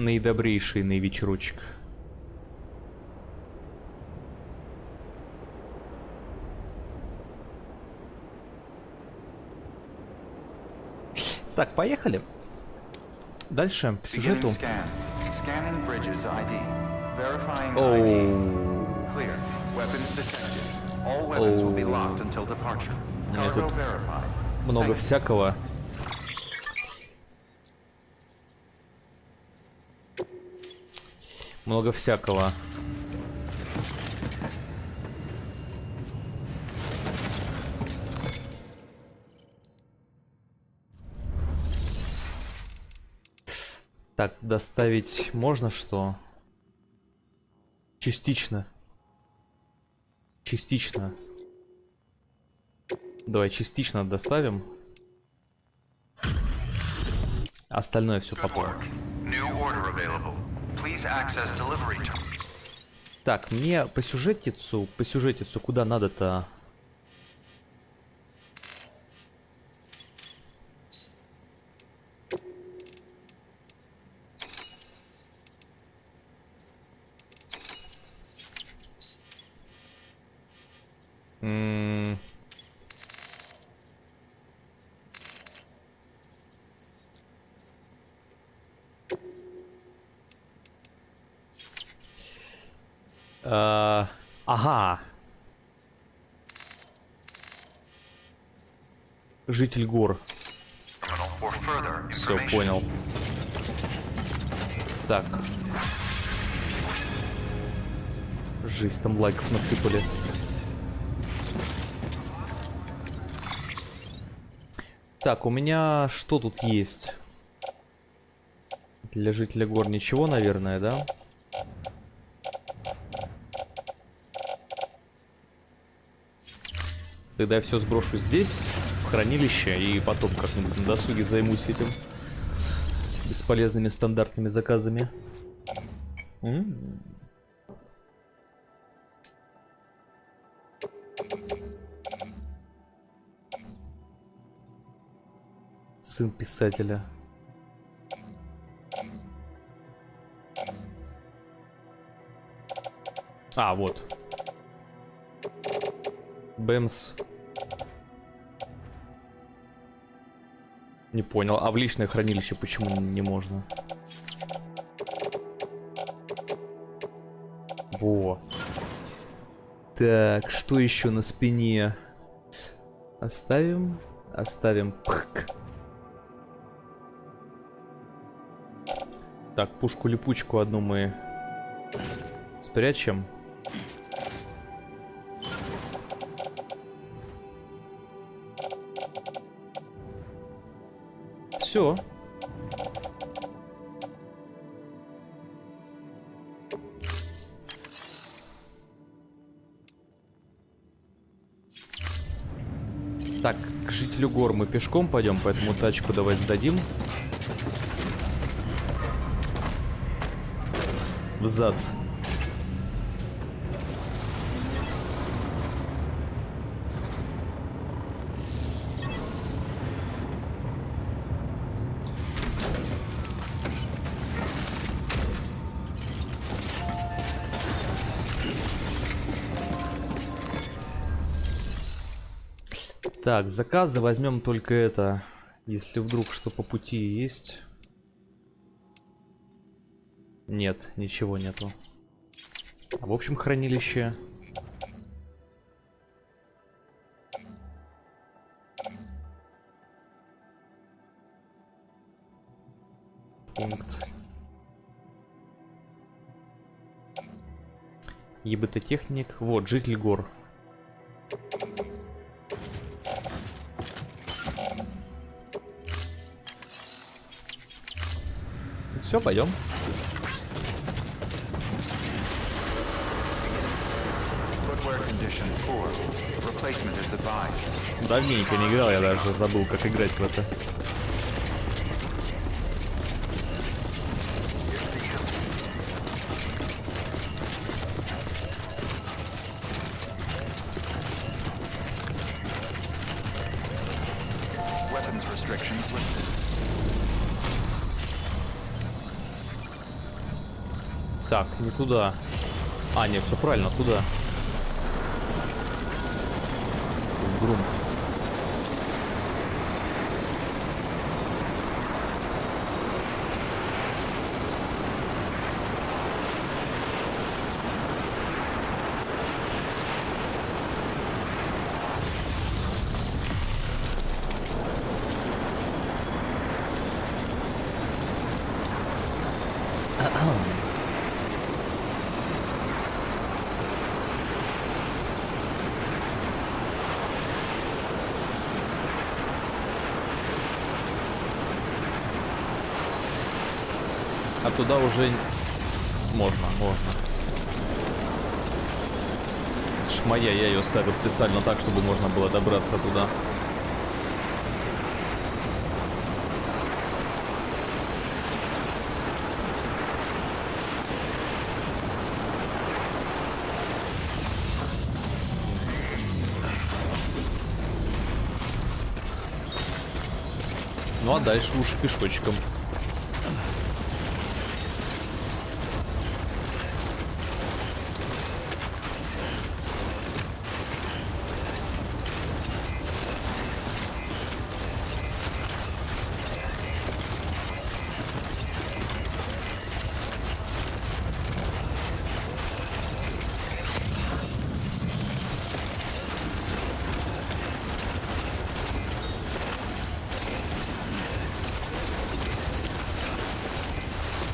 Наидобрейший на вечерочек. Так, поехали. Дальше по сюжету. Нет, тут много всякого. Много всякого. Так, доставить можно что? Частично. Частично. Давай частично доставим. Остальное все потом. Так, мне по сюжетицу куда надо-то? Ага. Житель гор. Все, понял. Так. Жизнь, там лайков насыпали. Так, у меня что тут есть? Для жителя гор ничего, наверное, да? Тогда я все сброшу здесь, в хранилище, и потом как-нибудь на досуге займусь этим бесполезными стандартными заказами. Сын писателя. А, вот. Бэмс. Не понял. А в личное хранилище почему не можно? Во. Так, что еще на спине? Оставим. Оставим. Пк. Так, пушку-липучку одну мы спрячем. Все. Так, к жителю гор мы пешком пойдем, поэтому тачку давай сдадим. Взад. Так, заказы возьмем только это, если вдруг что по пути есть. Нет, ничего нету. В общем, хранилище. Пункт. ЕБТ-техник. Вот, житель гор. Все, пойдем. Давненько не играл, я даже забыл, как играть в это. Так, не туда. А, нет, все правильно, туда. Грум. А туда уже можно. Это ж моя, я ее ставил специально так, чтобы можно было добраться туда. Ну а дальше уж пешочком.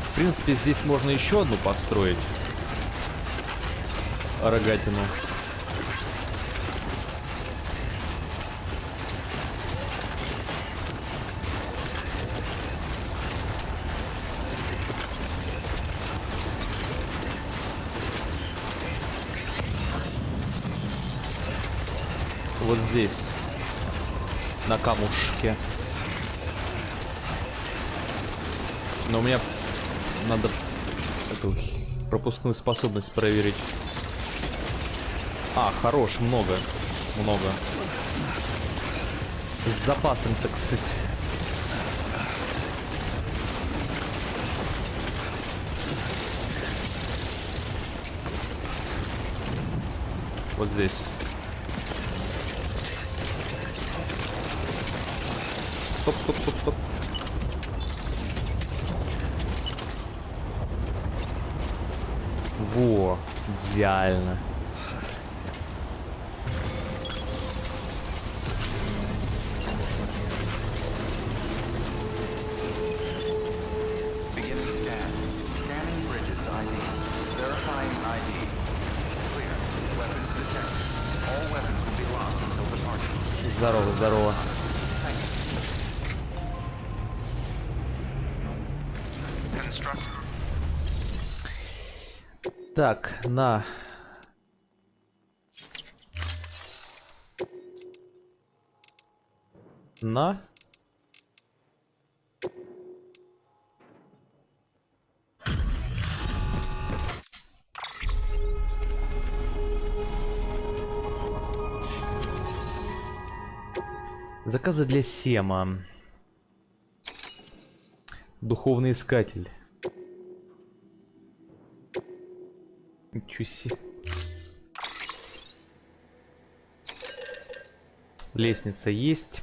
В принципе, здесь можно еще одну построить. Рогатину. Вот здесь. На камушке. Но у меня... Надо эту пропускную способность проверить. А, хорош, много. С запасом, так сказать. Вот здесь. Стоп. Во, идеально. Здорово. Так, на. Заказы для Сема. Духовный искатель. Ничего себе. Лестница есть.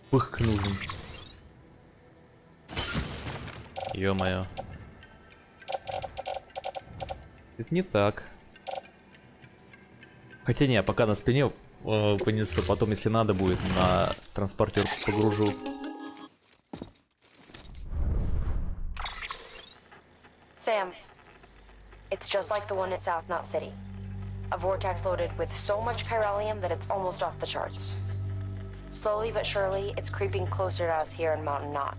Пых нужен. Ё-моё. Это не так. Хотя не, пока на спине понесу, потом, если надо будет, на транспортерку погружу. Sam, it's just like the one at South Knot City. A vortex loaded with so much chiralium that it's almost off the charts. Slowly but surely, it's creeping closer to us here in Mountain Knot.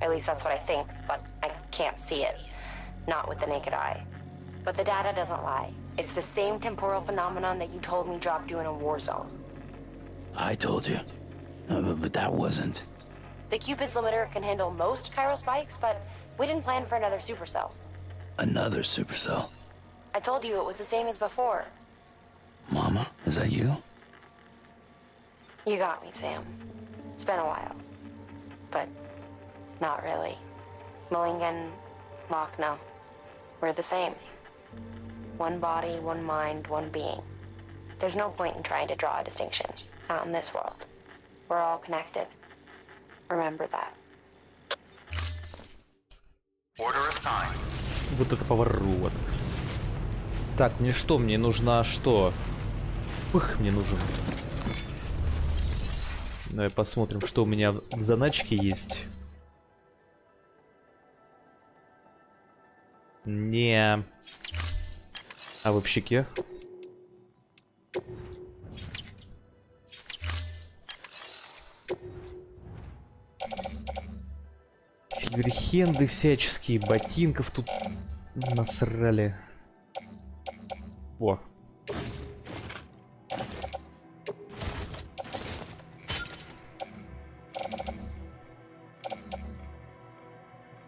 At least that's what I think, but I can't see it. Not with the naked eye. But the data doesn't lie. It's the same temporal phenomenon that you told me dropped you in a war zone. I told you. But that wasn't. The Cupid's limiter can handle most chiral spikes, but we didn't plan for another supercell. Another supercell. I told you it was the same as before. Mama, is that you? You got me, Sam. It's been a while. but not really. Mulligan, Lochner, we're the same. One body, one mind, one being. There's no point in trying to draw a distinction, not in this world. We're all connected. Remember that. Order assigned. Вот это поворот. Так, мне что? Мне нужна что? Пых, мне нужен. Давай посмотрим, что у меня в заначке есть. Не. А в общаке? Сильверхенды всяческие, ботинков тут насрали. О.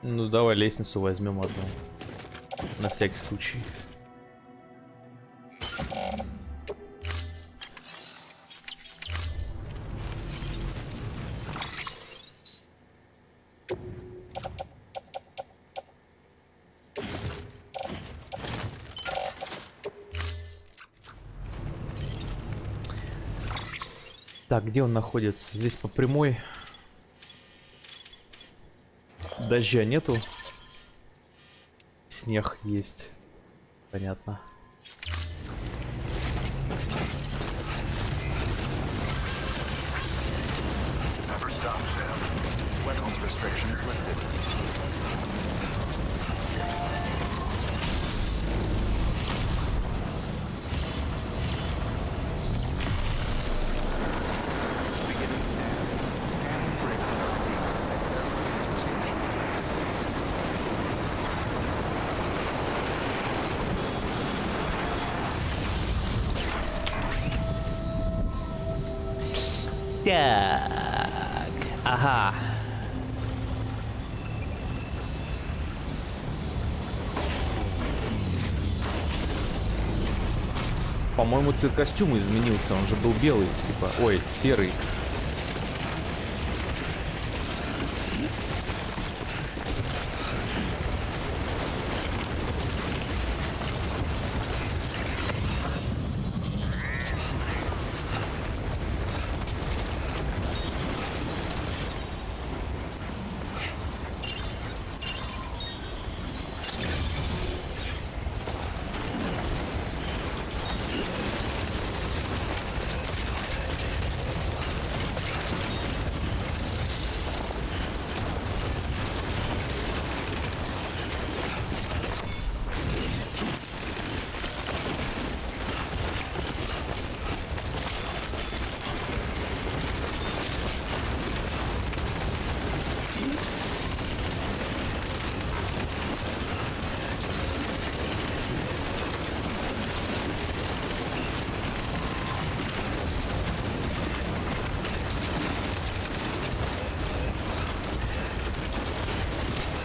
Ну давай лестницу возьмем одну. На всякий случай. Так, где он находится? Здесь по прямой. Дождя нету. Снег есть. Понятно. Never stop, Sam. Wet home restrictions lifted. Beginning scan. Scanning for XRD. Так. Ага. По-моему, цвет костюма изменился. Он же был белый, типа. Ой, серый.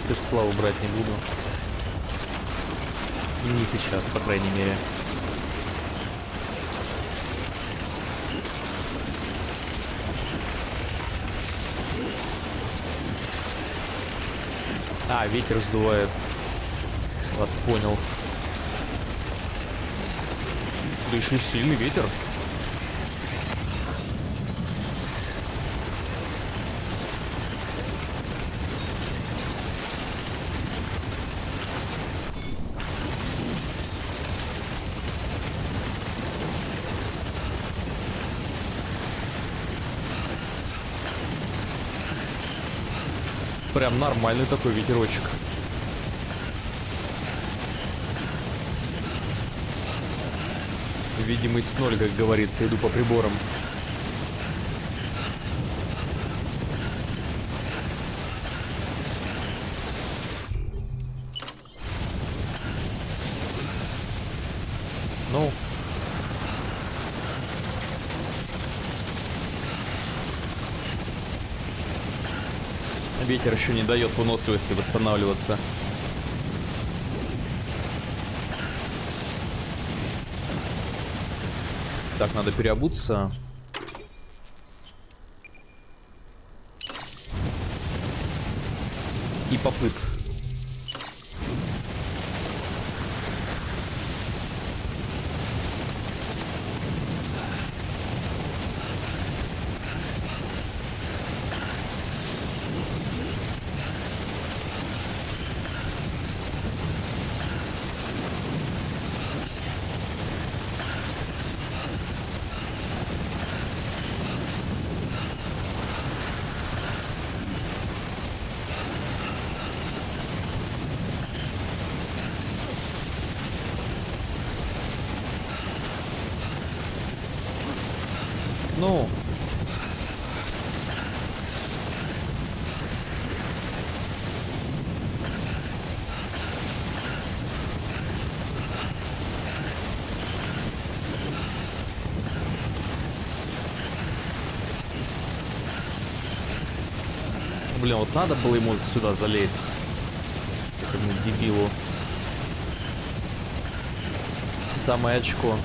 Спецсплаву брать не буду. Не сейчас, по крайней мере. А, ветер сдувает. Вас понял. Да еще и сильный ветер. Прям нормальный такой ветерочек. Видимость 0, как говорится, иду по приборам. Ну. Ветер еще не дает выносливости восстанавливаться. Так, надо переобуться. и попыт. Ну. Блин, вот надо было ему сюда залезть. Этому дебилу. Самое очко.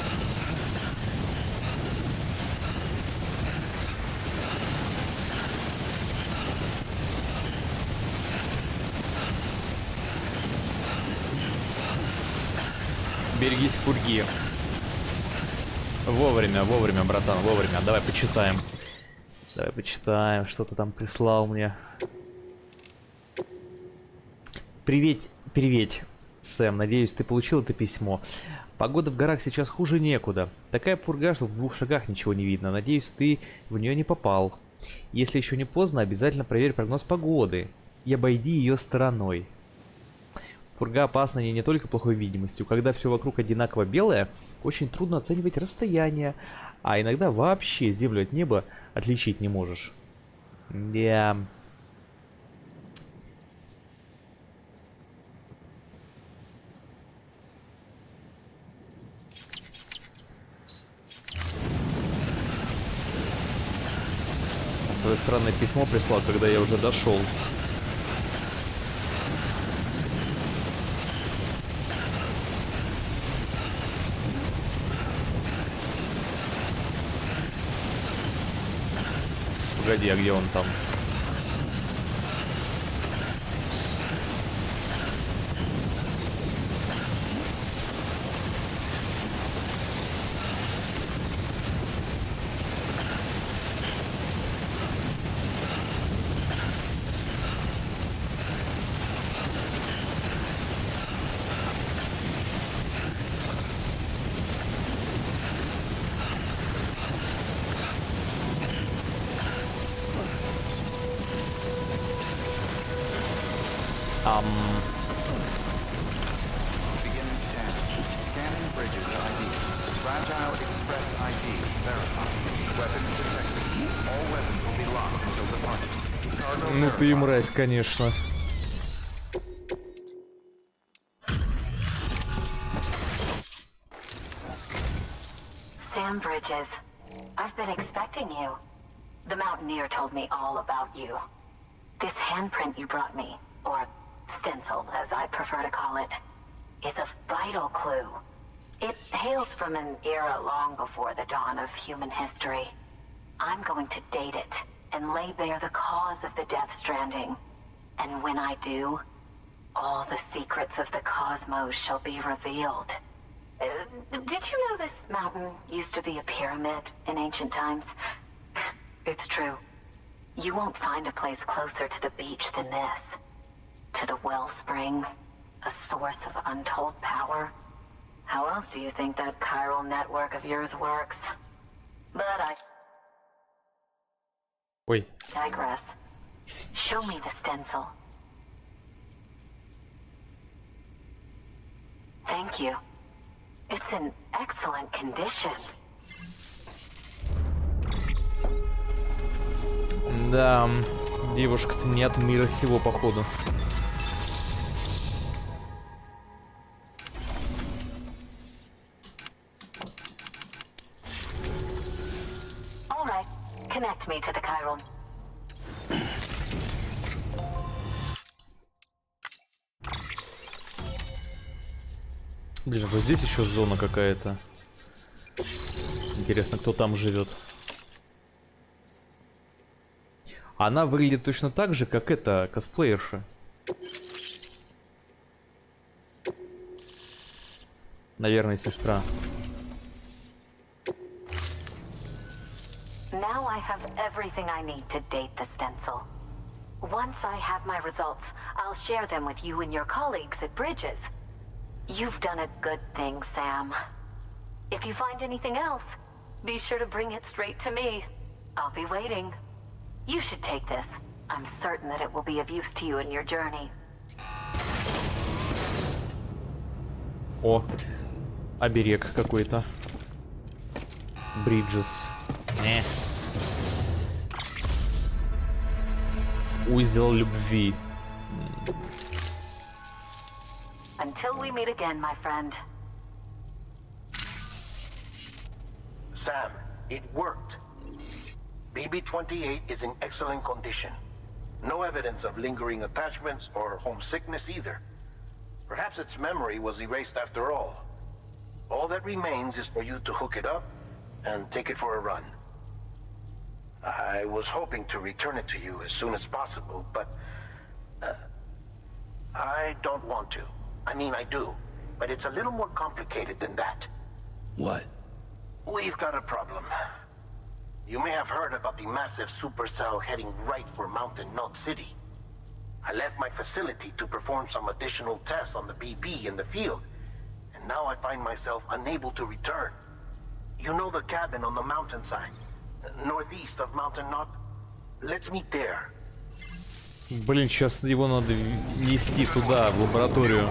Берегись пурги. Вовремя, вовремя, братан, вовремя. Давай почитаем. Давай почитаем, что ты там прислал мне. Привет, привет, Сэм. Надеюсь, ты получил это письмо. Погода в горах сейчас хуже некуда. Такая пурга, что в 2 шагах ничего не видно. Надеюсь, ты в нее не попал. Если еще не поздно, обязательно проверь прогноз погоды и обойди ее стороной. Пурга опасна не только плохой видимостью. Когда все вокруг одинаково белое, очень трудно оценивать расстояние, а иногда вообще землю от неба отличить не можешь. Да. Свое странное письмо прислал, когда я уже дошел. Погоди, а где он там? Beginning scan. Scanning bridges ID. Fragile Express ID verified. Weapons detected. All weapons will be locked until departure. Cargo Ну ты и мразь, конечно. Sam Bridges, I've been expecting you. The Mountaineer told me all about you. This handprint you brought me, or stencil as I prefer to call it, is a vital clue. It hails from an era long before the dawn of human history. I'm going to date it and lay bare the cause of the Death Stranding. And when I do, all the secrets of the cosmos shall be revealed. Did you know this mountain used to be a pyramid in ancient times? It's true. You won't find a place closer to the beach than this. To the wellspring, a source of untold power. How else do you think that chiral network of yours works? But I Ой. digress. Show me the stencil. Thank you. It's in excellent condition. Да, девушка-то не от мира сего, походу. All right, connect me to the chiral. Блин, вот здесь еще зона какая-то. Интересно, кто там живет. Она выглядит точно так же, как эта косплеерша. Наверное, сестра. Now I have everything I need to date the stencil. Once I have my results, I'll share them with you and your colleagues at Bridges. You've done a good thing, Sam. If you find anything else, be sure to bring it straight to me. I'll be waiting. You should take this. I'm certain that it will be of use to you in your journey. О, оберег какой-то. Бриджес. Узел любви. Until we meet again, my friend. Sam, it worked. BB-28 is in excellent condition. No evidence of lingering attachments or homesickness either. Perhaps its memory was erased after all. All that remains is for you to hook it up and take it for a run. I was hoping to return it to you as soon as possible, but I don't want to. I mean, I do, but it's a little more complicated than that. What? We've got a problem. You may have heard about the massive supercell heading right for Mountain Knot City. I left my facility to perform some additional tests on the BB in the field, and now I find myself unable to return. You know the cabin on the mountainside, northeast of Mountain Knot? Let's meet there. Блин, сейчас его надо нести туда, в лабораторию.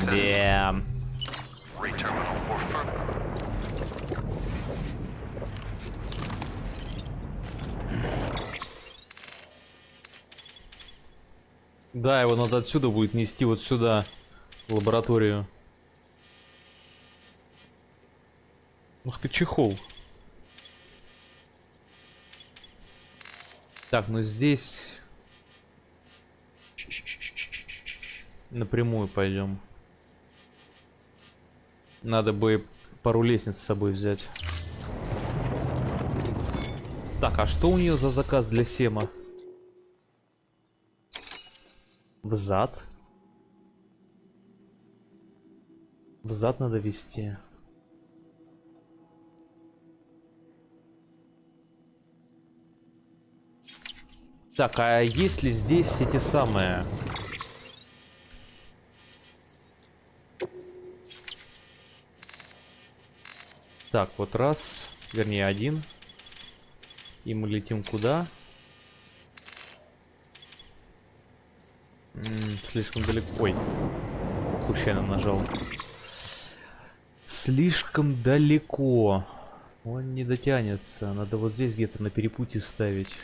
Да. Да, его надо отсюда будет нести вот сюда, в лабораторию. Ух ты, чехол. Так, ну здесь... Напрямую пойдем. Надо бы пару лестниц с собой взять. Так, а что у нее за заказ для Сема? Взад? Взад надо вести. Так, а есть ли здесь эти самые... Так, вот раз, вернее один. И мы летим куда? Слишком далеко. Ой, случайно нажал. Слишком далеко. Он не дотянется. Надо вот здесь где-то на перепутье ставить.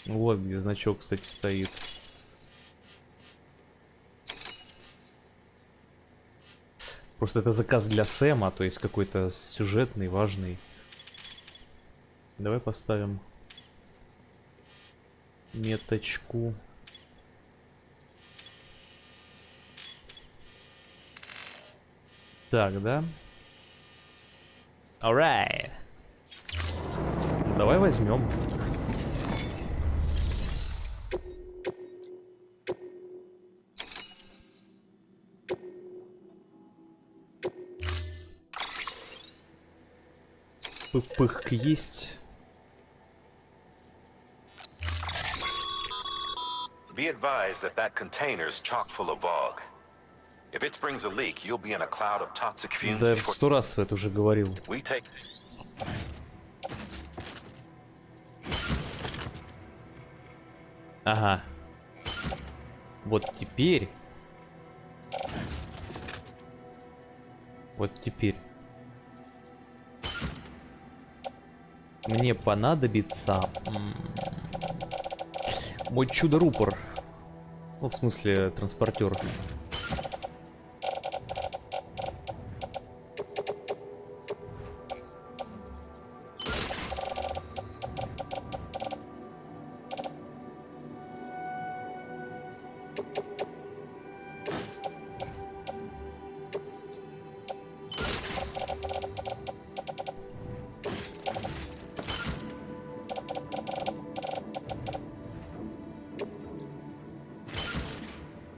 Вот где значок, кстати, стоит. Просто это заказ для Сэма, то есть какой-то сюжетный, важный. Давай поставим меточку. Так, да? Alright. Давай возьмем. Пых есть. Be advised that that container's chock full of vog. If it springs a leak, you'll be in a cloud of toxic fumes. Да, 100 раз это уже говорил. We take... Ага. Вот теперь. Вот теперь. Мне понадобится мой чудо-рупор. Ну, в смысле, транспортер.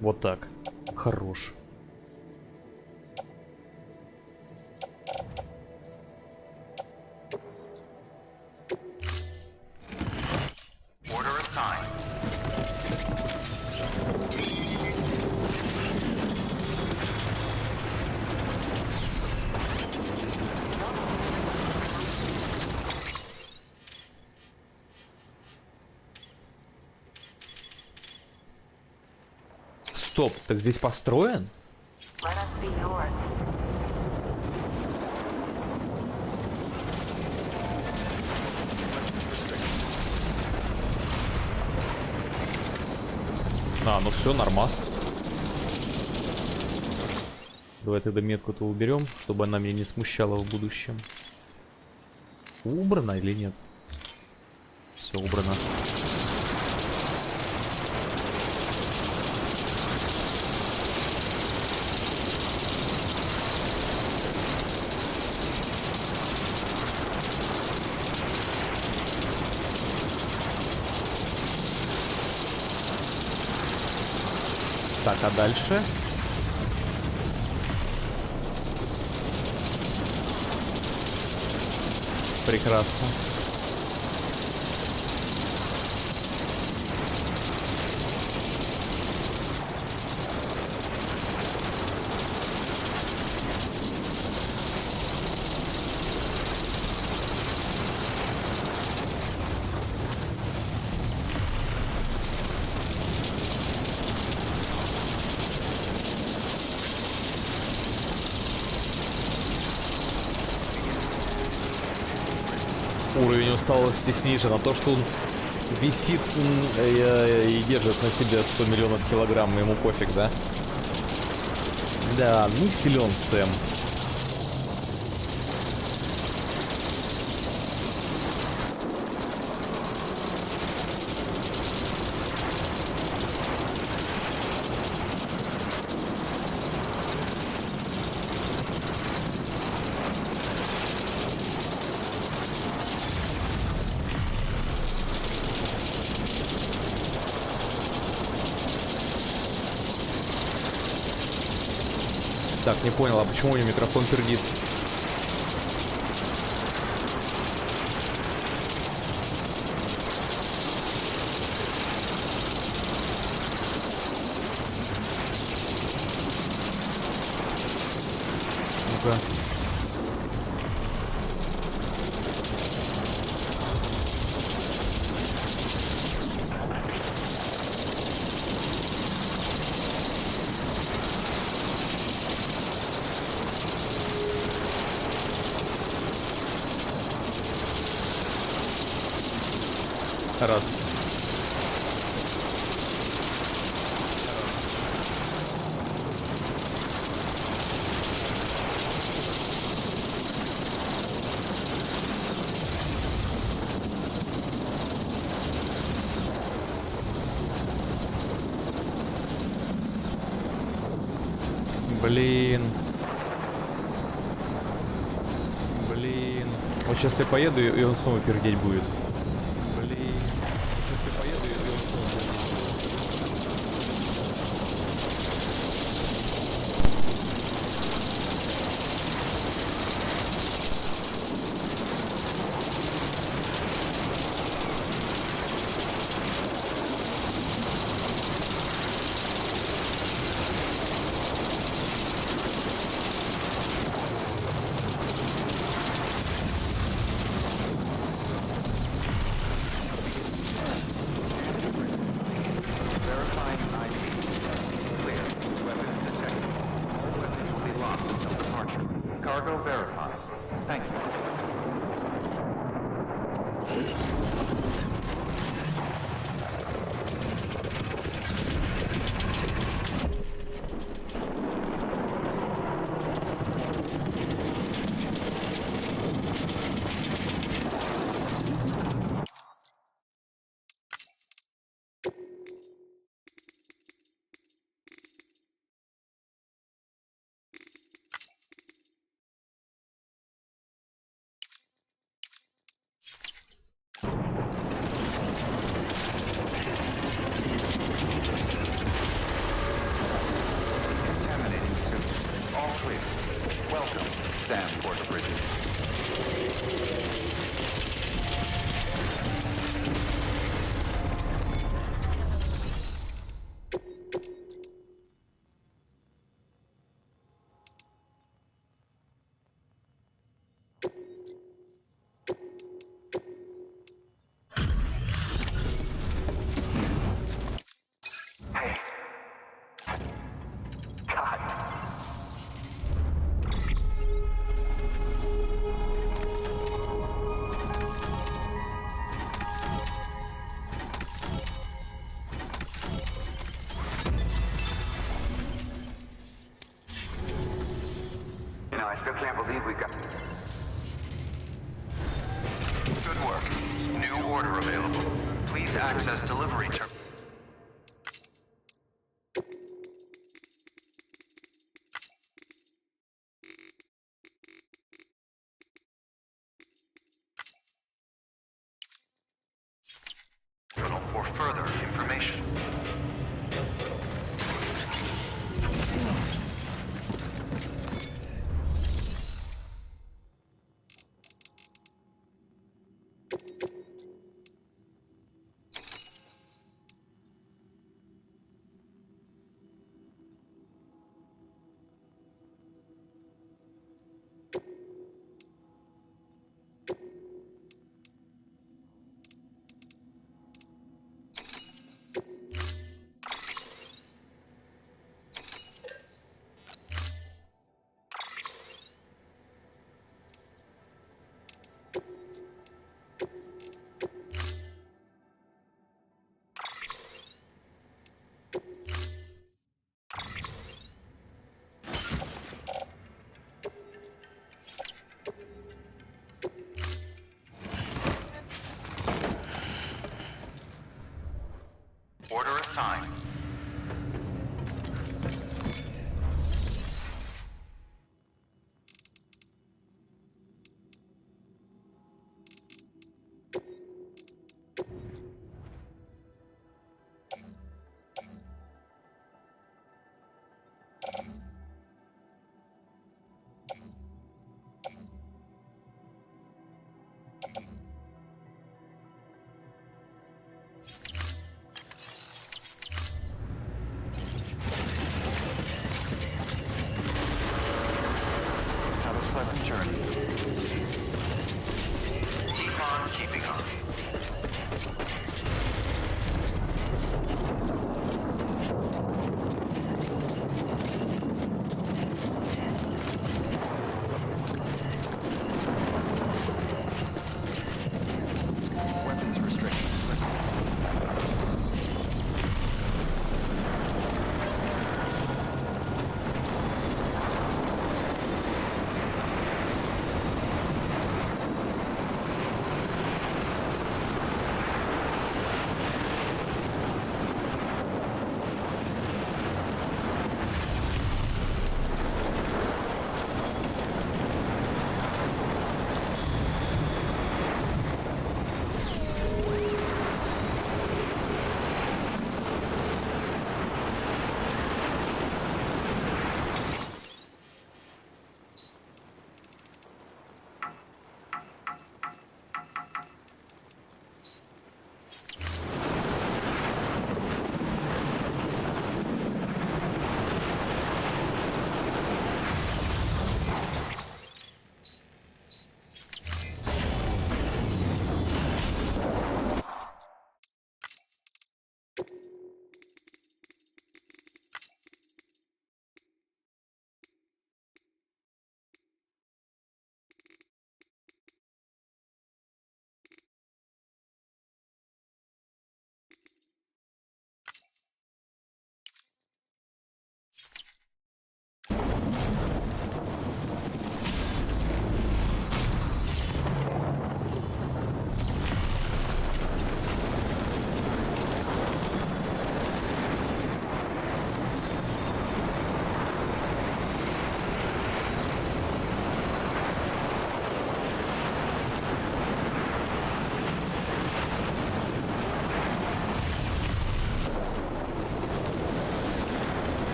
Вот так. Хорош. Order assigned. Стоп, так здесь построен? Let us be yours. А, ну все, нормас. Давай тогда метку-то уберем, чтобы она меня не смущала в будущем. Убрано или нет? Все убрано. Так, а дальше? Прекрасно. Уровень усталости снижен, а то, что он висит и держит на себе 100 миллионов килограмм, ему пофиг, да? Да, ну силен Сэм. Так, не понял, а почему у него микрофон пердит? Ну-ка. Раз. Блин. Блин. Вот сейчас я поеду, и он снова пердеть будет. Good work. New order available. Please access delivery terminal. For further information.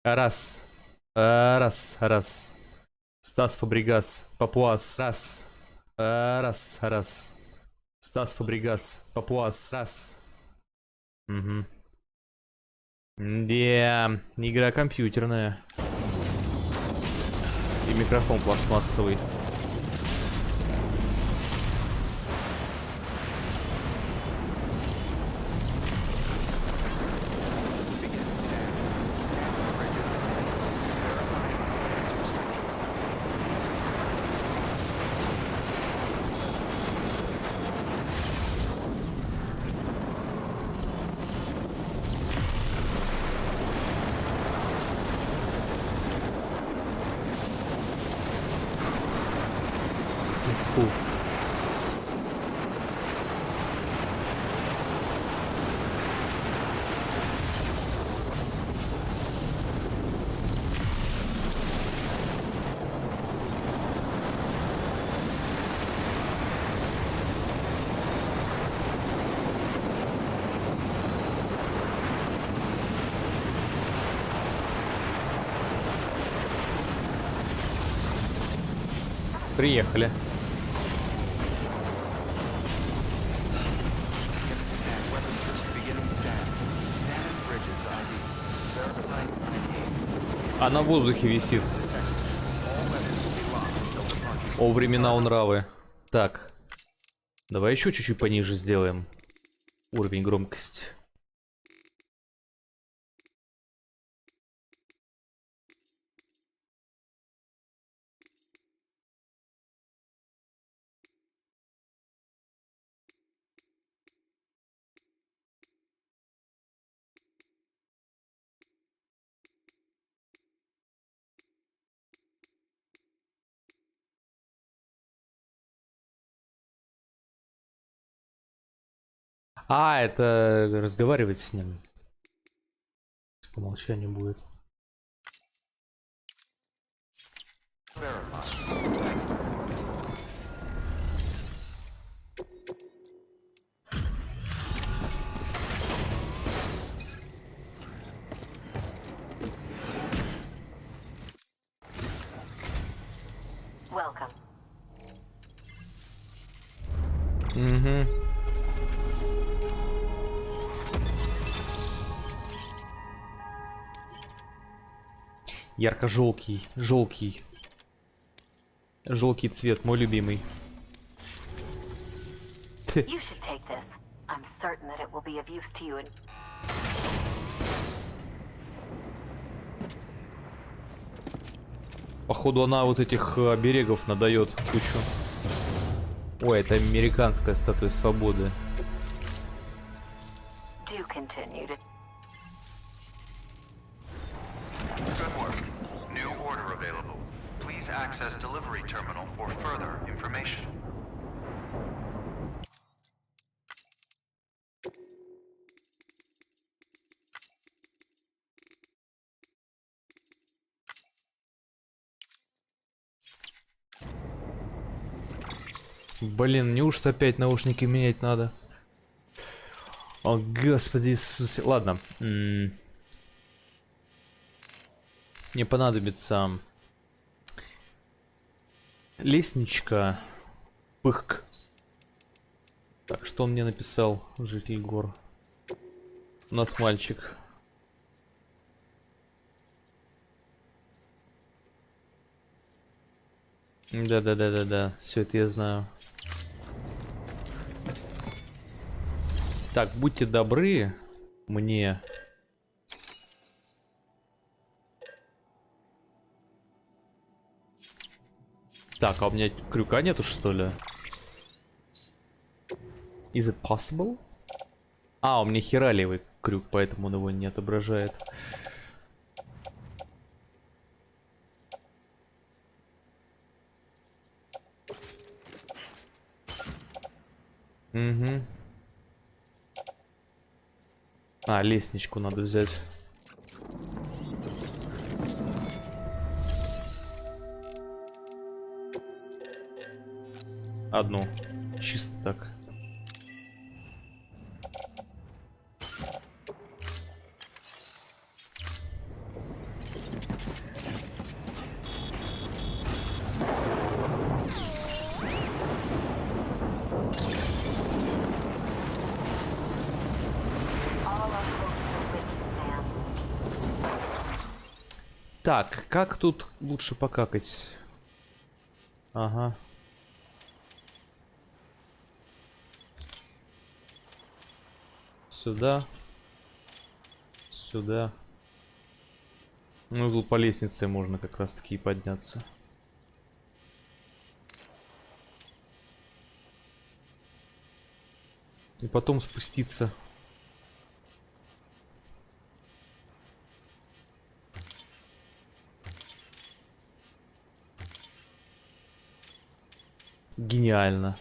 Раз. Раз. Стас Фабригас. Папуас. Раз. Раз. Стас Фабригас. Папуас. Раз. Угу. Да, игра компьютерная. И микрофон пластмассовый. Фу. Приехали. А на воздухе висит. О, времена унравы. Так. Давай еще чуть-чуть пониже сделаем. Уровень громкости. А, это разговаривать с ним. По умолчанию будет. Welcome. Угу. Ярко-желтый, желтый цвет, мой любимый. You should take this. I'm certain that it will be of use to you in... Походу она вот этих оберегов надает кучу. Ой, это американская статуя свободы. Do continue to... Good work. New order available. Please access delivery terminal for further information. Блин, неужто опять наушники менять надо? О, Господи Иисусе. Ладно. Мне понадобится лестничка. Пыхк. Так, что он мне написал, житель гор? У нас мальчик. Да, все это я знаю. Так, будьте добры мне. Так, а у меня крюка нету, что ли? Is it possible? А, у меня хералевый крюк, поэтому он его не отображает. Угу. А, лестничку надо взять. Одну. Чисто так. Так, как тут лучше покакать? Ага. Сюда. Сюда. Ну, тут по лестнице можно как раз таки и подняться. И потом спуститься. Гениально.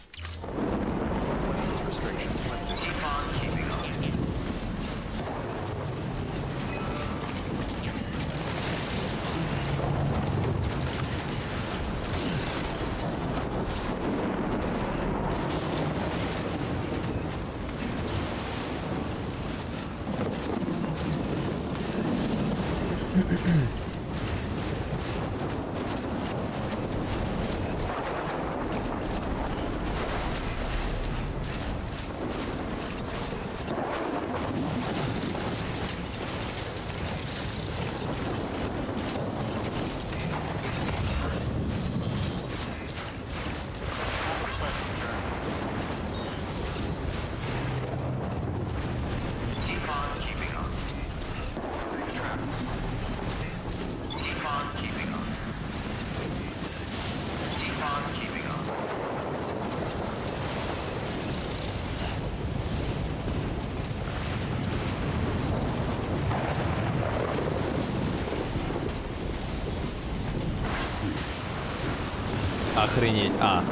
Охренеть. А.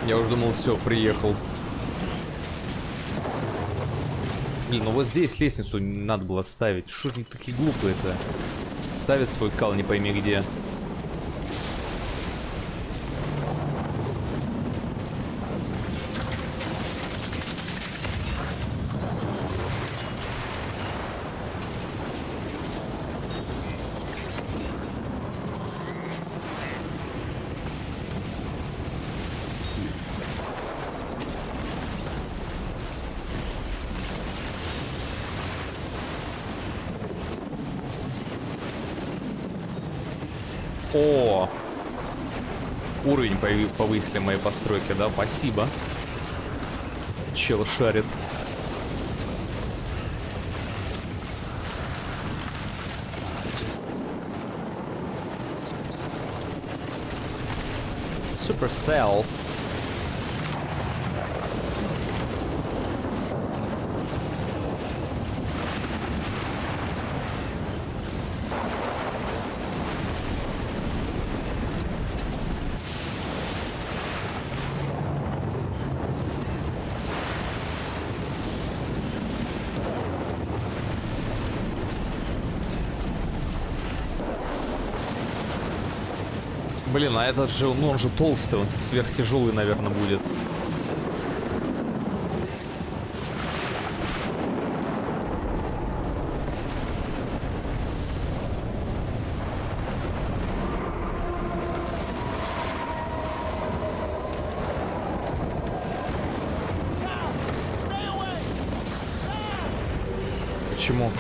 Я уже думал, все, приехал. Блин, ну вот здесь лестницу надо было ставить. Что ж они такие глупые-то? Ставят свой кал не пойми где. О! Уровень повысили моей постройки, да? Спасибо. Чел шарит. Supercell. Блин, а этот же, ну он же толстый, он сверхтяжелый, наверное, будет. Почему?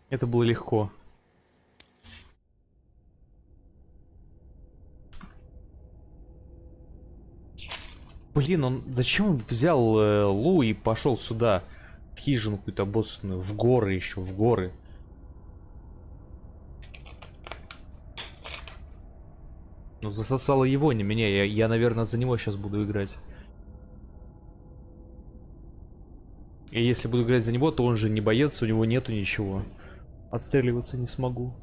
Это было легко. Блин, он зачем он взял Лу и пошел сюда? В хижину какую-то обоссанную, в горы еще, в горы. Ну, засосало его, не меня. Я, наверное, за него сейчас буду играть. И если буду играть за него, то он же не боец, у него нету ничего. Отстреливаться не смогу.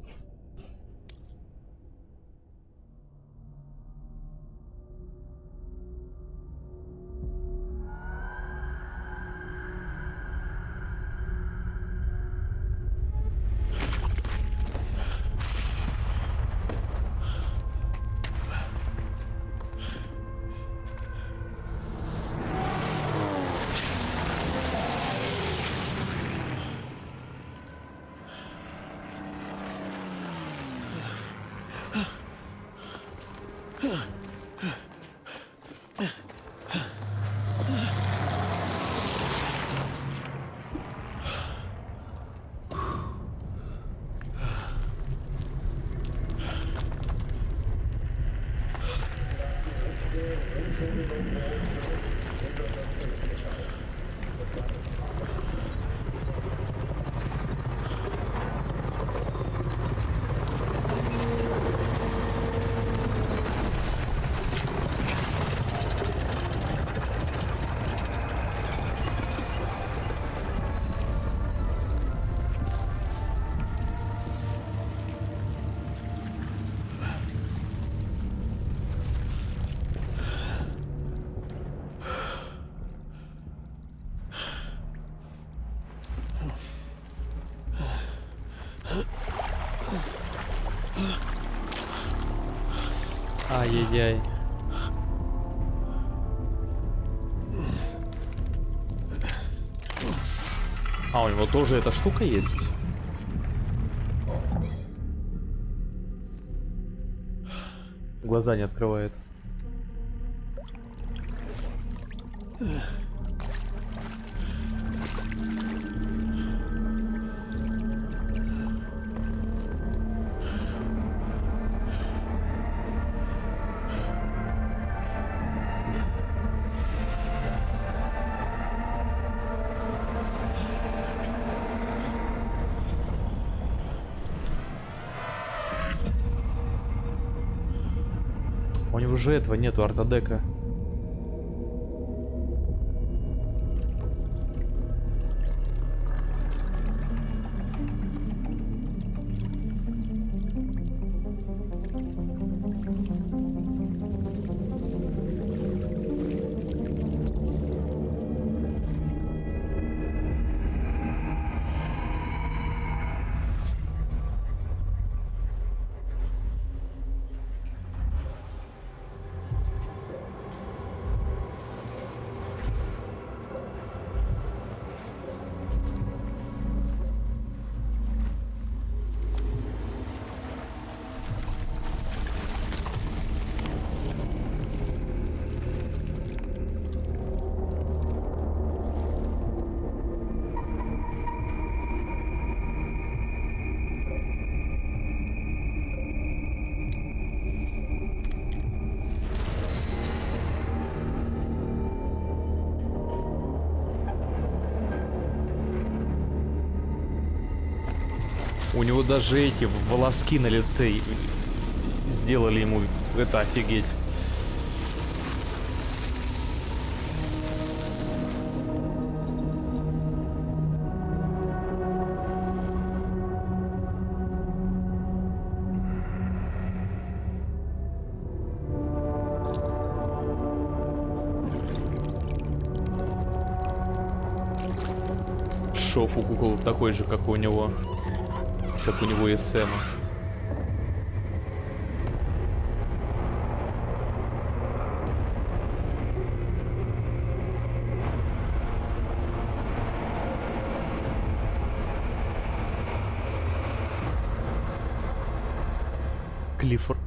Ай-яй-яй. А, у него тоже эта штука есть? Глаза не открывает. У него же этого нету, артодека. У него даже эти волоски на лице сделали ему это, офигеть. Шов у кукол такой же, как у него. Как у него и Сэма. Клиффорд.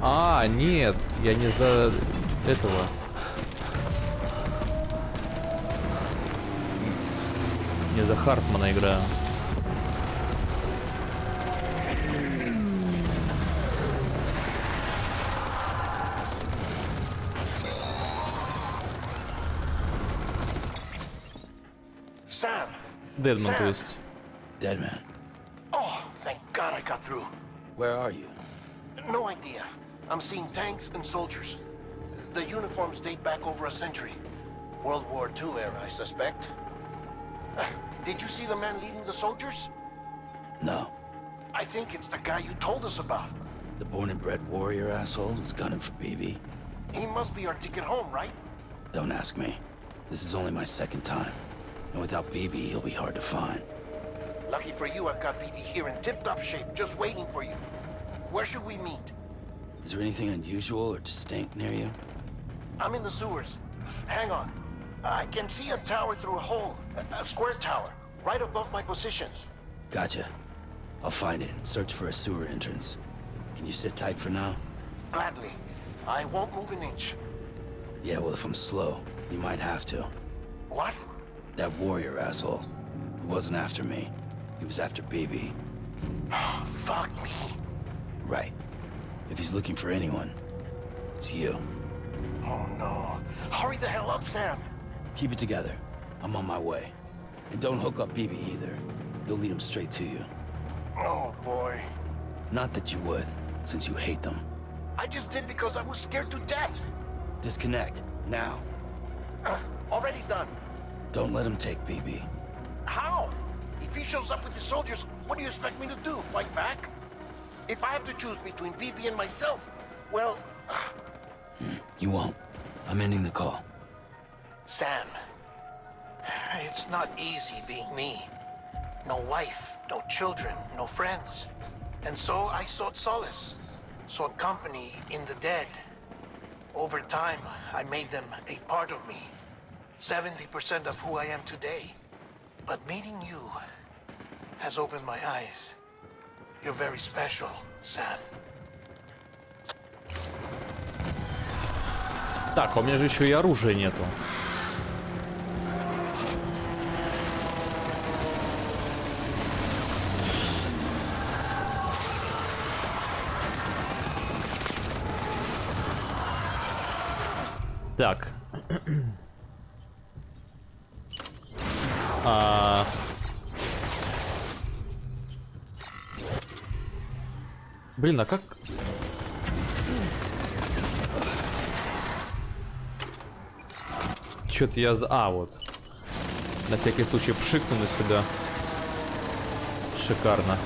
А, нет, я не за этого. Не за Хартмана играю. Sam! Дедман, то Sam! есть. Dead man. Oh, thank God I got through. Where are you? No idea. I'm seeing tanks and soldiers. The uniforms date back over a century. World War II era, I suspect. Did you see the man leading the soldiers? No. I think it's the guy you told us about. The born and bred warrior asshole who's gunning for BB? He must be our ticket home, right? Don't ask me. This is only my second time. And without BB, he'll be hard to find. Lucky for you, I've got BB here in tip-top shape, just waiting for you. Where should we meet? Is there anything unusual or distinct near you? I'm in the sewers. Hang on. I can see a tower through a hole. A square tower, right above my positions. Gotcha. I'll find it and search for a sewer entrance. Can you sit tight for now? Gladly. I won't move an inch. Yeah, well, if I'm slow, you might have to. What? That warrior asshole. He wasn't after me. He was after BB. Fuck me. Right. If he's looking for anyone, it's you. Oh no. Hurry the hell up, Sam. Keep it together. I'm on my way. And don't hook up BB either. You'll lead him straight to you. Oh boy. Not that you would, since you hate them. I just did because I was scared to death. Disconnect, now. Already done. Don't let him take BB. How? If he shows up with his soldiers, what do you expect me to do? Fight back? If I have to choose between BB and myself, well... You won't. I'm ending the call. Sam, it's not easy being me. No wife, no children, no friends. And so I sought solace, sought company in the dead. Over time, I made them a part of me. 70% of who I am today. But meeting you has opened my eyes. You're very special, Sam. Так, а у меня же еще и оружия нету. Так. Блин, а как... Чё-то я за... вот. На всякий случай пшикну на себя. Шикарно.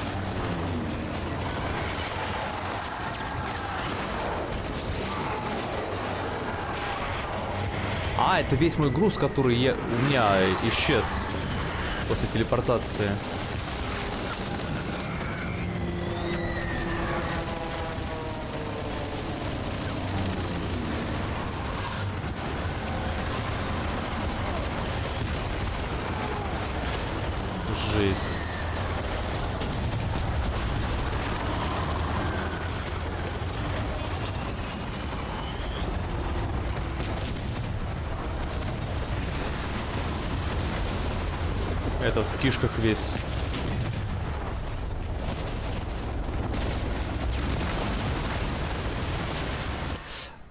Это весь мой груз, который у меня исчез после телепортации. Жесть. Этот в кишках весь.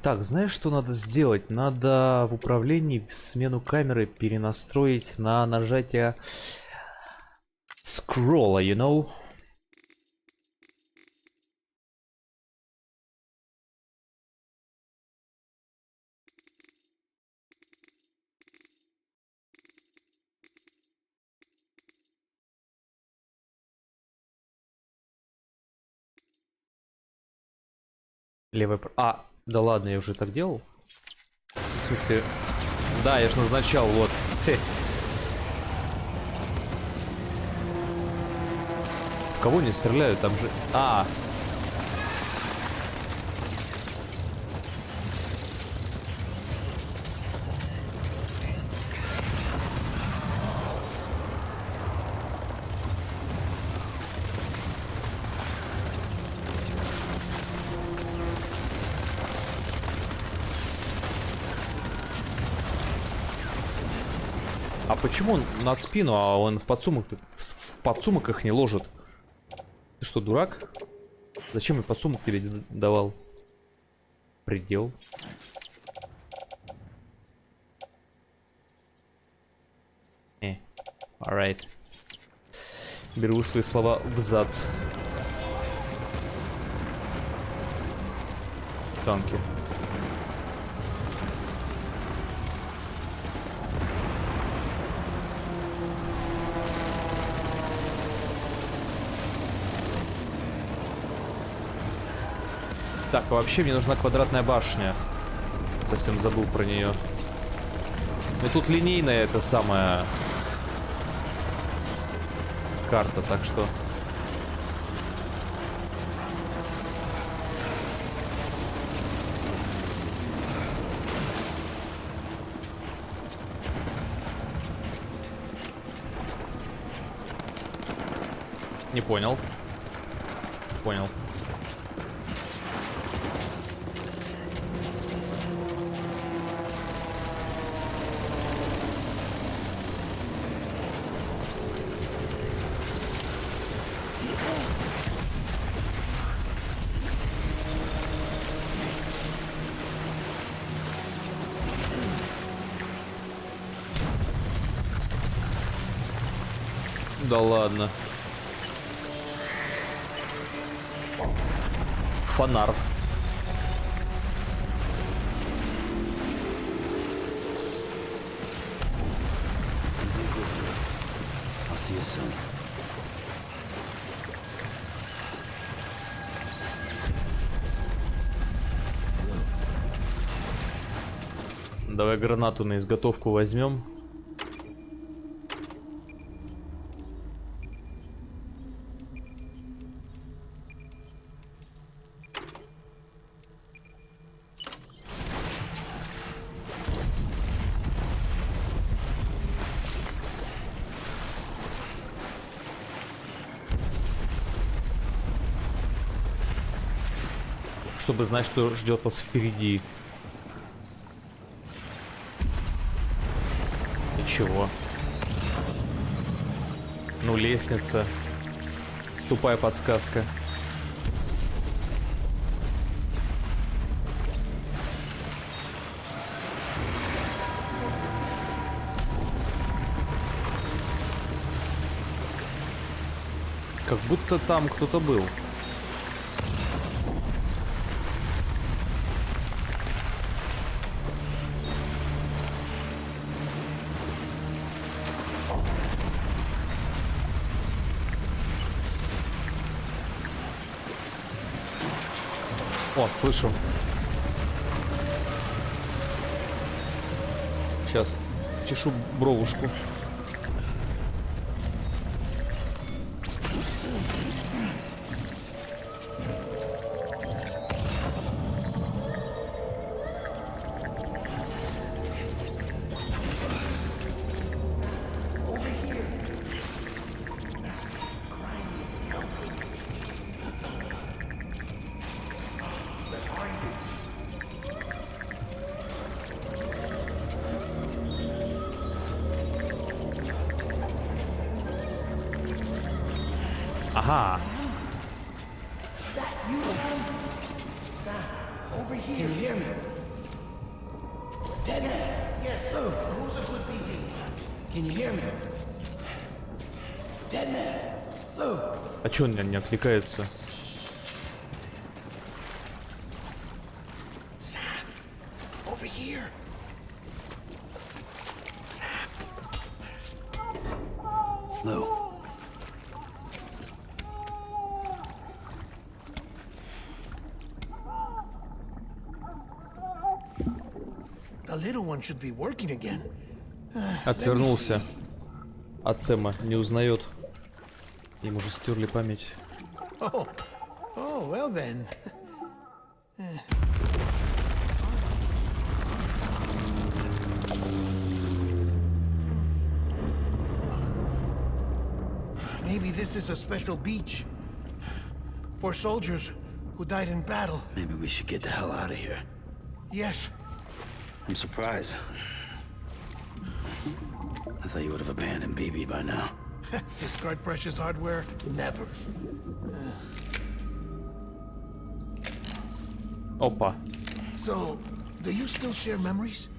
Так, знаешь, что надо сделать? Надо в управлении смену камеры перенастроить на нажатие скролла, you know? Левая... да ладно, я уже так делал? В смысле... Да, я же назначал, вот. В кого не стреляют, там же... А почему он на спину, а он в подсумок их не ложит? Ты что, дурак? Зачем я подсумок тебе давал? Предел. Alright. Беру свои слова взад. Танки. Так, а вообще мне нужна квадратная башня. Совсем забыл про нее. Но тут линейная это самая карта, так что... Не понял. Понял. Да ладно. Фонарь. I'll see you soon. Давай гранату на изготовку возьмем. Чтобы знать, что ждет вас впереди. И чего? Ну, лестница. Тупая подсказка. Как будто там кто-то был. О, слышу. Сейчас чешу бровушку. Ага. А чё он не отвлекается? Lou. The little one should be working again. Отвернулся от Сэма, не узнает. Ему же стерли память. Oh, well then. Maybe this is a special beach for soldiers who died in battle. Maybe we should get the hell out of here. Yes. I'm surprised. I thought you would have abandoned BB by now. Discard precious hardware? Never. Опа. So, do you still share memories?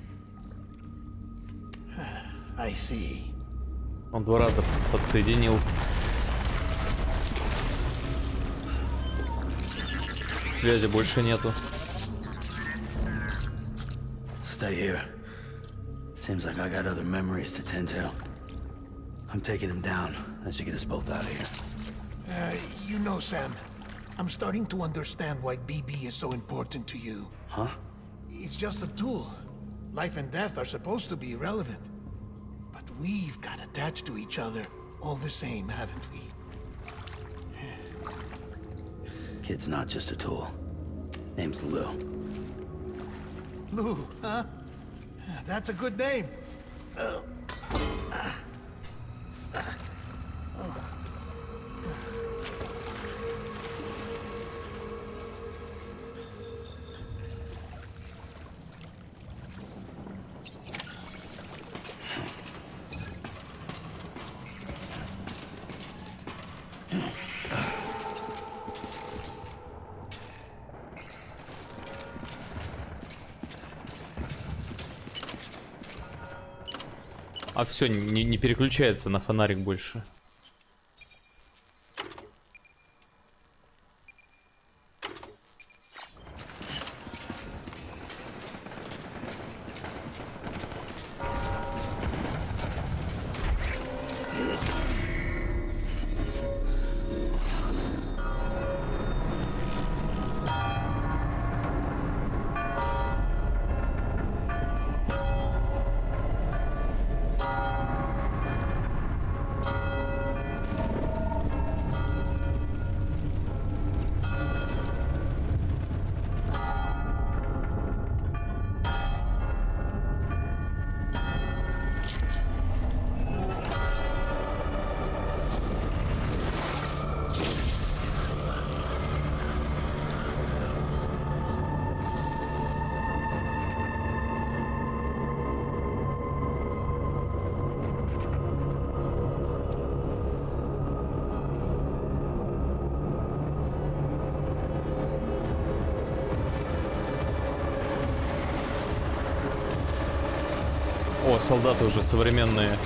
I see. Он 2 раза подсоединил. Связи больше нету. Stay here. Seems like I got other memories to tend to. I'm taking him down. That should get us both out of here. You know, Sam, I'm starting to understand why BB is so important to you. Huh? It's just a tool. Life and death are supposed to be irrelevant. But we've got attached to each other all the same, haven't we? Kid's not just a tool. Name's Lou. Lou, huh? That's a good name. А все, не переключается на фонарик больше. О, солдаты уже современные.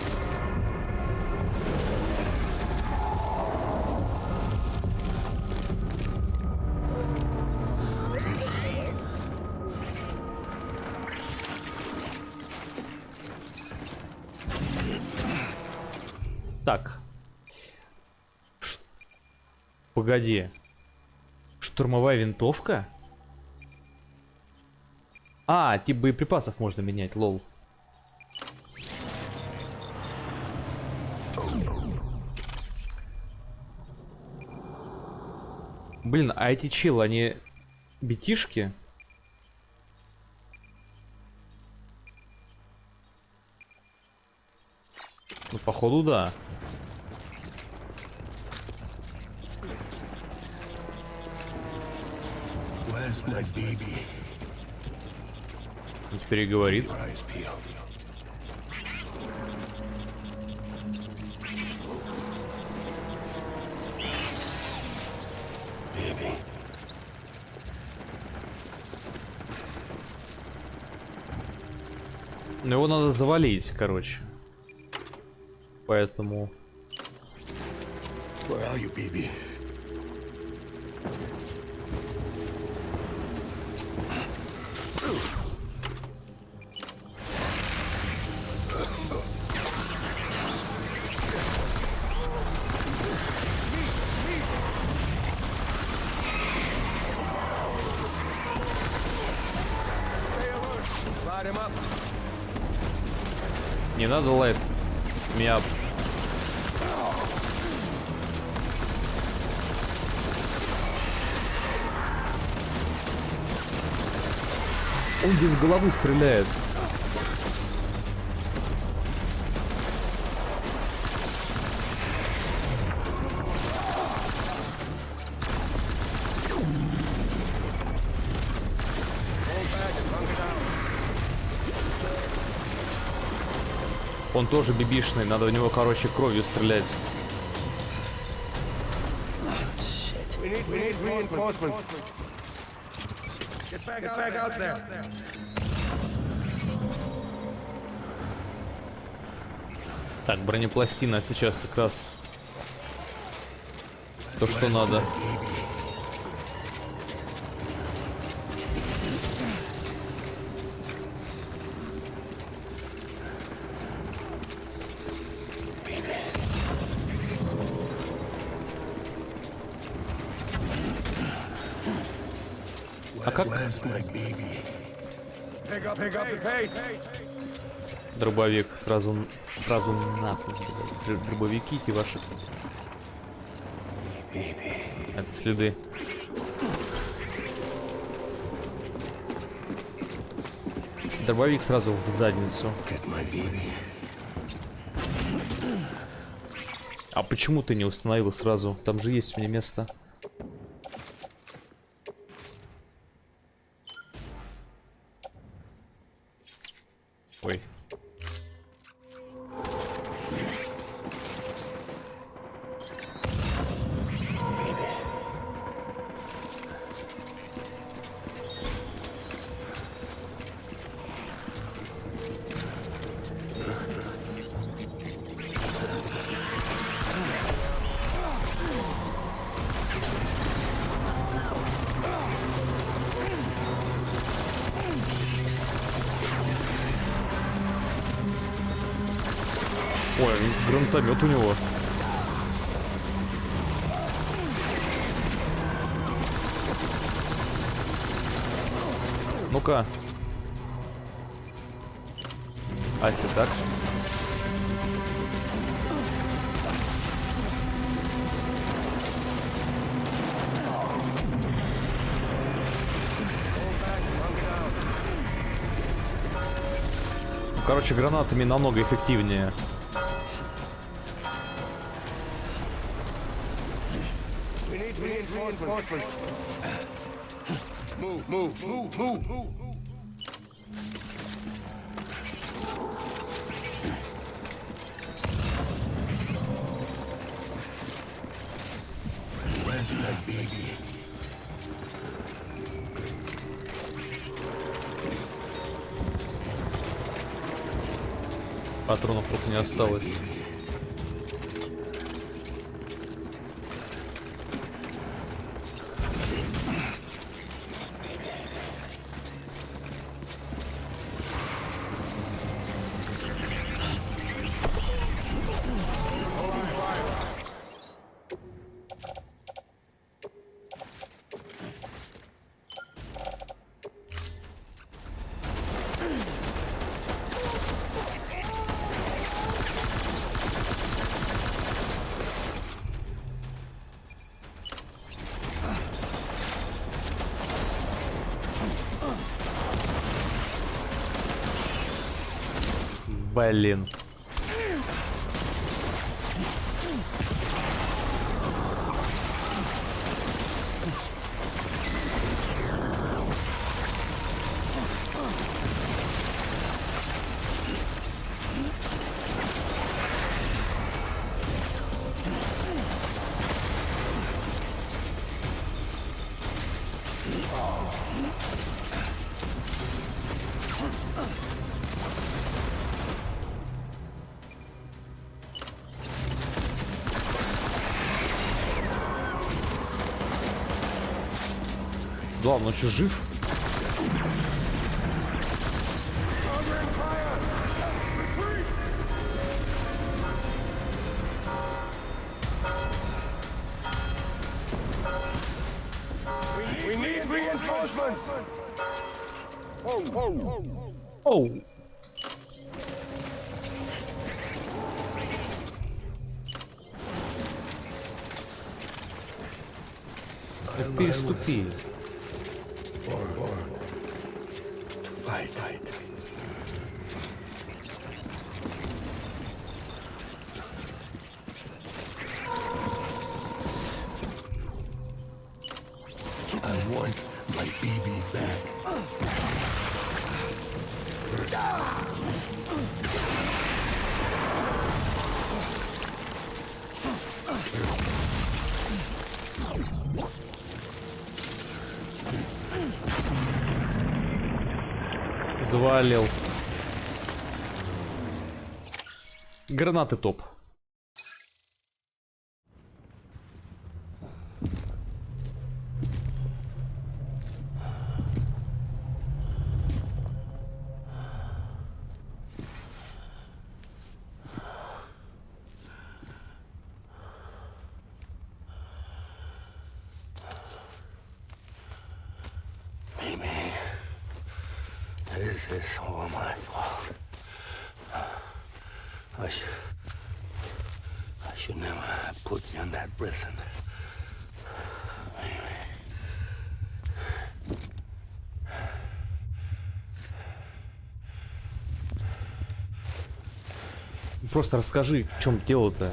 Так. Погоди. Штурмовая винтовка? А, тип боеприпасов можно менять, лол. Блин, а эти чилы, они битишки? Ну, походу, да. И теперь и говорит. Ну, его надо завалить, короче. Поэтому... Where are you, baby? Не надо лайт меня. Он без головы стреляет. Он тоже бибишный, надо в него, короче, кровью стрелять. Так, бронепластина сейчас как раз то, что надо. А как? Дробовик сразу нахуй. Дробовики эти ваши. Это следы. Дробовик сразу в задницу. А почему ты не установил сразу? Там же есть у меня место. Ой. Гранатомет у него. Ну-ка. А если так? Ну, короче, гранатами намного эффективнее. Патронов только не осталось. Блин. Да, он еще жив. Оу. Переступи. I want my baby back. Завалил. Гранаты топ. This is all my fault. I should never have put you in that prison. Просто расскажи, в чем дело-то.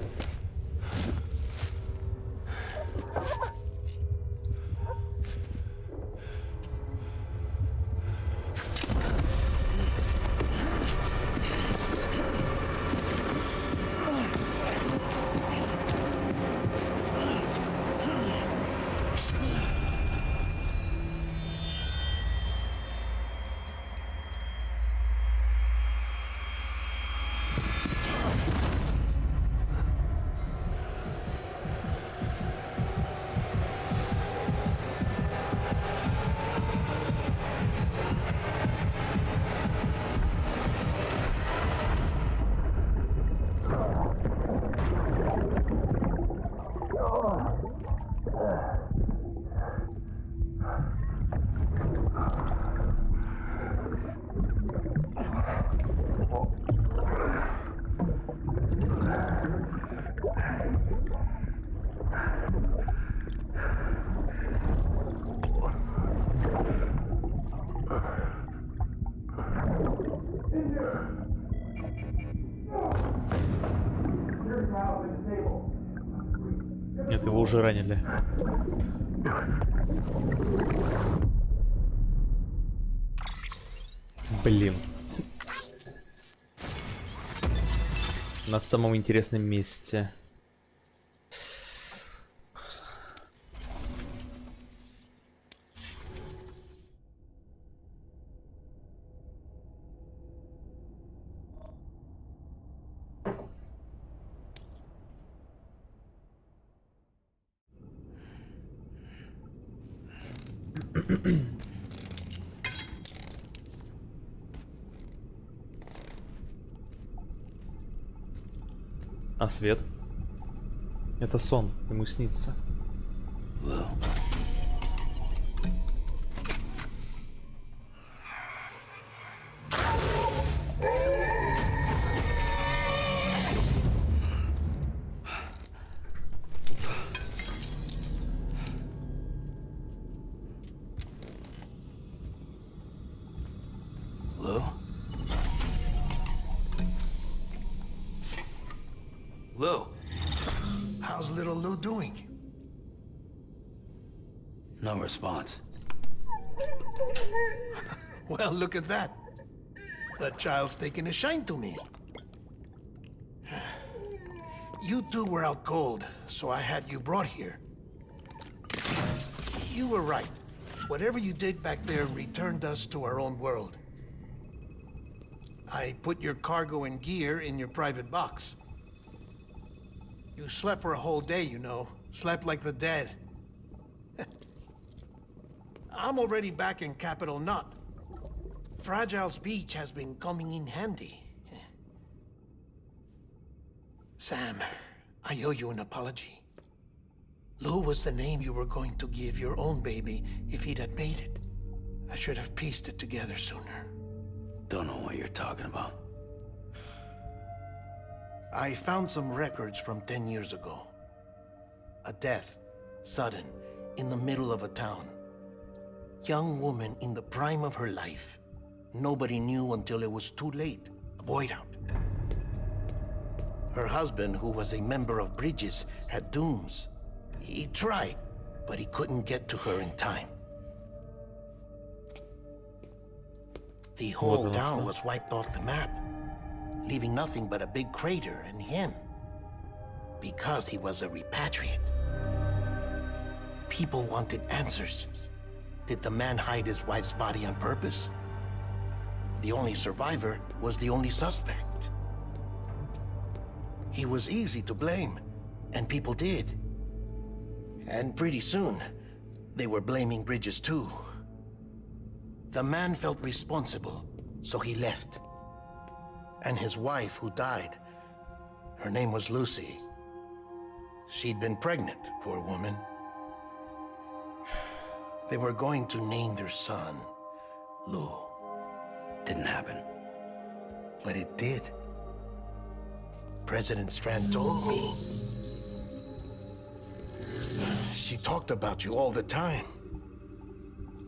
Нет, его уже ранили. Блин. На самом интересном месте. А свет? Это сон, ему снится. Lou. Lou? Lou? How's little Lou doing? No response. Well, look at that. The child's taking a shine to me. You two were out cold, so I had you brought here. You were right. Whatever you did back there returned us to our own world. I put your cargo and gear in your private box. You slept for a whole day, you know. Slept like the dead. I'm already back in Capital Knot. Fragile's beach has been coming in handy. Sam, I owe you an apology. Lou was the name you were going to give your own baby if he'd had made it. I should have pieced it together sooner. Don't know what you're talking about. I found some records from 10 years ago. A death, sudden, in the middle of a town. Young woman in the prime of her life. Nobody knew until it was too late. A void out. Her husband, who was a member of Bridges, had dooms. He tried, but he couldn't get to her in time. The whole town was wiped off the map, leaving nothing but a big crater and him, because he was a repatriate. People wanted answers. Did the man hide his wife's body on purpose? The only survivor was the only suspect. He was easy to blame, and people did. And pretty soon, they were blaming Bridges too. The man felt responsible, so he left. And his wife, who died, her name was Lucy. She'd been pregnant, poor woman. They were going to name their son Lou. Didn't happen. But it did. President Strand told me. She talked about you all the time.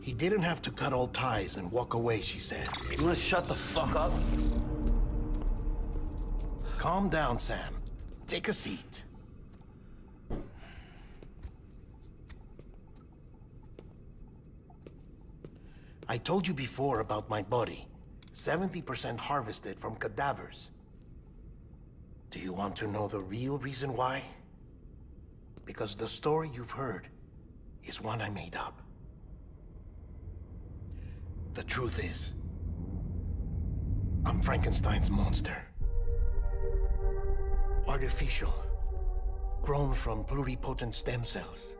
He didn't have to cut all ties and walk away, she said. You wanna shut the fuck up? Calm down, Sam. Take a seat. I told you before about my body. 70% harvested from cadavers. Do you want to know the real reason why? Because the story you've heard is one I made up. The truth is, I'm Frankenstein's monster. Artificial, grown from pluripotent stem cells.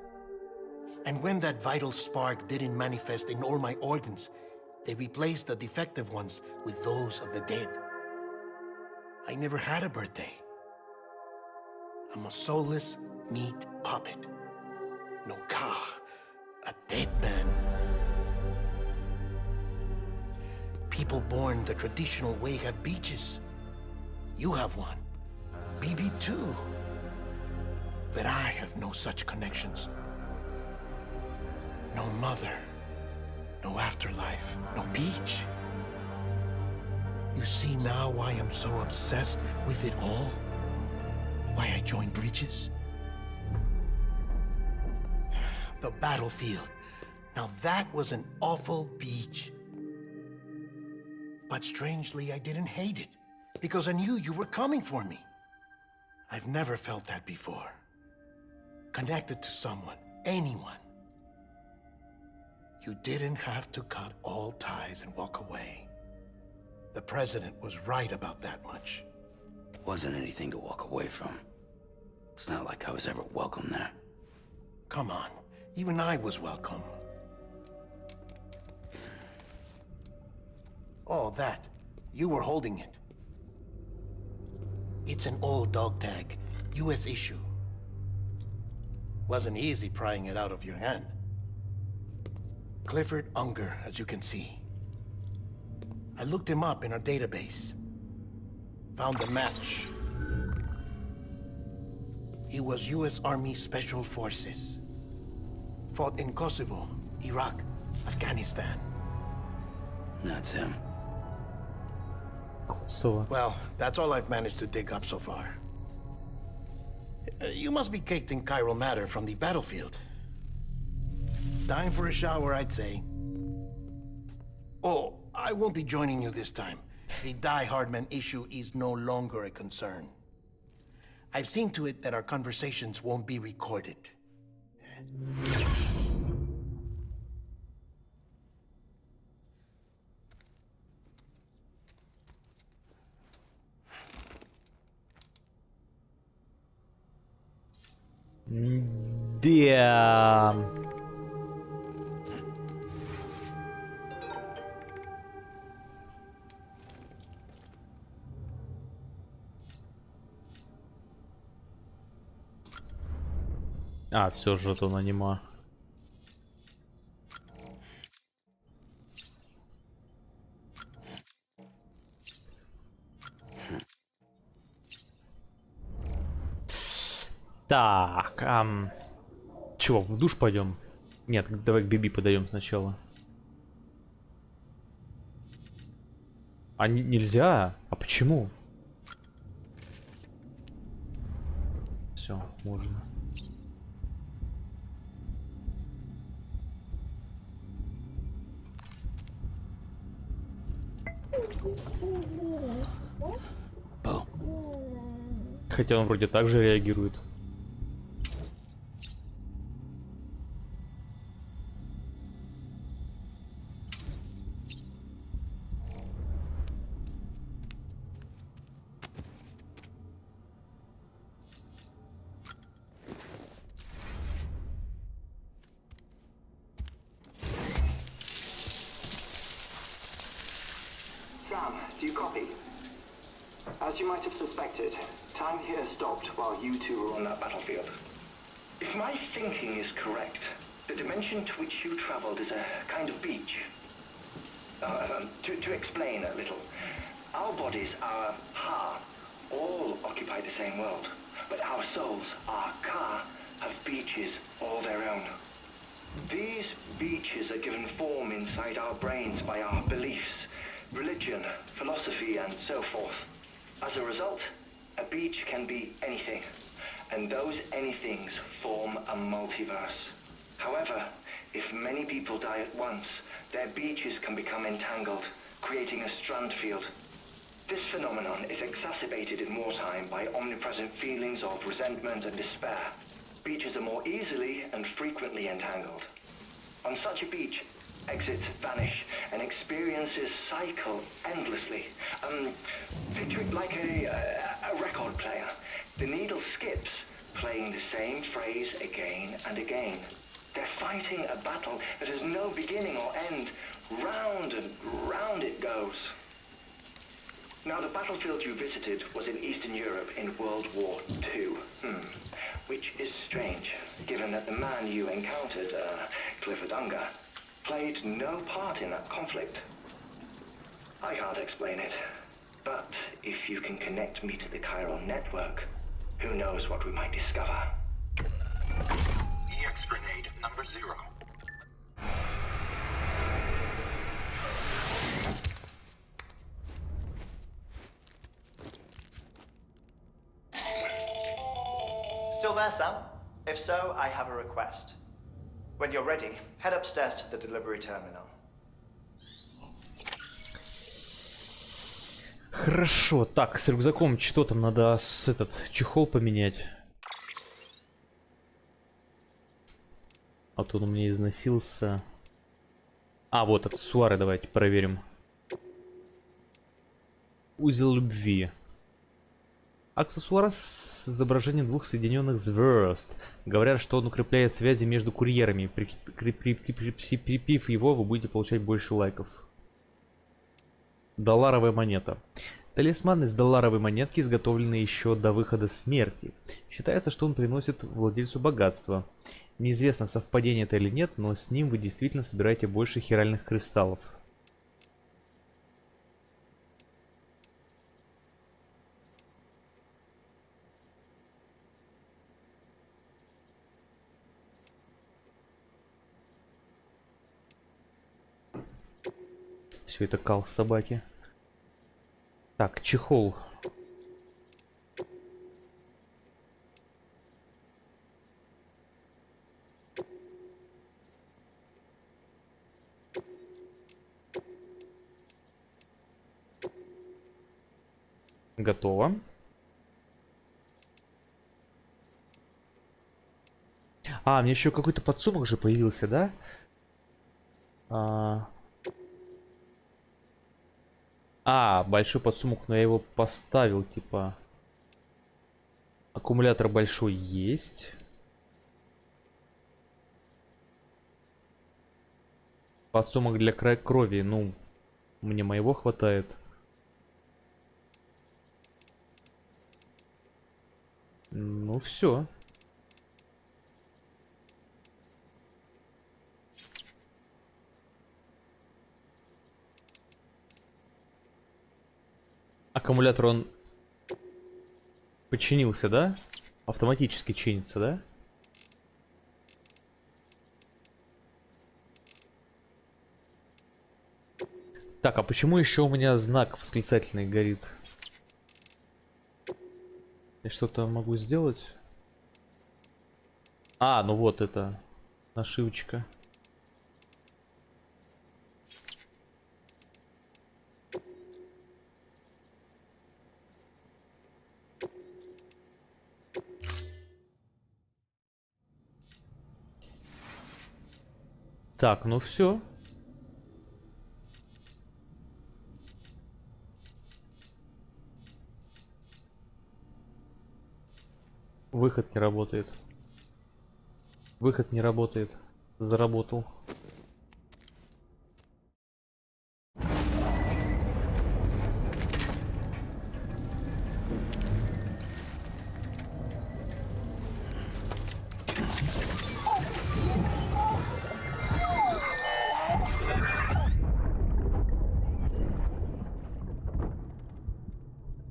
And when that vital spark didn't manifest in all my organs, they replaced the defective ones with those of the dead. I never had a birthday. I'm a soulless meat puppet. No ka, a dead man. People born the traditional way have beaches. You have one. BB too. But I have no such connections. No mother, no afterlife, no beach. You see now why I'm so obsessed with it all? Why I joined Bridges? The battlefield. Now that was an awful beach. But strangely, I didn't hate it, because I knew you were coming for me. I've never felt that before. Connected to someone, anyone. You didn't have to cut all ties and walk away. The president was right about that much. Wasn't anything to walk away from. It's not like I was ever welcome there. Come on, even I was welcome. Oh, that. You were holding it. It's an old dog tag, US issue. Wasn't easy prying it out of your hand. Clifford Unger, as you can see. I looked him up in our database. Found a match. He was US Army Special Forces. Fought in Kosovo, Iraq, Afghanistan. That's him. Kosovo. Well, that's all I've managed to dig up so far. You must be caked in chiral matter from the battlefield. Time for a shower, I'd say. Oh, I won't be joining you this time. The Die Hardman issue is no longer a concern. I've seen to it that our conversations won't be recorded. Да. А, все, жетон анима. Так, чего, в душ пойдем? Нет, давай к Биби подойдем сначала. А нельзя? А почему? Все, можно. Хотя он вроде так же реагирует. Sam, do you copy? As you might have suspected, time here stopped while you two were on that battlefield. If my thinking is correct, the dimension to which you traveled is a kind of beach. To explain a little, our bodies, our ha, all occupy the same world, but our souls, our ka, have beaches all their own. These beaches are given form inside our brains by our beliefs, religion, philosophy, and so forth. As a result, a beach can be anything, and those anythings form a multiverse. However, if many people die at once, their beaches can become entangled, creating a strand field. This phenomenon is exacerbated in wartime by omnipresent feelings of resentment and despair. Beaches are more easily and frequently entangled. On such a beach, exits vanish and experiences cycle endlessly. Picture it like a record player. The needle skips, playing the same phrase again and again. They're fighting a battle that has no beginning or end. Round and round it goes. Now, the battlefield you visited was in Eastern Europe in World War II. Which is strange, given that the man you encountered, Clifford Unger, played no part in that conflict. I can't explain it, but if you can connect me to the chiral network, who knows what we might discover. EX grenade number 0. Still there, Sam? If so, I have a request. When you're ready, head upstairs to the delivery terminal. Хорошо, так, с рюкзаком что там надо этот чехол поменять. А то он у меня износился. А, вот аксессуары давайте проверим. Узел любви. Аксессуар с изображением двух соединенных звезд. Говорят, что он укрепляет связи между курьерами. Прикрепив его, вы будете получать больше лайков. Долларовая монета. Талисман из долларовой монетки, изготовленный еще до выхода смерти. Считается, что он приносит владельцу богатство. Неизвестно, совпадение это или нет, но с ним вы действительно собираете больше хиральных кристаллов. Все это кал собаки. Так, чехол. Готово. А, мне еще какой-то подсумок же появился, да? Большой подсумок, но я его поставил, типа. Аккумулятор большой есть. Подсумок для крови, ну, мне моего хватает. Ну, все. Аккумулятор, он починился, да? Автоматически чинится, да? Так, а почему еще у меня знак восклицательный горит? Я что-то могу сделать? А, ну вот это нашивочка. Так, ну все. Выход не работает. Выход не работает. Заработал.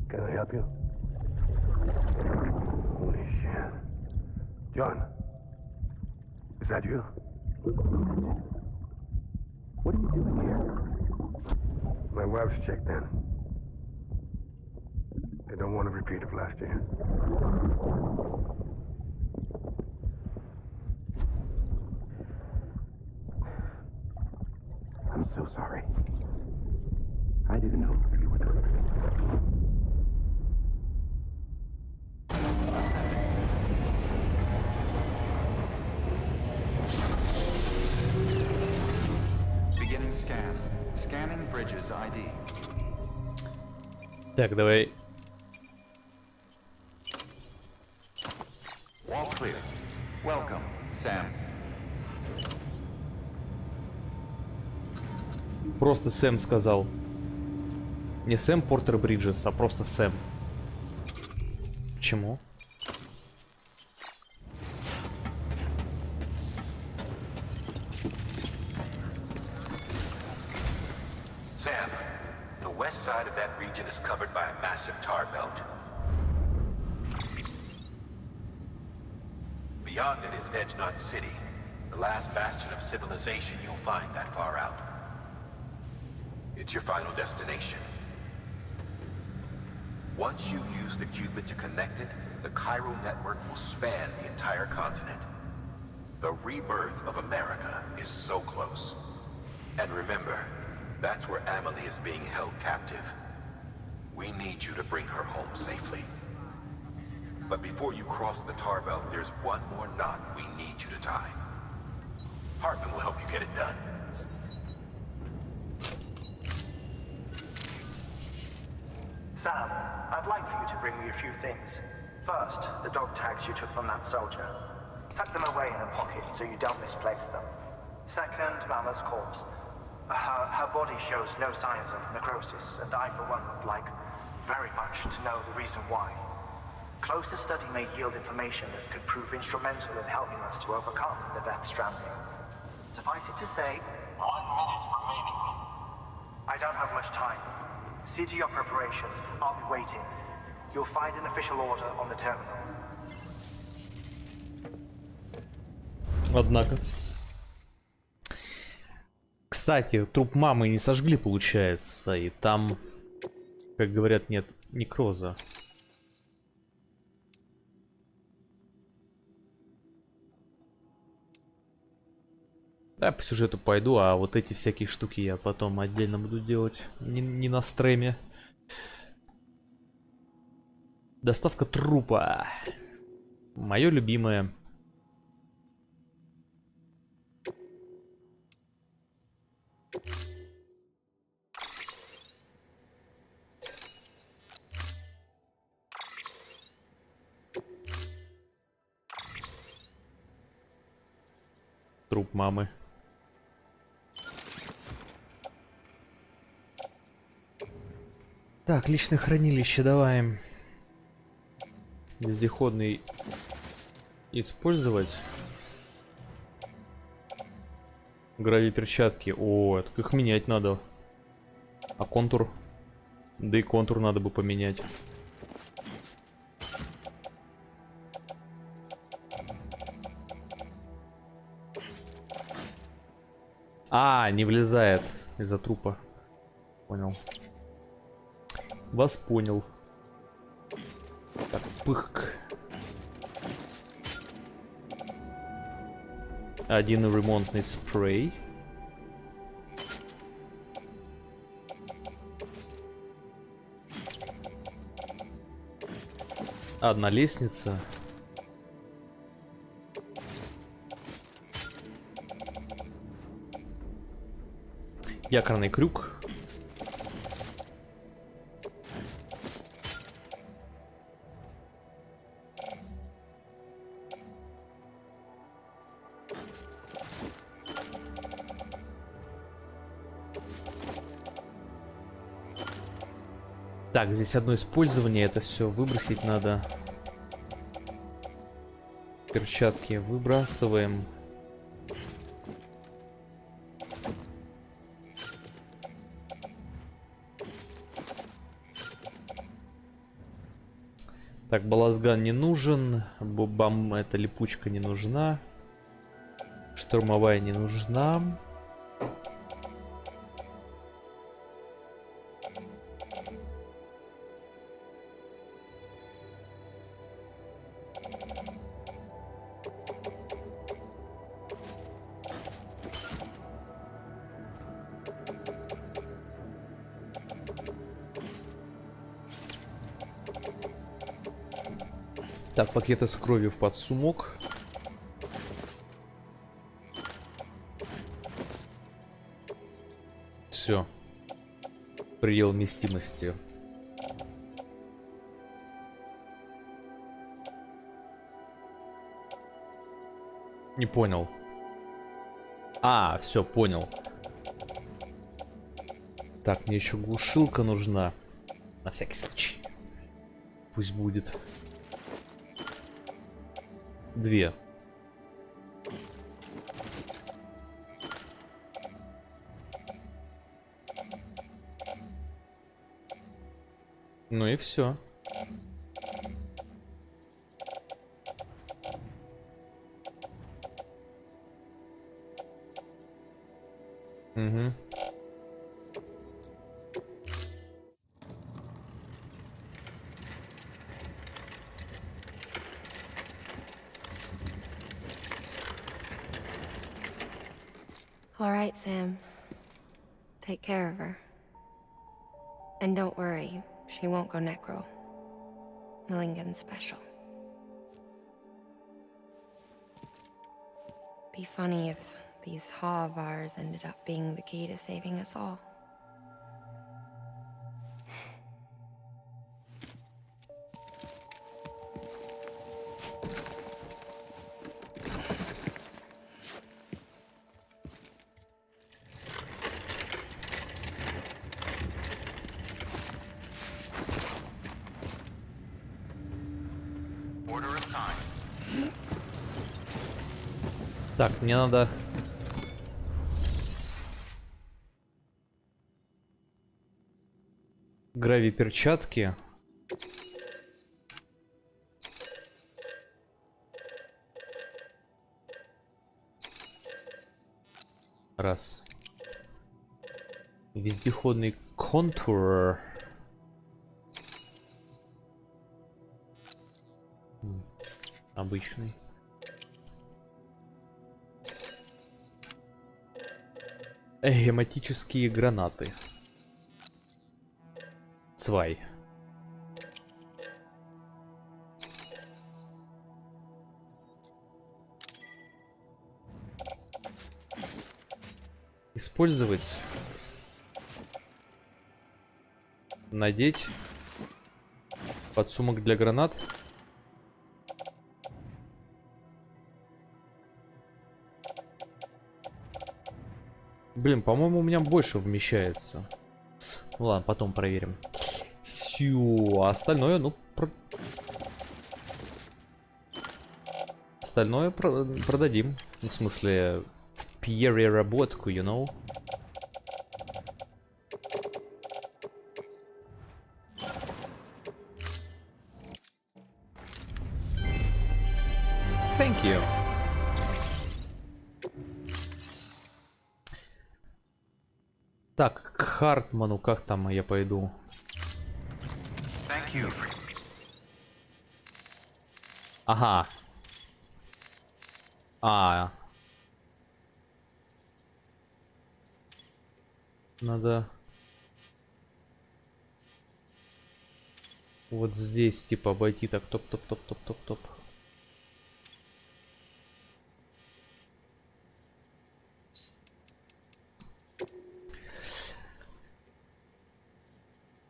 Can I help you? Holy shit. John, is that you? What are you doing here? My wife's checked in. They don't want to repeat of last year. I'm so sorry. I didn't know you were doing it. Beginning scan. Scanning bridges ID. Так, давай. All clear. Welcome, Sam. Просто Сэм сказал. Не Сэм Портер Бриджес, а просто Сэм. Почему? Sam, the west side of that region is covered by a massive tar belt. Beyond it is Edgenot City, the last bastion of civilization you'll find that far out. It's your final destination. Once you use the qubit to connect it, the chiral network will span the entire continent. The rebirth of America is so close. And remember, that's where Amelie is being held captive. We need you to bring her home safely. But before you cross the tar belt, there's one more knot we need you to tie. Hartman will help you get it done. Sam, I'd like for you to bring me a few things. First, the dog tags you took from that soldier. Tuck them away in a pocket so you don't misplace them. Second, Mama's corpse. Her body shows no signs of necrosis, and I, for one, would like very much to know the reason why. Closer study may yield information that could prove instrumental in helping us to overcome the Death Stranding. Suffice it to say, 1 minute remaining. I don't have much time. See to your preparations. I'll be waiting. You'll find an official order on the terminal. Однако. Кстати, труп мамы не сожгли, получается, и там, как говорят, нет некроза. Да, по сюжету пойду, а вот эти всякие штуки я потом отдельно буду делать, не на стриме. Доставка трупа. Мое любимое. Труп мамы. Так, личное хранилище давай. Вездеходный использовать. Грави перчатки. О, так их менять надо. А контур? Да и контур надо бы поменять. А, не влезает из-за трупа. Понял. Вас понял. Так, пых. Один ремонтный спрей. Одна лестница. Якорный крюк. Так, здесь одно использование, это все выбросить надо. Перчатки выбрасываем. Так, балазган не нужен. Бам, эта липучка не нужна. Штурмовая не нужна. Так, пакеты с кровью в подсумок. Все. Предел вместимости. Не понял. А, все, понял. Так, мне еще глушилка нужна. На всякий случай. Пусть будет. 2. Ну и все. Угу. All right, Sam. Take care of her. And don't worry, she won't go necro. Millington's special. Be funny if these Ha of ours ended up being the key to saving us all. Order assigned. Так, мне надо... Грави-перчатки. Раз. Вездеходный контур. Обычный. Гематические гранаты. Цвай. Использовать. Надеть. Подсумок для гранат. Блин, по-моему, у меня больше вмещается. Ну ладно, потом проверим. Все, а остальное, ну... Остальное продадим. Ну, в смысле, в переработку, you know? Thank you. Так, к Хартману, как там я пойду? Thank you. Ага. Надо... Вот здесь, типа, обойти так, топ-топ-топ-топ-топ-топ.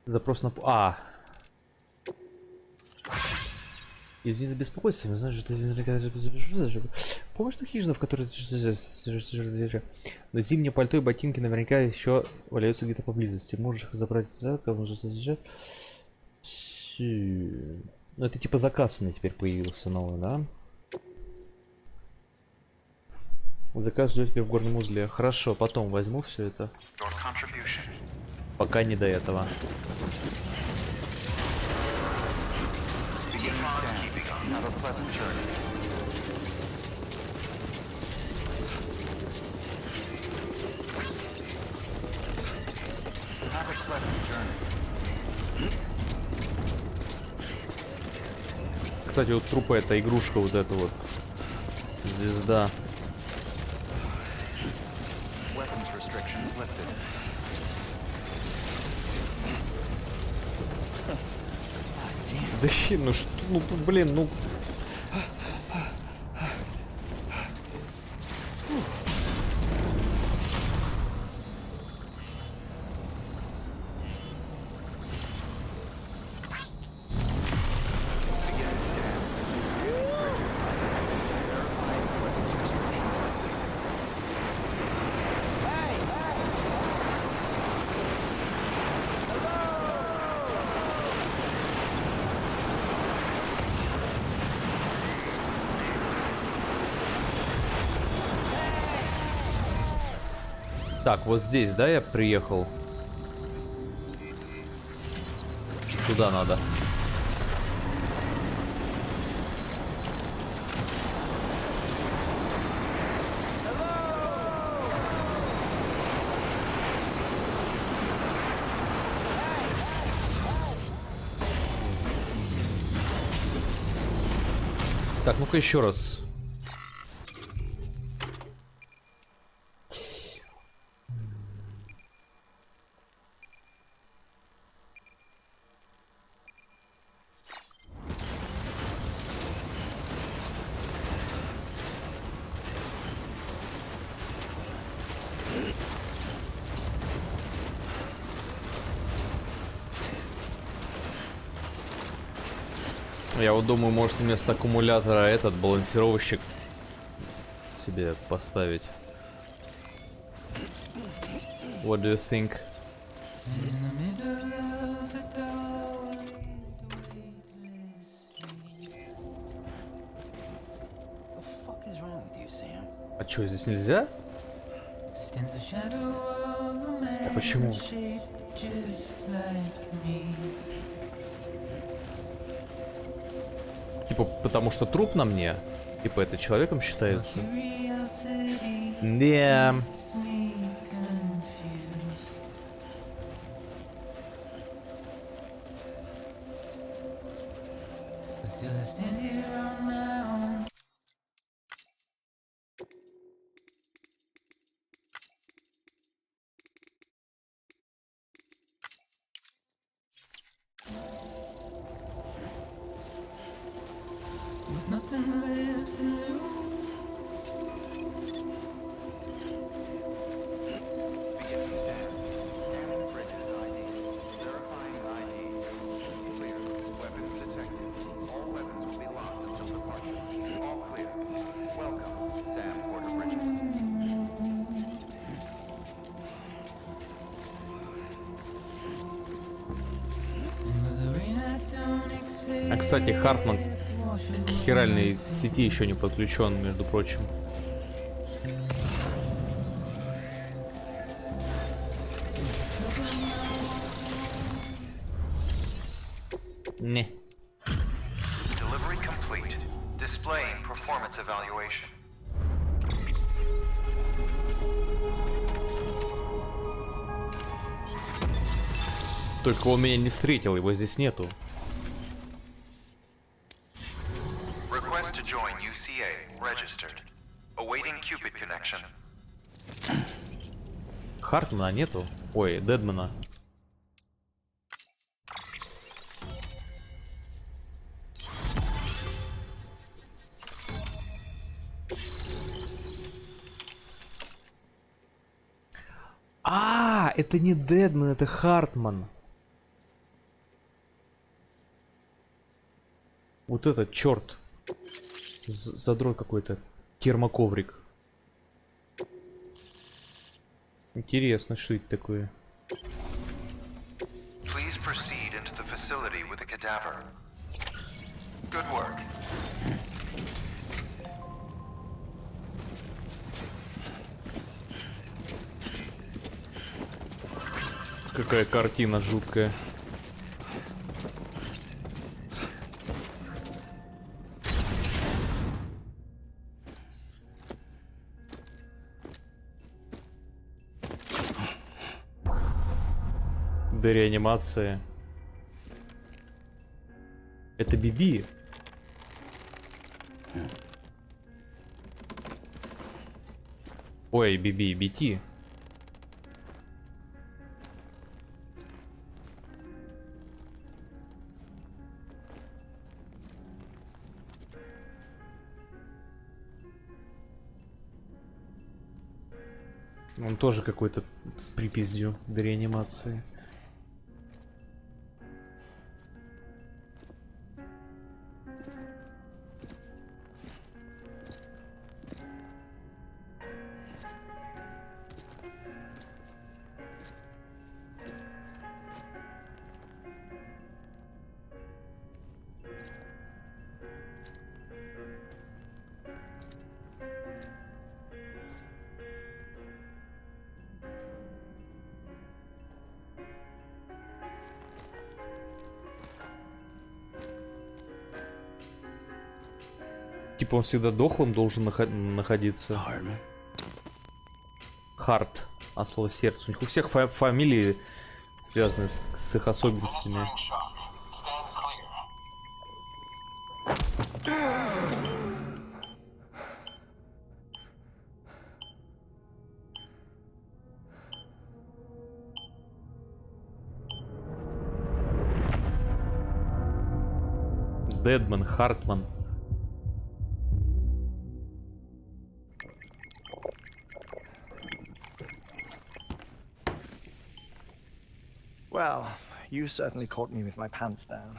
Запрос на... Извини за беспокойство, не знаю, что ты... Помнишь ту хижину, в которой... Но зимнее пальто и ботинки наверняка еще валяются где-то поблизости. Можешь их забрать за... Ну, это типа заказ у меня теперь появился новый, да? Заказ ждет тебя в горном узле. Хорошо, потом возьму все это. Пока не до этого. Кстати, вот трупа это игрушка, вот эта вот звезда. Да щи, ну что, ну блин, ну. Так, вот здесь, да, я приехал? Туда надо. Так, ну-ка еще раз. Я вот думаю, может вместо аккумулятора этот балансировщик себе поставить. What do you think? А чё, здесь нельзя? Да почему? Типа, потому что труп на мне? Типа, это человеком считается? Да. А, кстати, Хартман к хиральной сети еще не подключен, между прочим. Не. Delivery complete. Displaying performance evaluation. Только он меня не встретил, его здесь нету. Request to join UCA. Registered. Awaiting Cupid connection. Хартмана нету. Ой, Дедмана. А, это не Дедман, это Хартман. Вот этот черт. Задрой какой-то. Термоковрик. Интересно, что это такое. Please proceed into the facility with a cadaver. Good work. Какая картина жуткая. Да, реанимация. Это Биби. Ой, Биби, Бити. Он тоже какой-то с припиздью до реанимации. Типа он всегда дохлым должен находиться. Харт, от слова сердце. У них у всех фамилии связаны с их особенностями. Дедман, Хартман. Well, you certainly caught me with my pants down.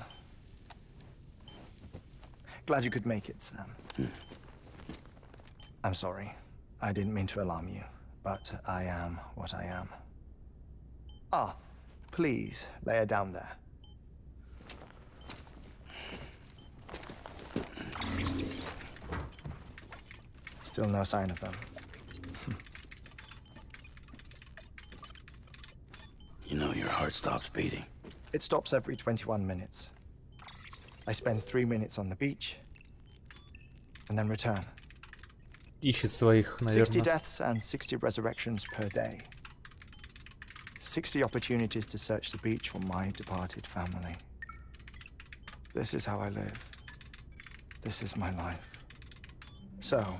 Glad you could make it, Sam. I'm sorry. I didn't mean to alarm you, but I am what I am. Ah, please lay her down there. Still no sign of them. You know your heart stops beating. It stops every 21 minutes. I spend 3 minutes on the beach, and then return. Ищет своих, 60 наверное. deaths and 60 resurrections per day. 60 opportunities to search the beach for my departed family. This is how I live. This is my life. So,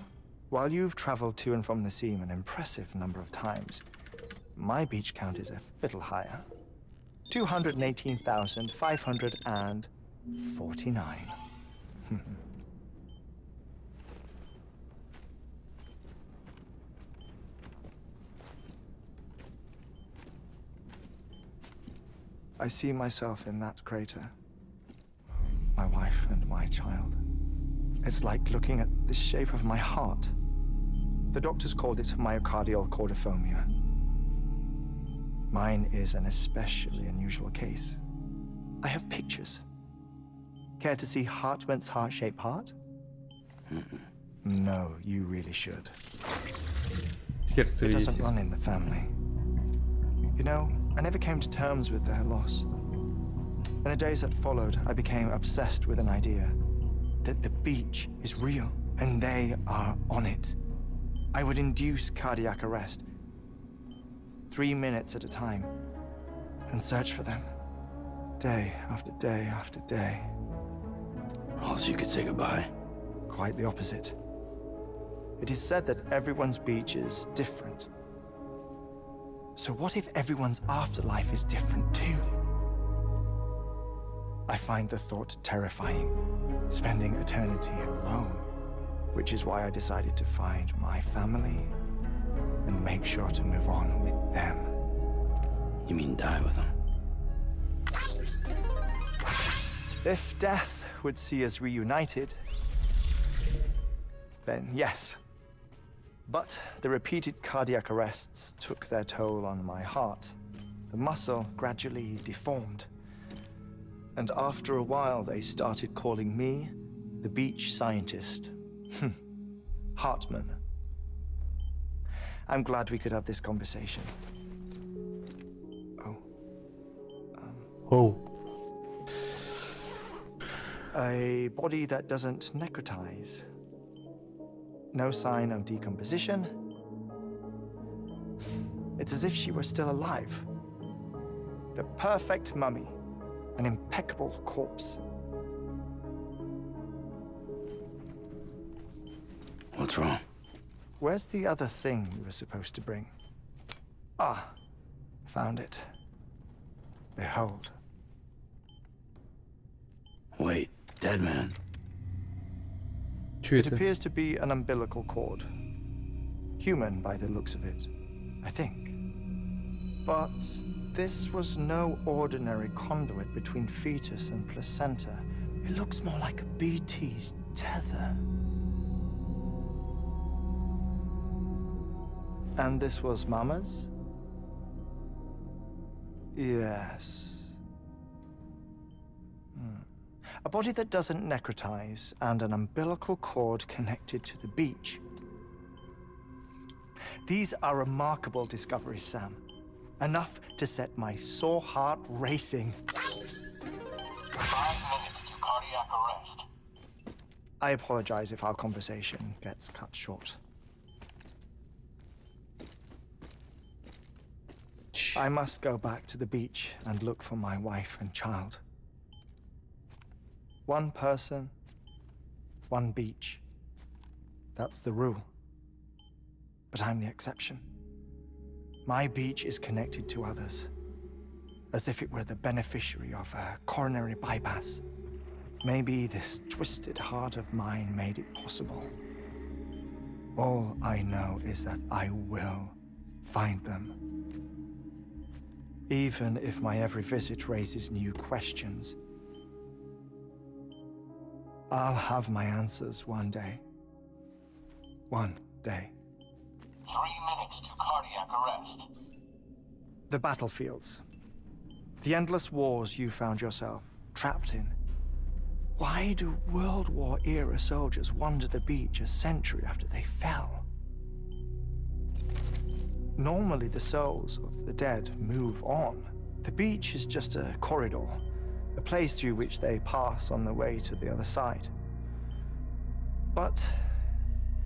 while you've traveled to and from the sea an impressive number of times, my beach count is a little higher. 218,549. I see myself in that crater. My wife and my child. It's like looking at the shape of my heart. The doctors called it myocardial cordiformia. Mine is an especially unusual case. I have pictures. Care to see Hartman's heart-shaped heart? No, you really should. Сердце It видите. doesn't run in the family. You know, I never came to terms with their loss. In the days that followed, I became obsessed with an idea that the beach is real and they are on it. I would induce cardiac arrest, 3 minutes at a time, and search for them, day after day after day. Also, you could say goodbye. Quite the opposite. It is said that everyone's beach is different. So what if everyone's afterlife is different too? I find the thought terrifying, spending eternity alone, which is why I decided to find my family and make sure to move on with them. You mean die with them? If death would see us reunited, then yes. But the repeated cardiac arrests took their toll on my heart. The muscle gradually deformed. And after a while, they started calling me the beach scientist. Hartman. I'm glad we could have this conversation. Oh. A body that doesn't necrotize. No sign of decomposition. It's as if she were still alive. The perfect mummy. An impeccable corpse. What's wrong? Where's the other thing you were supposed to bring? Ah, found it. Behold. Wait, dead man. It appears to be an umbilical cord. Human by the looks of it, I think. But this was no ordinary conduit between fetus and placenta. It looks more like a BT's tether. And this was Mama's? Yes. A body that doesn't necrotize and an umbilical cord connected to the beach. These are remarkable discoveries, Sam. Enough to set my sore heart racing. 5 minutes to cardiac arrest. I apologize if our conversation gets cut short. I must go back to the beach and look for my wife and child. One person, one beach. That's the rule. But I'm the exception. My beach is connected to others, as if it were the beneficiary of a coronary bypass. Maybe this twisted heart of mine made it possible. All I know is that I will find them. Even if my every visit raises new questions, I'll have my answers one day. One day. 3 minutes to cardiac arrest. The battlefields. The endless wars you found yourself trapped in. Why do World War era soldiers wander the beach a century after they fell? Normally the souls of the dead move on. The beach is just a corridor, a place through which they pass on the way to the other side. But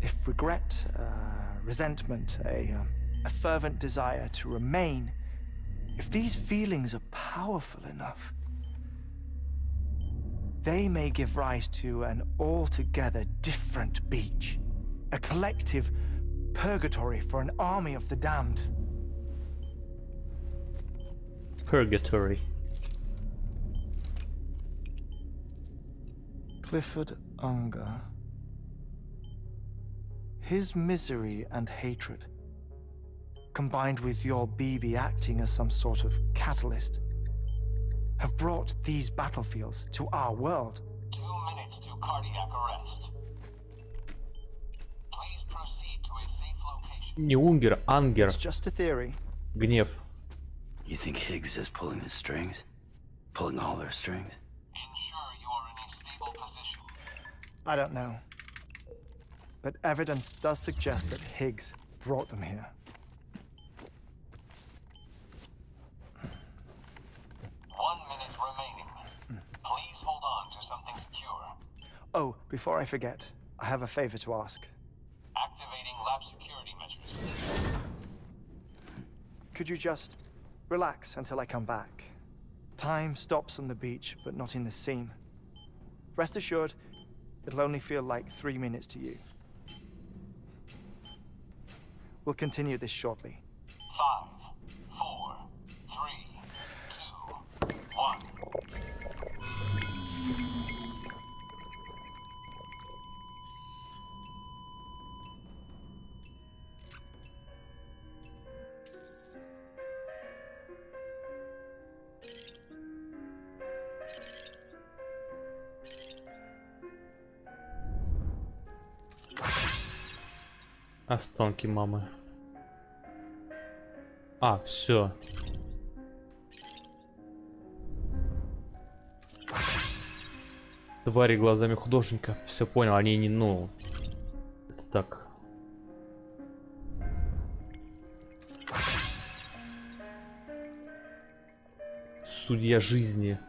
if regret, resentment, a fervent desire to remain, if these feelings are powerful enough, they may give rise to an altogether different beach, a collective purgatory for an army of the damned. Purgatory. Clifford Unger. His misery and hatred, combined with your BB acting as some sort of catalyst, have brought these battlefields to our world. 2 minutes to cardiac arrest. Please proceed to a safe location. Не Унгер, Ангер. It's just a theory. Гнев. You think Higgs is pulling the strings? Pulling all their strings? Ensure you are in a stable position. I don't know. But evidence does suggest that Higgs brought them here. 1 minute remaining. Please hold on to something secure. Oh, before I forget, I have a favor to ask. Activating lab security measures. Could you just relax until I come back? Time stops on the beach, but not in the scene. Rest assured, it'll only feel like 3 minutes to you. We'll continue this shortly. 5, 4, 3, 2, 1. Останки мамы. А, все. Твари глазами художника. Все понял, они не, ну... Это так. Судья жизни.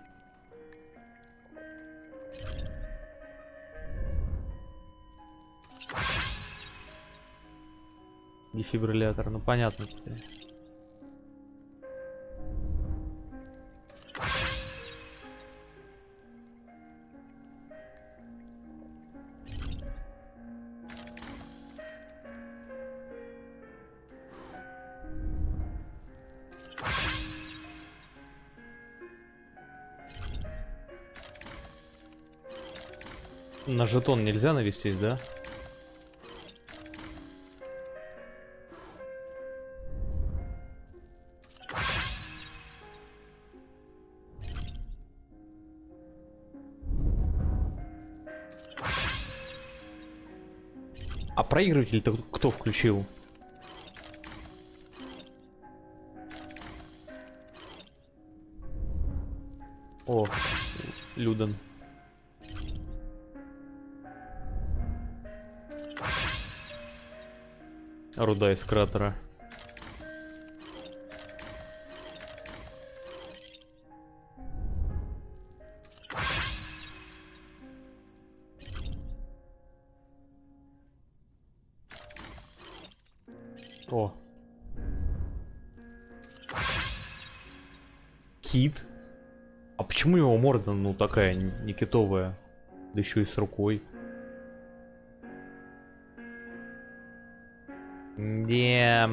Дефибриллятор, ну понятно теперь. На жетон нельзя навестись, да? А проигрыватель-то кто включил? О, Люден. Руда из кратера. О. Кит. А почему его морда, ну, такая не китовая? Да еще и с рукой. Не.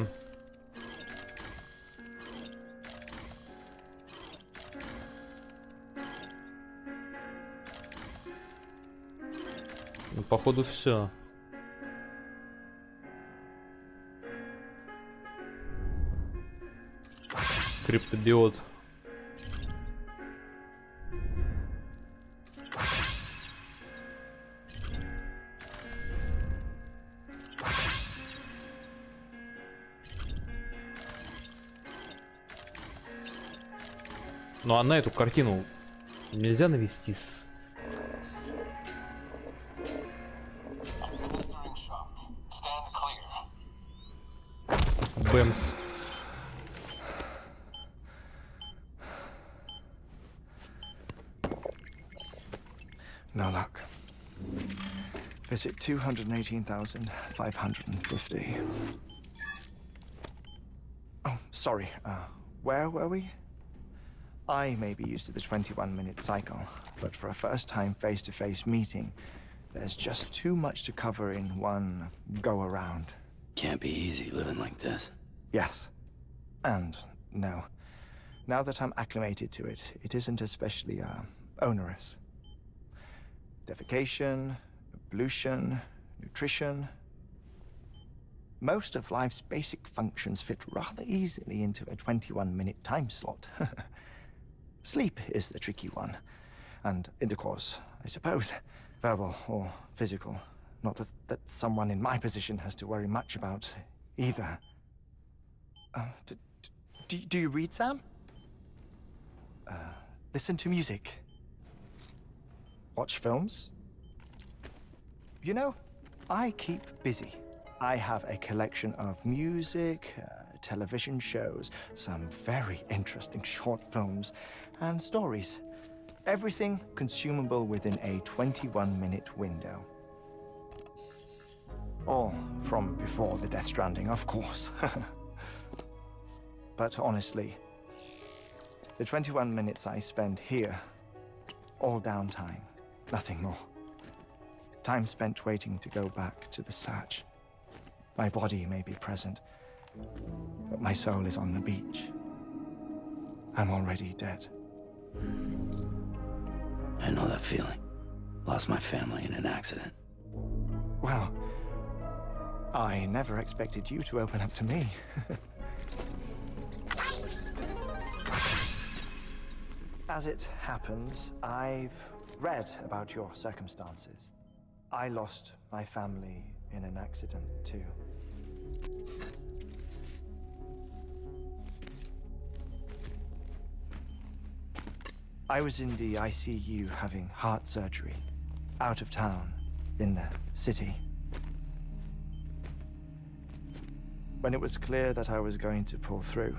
Ну, походу, все. Криптобиот. Ну а на эту картину нельзя навести с... Administering shock. Stand clear. Бэмс. No luck. Visit 218,550. Oh, sorry. Where were we? I may be used to the 21-minute cycle, but for a first-time face-to-face meeting, there's just too much to cover in one go-around. Can't be easy living like this. Yes. And no. Now that I'm acclimated to it, it isn't especially, onerous. Defecation, ablution, nutrition. Most of life's basic functions fit rather easily into a 21-minute time slot. Sleep is the tricky one. And intercourse, I suppose. Verbal or physical. Not that someone in my position has to worry much about either. Do you read, Sam? Listen to music. Watch films? You know, I keep busy. I have a collection of music, television shows, some very interesting short films, and stories. Everything consumable within a 21-minute window. All from before the Death Stranding, of course. But honestly, the 21 minutes I spend here, all downtime, nothing more. Time spent waiting to go back to the search. My body may be present, but my soul is on the beach. I'm already dead. I know that feeling. Lost my family in an accident. Well, I never expected you to open up to me. As it happens, I've read about your circumstances. I lost my family in an accident, too. I was in the ICU having heart surgery, out of town, in the city. When it was clear that I was going to pull through,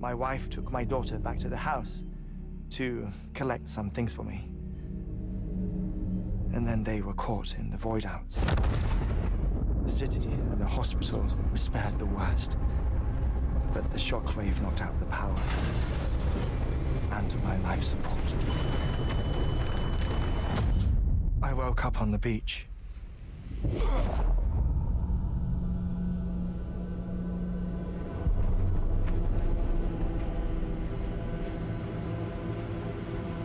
my wife took my daughter back to the house to collect some things for me. And then they were caught in the void outs. The city and the hospital were spared the worst, but the shockwave knocked out the power and my life support. I woke up on the beach.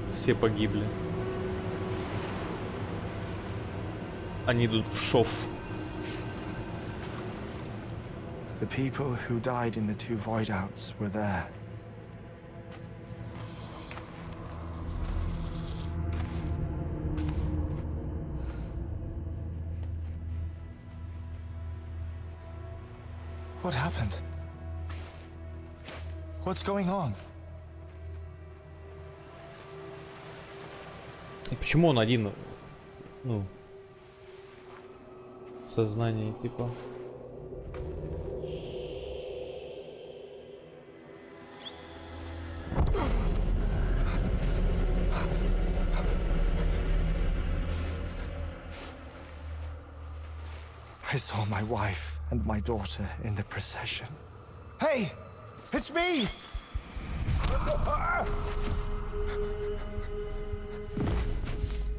Все погибли. Они идут в шов. The people who died in the two void outs were there. What happened? What's going on? И почему он один, ну, в сознании, типа? I saw my wife and my daughter in the procession. Hey! It's me!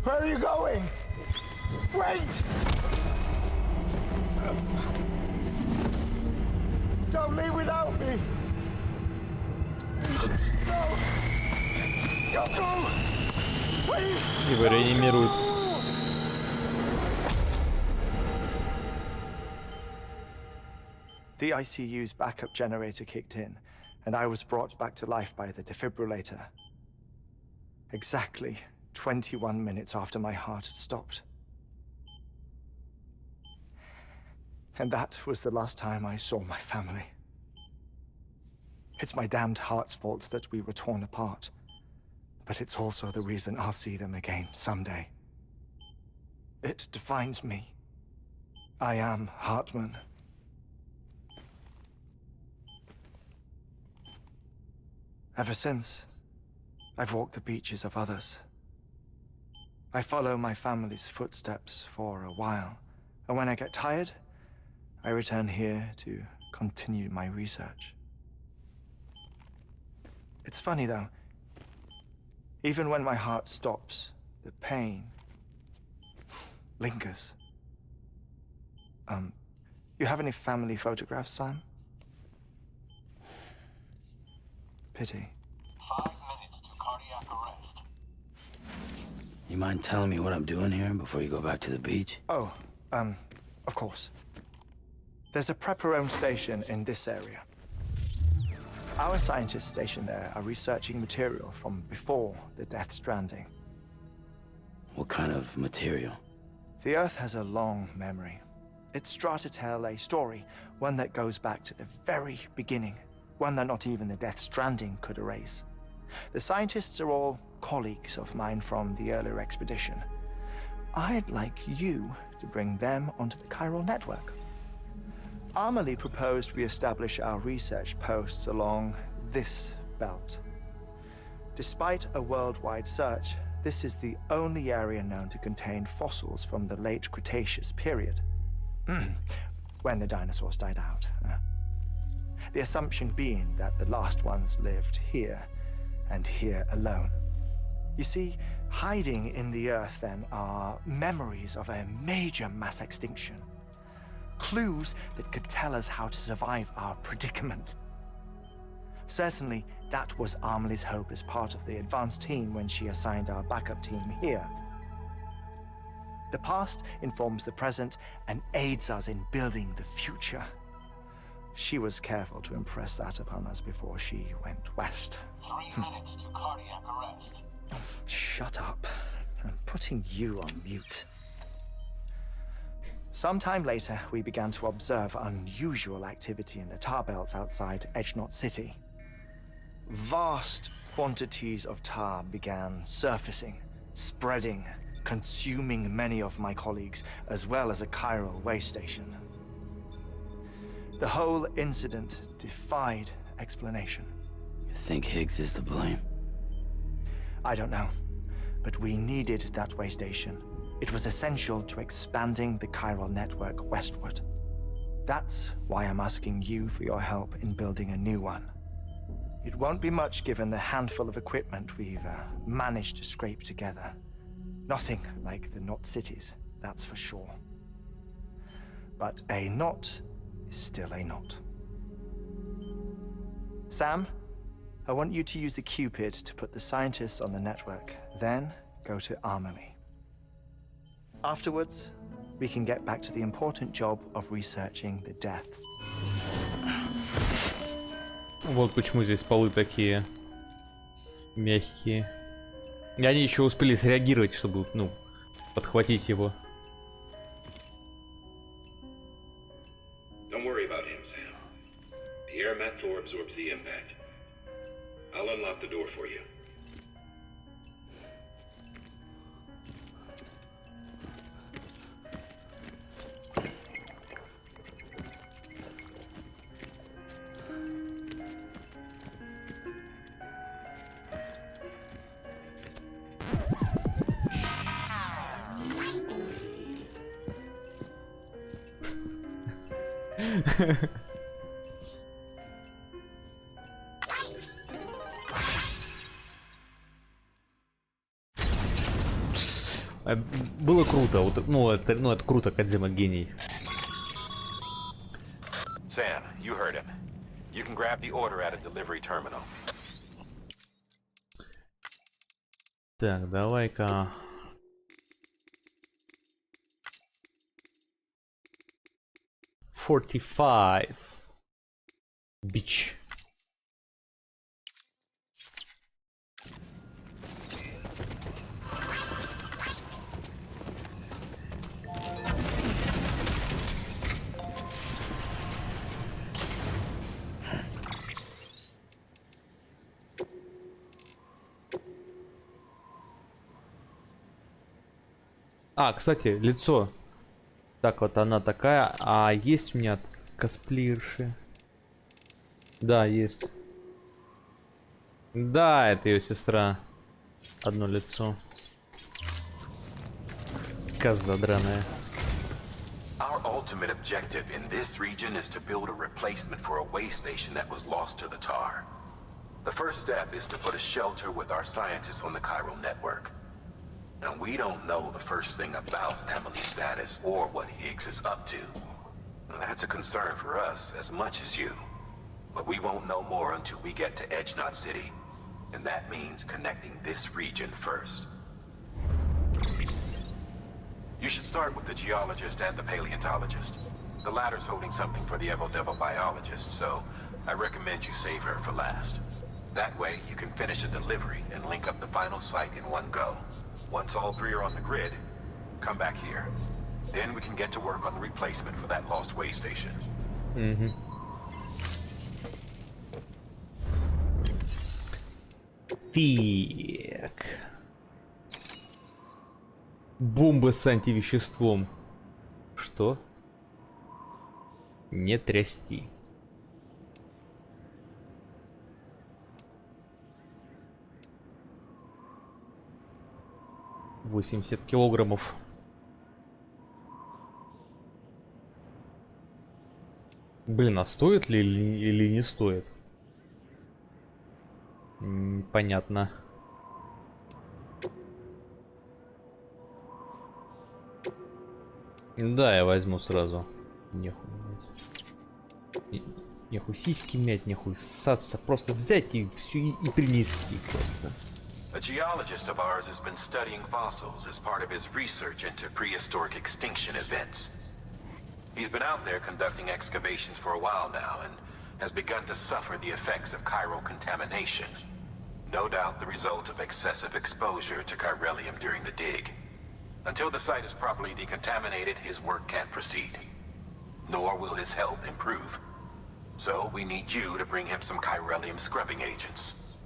Where are you going? Wait! Don't leave without me! No! Don't go! Please! Его реанимируют. The ICU's backup generator kicked in, and I was brought back to life by the defibrillator. Exactly 21 minutes after my heart had stopped. And that was the last time I saw my family. It's my damned heart's fault that we were torn apart. But it's also the reason I'll see them again someday. It defines me. I am Hartman. Ever since, I've walked the beaches of others. I follow my family's footsteps for a while, and when I get tired, I return here to continue my research. It's funny though, even when my heart stops, the pain lingers. You have any family photographs, Sam? Pity. 5 minutes to cardiac arrest. You mind telling me what I'm doing here before you go back to the beach? Oh, of course. There's a prep-your-own station in this area. Our scientists stationed there are researching material from before the Death Stranding. What kind of material? The Earth has a long memory. It's trying to tell a story, one that goes back to the very beginning, one that not even the Death Stranding could erase. The scientists are all colleagues of mine from the earlier expedition. I'd like you to bring them onto the chiral network. Amelie proposed we establish our research posts along this belt. Despite a worldwide search, this is the only area known to contain fossils from the late Cretaceous period. When the dinosaurs died out. The assumption being that the last ones lived here, and here alone. You see, hiding in the Earth then are memories of a major mass extinction. Clues that could tell us how to survive our predicament. Certainly, that was Amelie's hope as part of the advanced team when she assigned our backup team here. The past informs the present and aids us in building the future. She was careful to impress that upon us before she went west. 3 minutes to cardiac arrest. Shut up. I'm putting you on mute. Sometime later, we began to observe unusual activity in the tar belts outside Edgenot City. Vast quantities of tar began surfacing, spreading, consuming many of my colleagues, as well as a chiral way station. The whole incident defied explanation. You think Higgs is to blame? I don't know, but we needed that way station. It was essential to expanding the chiral network westward. That's why I'm asking you for your help in building a new one. It won't be much given the handful of equipment we've managed to scrape together. Nothing like the knot cities, that's for sure. But a knot is still a knot. Sam, I want you to use the Cupid to put the scientists on the network, then go to Amelie. Afterwards, we can get back to the important job of researching the deaths. Вот почему здесь полы такие мягкие. И они еще успели среагировать, чтобы, ну, подхватить его. Don't worry about him, Sam. The air mat floor absorbs the impact. I'll unlock the door for you. Было круто, вот, ну это круто, Кодзима гений. Sam, you heard him. You can grab the order at a delivery terminal. Так, давай-ка. $45. Bitch. А, кстати, лицо. Так вот она такая. А есть у меня косплеерши? Да, есть. Да, это ее сестра. Одно лицо. Коза драная. Our ultimate objective in this region is to build a replacement for a way station that was lost to the tar. The first step is to put a shelter with our scientists on the chiral network. Now, we don't know the first thing about Emily's status or what Higgs is up to. Now, that's a concern for us as much as you. But we won't know more until we get to Edge Knot City. And that means connecting this region first. You should start with the geologist and the paleontologist. The latter's holding something for the Evo-Devo biologist, so I recommend you save her for last. That way, you can finish a delivery and link up the final site in one go. Once all three are on the grid, come back here. Then we can get to work on the replacement for that lost way station. Угу. Так. Бомба с антивеществом. Что? Не трясти. — 80 килограммов. Блин, а стоит ли или не стоит? Понятно. Да, я возьму сразу. Нехуй мять. Нехуй сиськи мять, нехуй ссаться. Просто взять и все и принести просто. A geologist of ours has been studying fossils as part of his research into prehistoric extinction events. He's been out there conducting excavations for a while now and has begun to suffer the effects of chiral contamination. No doubt the result of excessive exposure to chiralium during the dig. Until the site is properly decontaminated, his work can't proceed. Nor will his health improve. So we need you to bring him some chiralium scrubbing agents.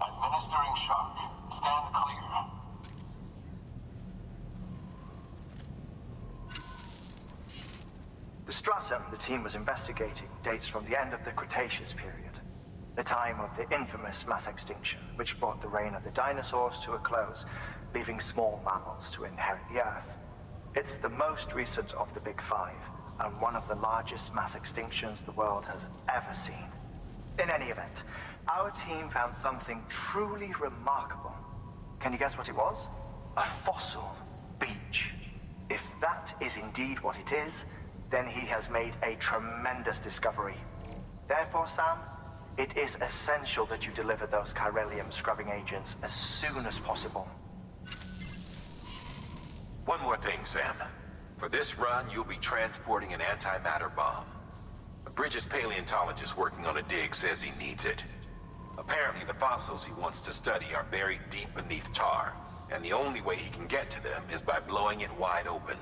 Administering shock. Stand clear. The stratum the team was investigating dates from the end of the Cretaceous period, the time of the infamous mass extinction, which brought the reign of the dinosaurs to a close, leaving small mammals to inherit the Earth. It's the most recent of the Big Five, and one of the largest mass extinctions the world has ever seen. In any event, our team found something truly remarkable. Can you guess what it was? A fossil beach. If that is indeed what it is, then he has made a tremendous discovery. Therefore, Sam, it is essential that you deliver those chiralium scrubbing agents as soon as possible. One more thing, Sam. For this run, you'll be transporting an antimatter bomb. Bridges' paleontologist working on a dig says he needs it. Apparently, the fossils he wants to study are buried deep beneath tar, and the only way he can get to them is by blowing it wide open.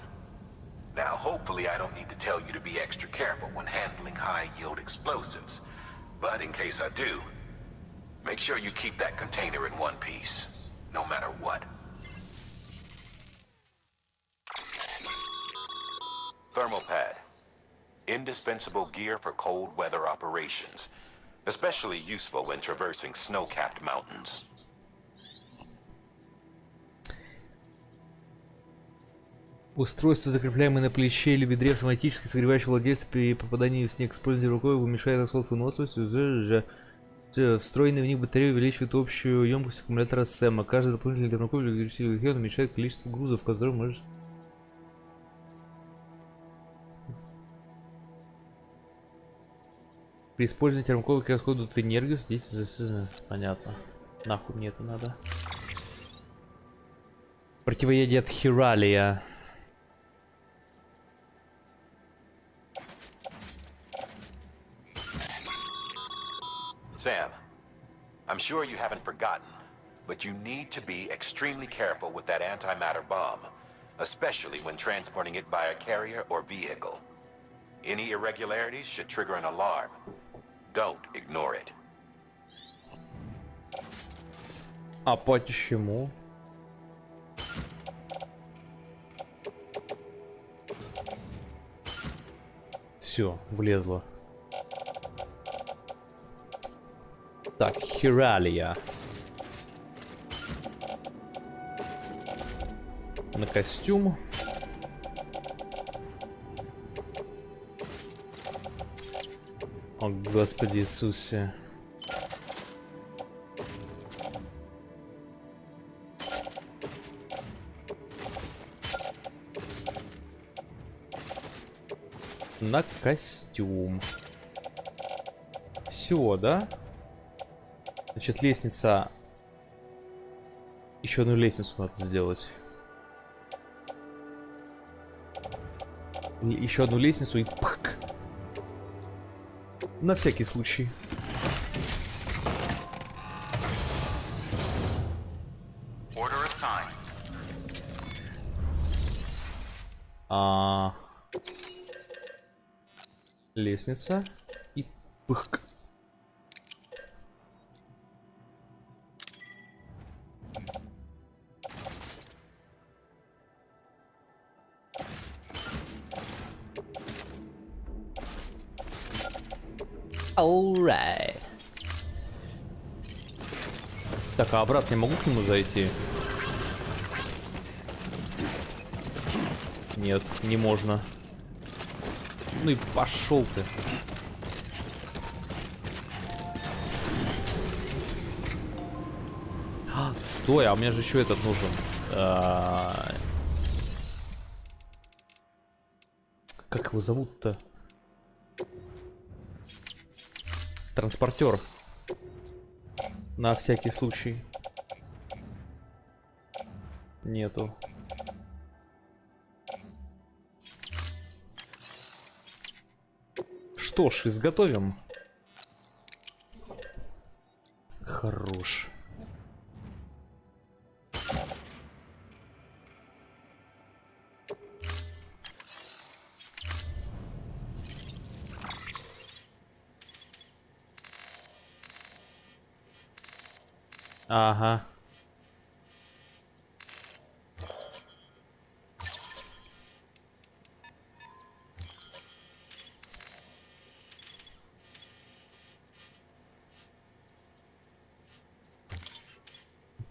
Now, hopefully I don't need to tell you to be extra careful when handling high-yield explosives. But in case I do, make sure you keep that container in one piece, no matter what. Thermal pad. Indispensable gear for cold weather operations. Especially useful when traversing snow-capped mountains. Устройство, закрепляемое на плече или бедре, автоматически согревающее владельца при попадании в снег. Использование рукой уменьшает расход выносливости. Встроенные в них батареи увеличивают общую емкость аккумулятора Сэма. Каждый дополнительный термокоп или агрессивный уменьшает количество грузов, которые может... При использовании термокола расходуют энергию. Здесь понятно. Нахуй мне это надо. Противоядие от хиралия. Sam, I'm sure you haven't forgotten, but you need to be extremely careful with that antimatter bomb, especially when transporting it by a carrier or vehicle. Any irregularities should trigger an alarm. Don't ignore it. А почему? Все, влезло. Так, хералия. На костюм. О, Господи Иисусе. На костюм. Все, да? Значит, лестница. Еще одну лестницу надо сделать. Еще одну лестницу и пак. На всякий случай. Лестница и пых. Alright. Так, а обратно я могу к нему зайти? Нет, не можно. Ну и пошел ты. Стой, а у меня же еще этот нужен. Как его зовут-то? Транспортер. На всякий случай. Нету. Что ж, изготовим. Хорош. Ага.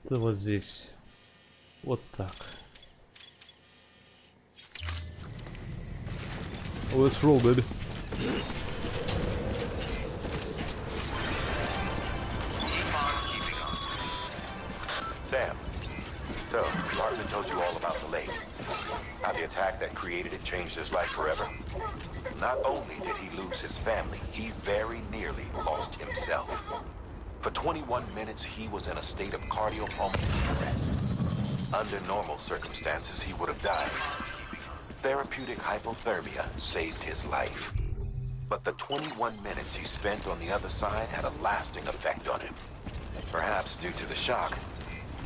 Это вот здесь. Вот так. Let's roll, baby. Sam, so Martin told you all about the lake. How the attack that created it changed his life forever. Not only did he lose his family, he very nearly lost himself. For 21 minutes, he was in a state of cardiopulmonary arrest. Under normal circumstances, he would have died. Therapeutic hypothermia saved his life. But the 21 minutes he spent on the other side had a lasting effect on him. Perhaps due to the shock,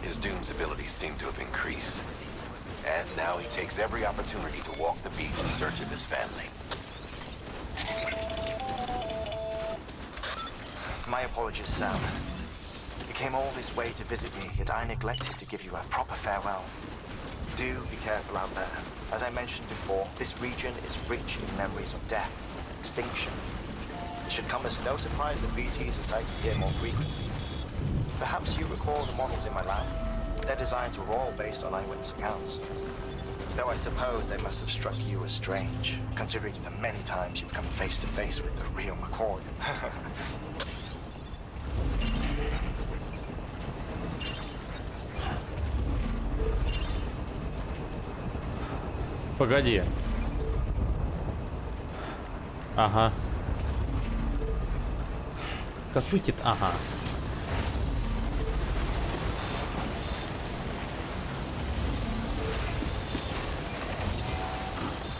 his Doom's abilities seem to have increased. And now he takes every opportunity to walk the beach in search of his family. My apologies, Sam. You came all this way to visit me, yet I neglected to give you a proper farewell. Do be careful out there. As I mentioned before, this region is rich in memories of death, extinction. It should come as no surprise that BTs are sighted here more frequently. Perhaps you recall the models in my lab. Their designs were all based on eyewitness accounts. Though I suppose they must have struck you as strange, considering the many times you've come face to face with the real McCord. Погоди. Ага. Как выйти? Ага.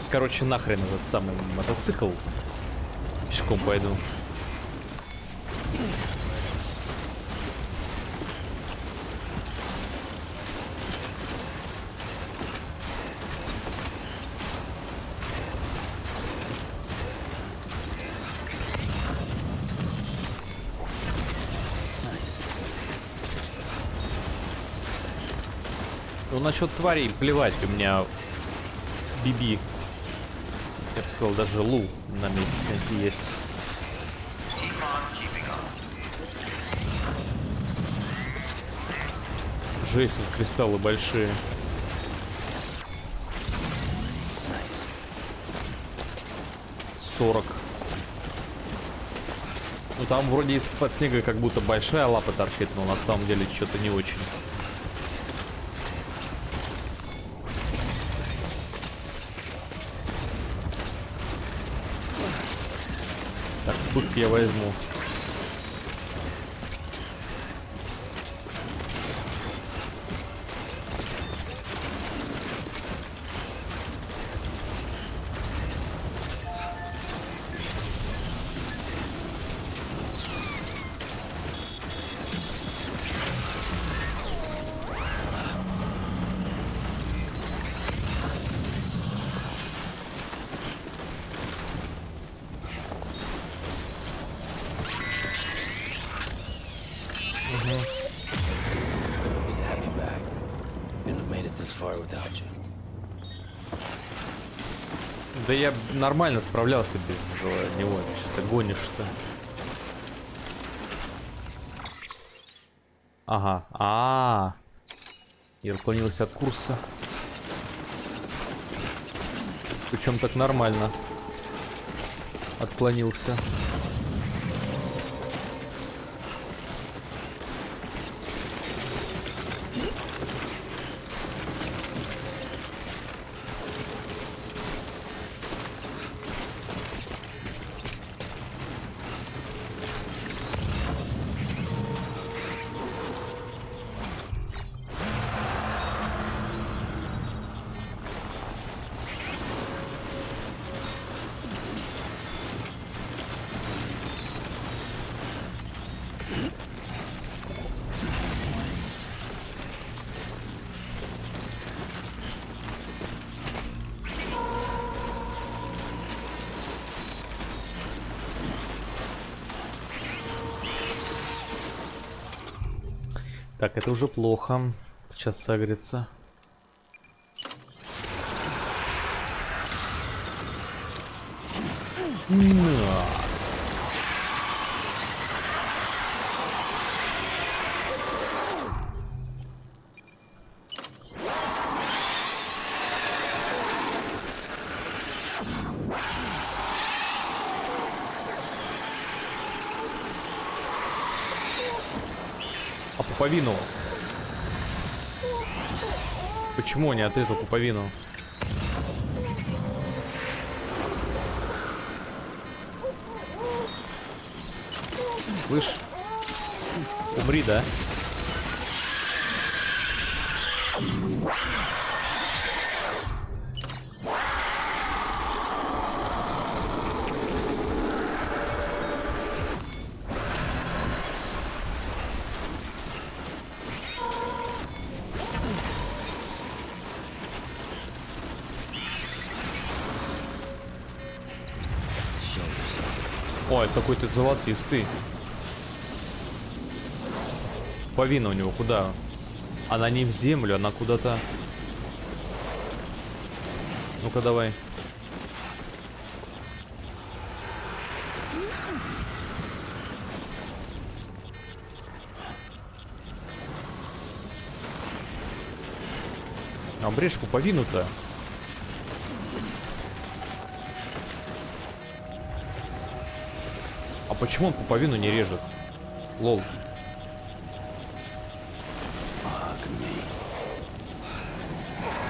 Короче, нахрен этот самый мотоцикл. Пешком пойду. Ну, насчет тварей плевать, у меня Биби. Я сказал, даже Лу на месте есть. Жесть, тут кристаллы большие. — 40. Ну там вроде из-под снега как будто большая лапа торчит, но на самом деле что-то не очень. Так, пушки я возьму. Да я нормально справлялся без него. Что ты гонишь-то? Ага. Я отклонился от курса. Причем так нормально. Отклонился. Так, это уже плохо. Сейчас согреется. Пуповину. Почему не отрезал пуповину? Слышь? Умри, да? Ой, какой-то золотистый. Пуповина у него куда? Она не в землю, она куда-то... Ну-ка, давай. Обрежь пуповину-то. А почему он пуповину не режет? Лол.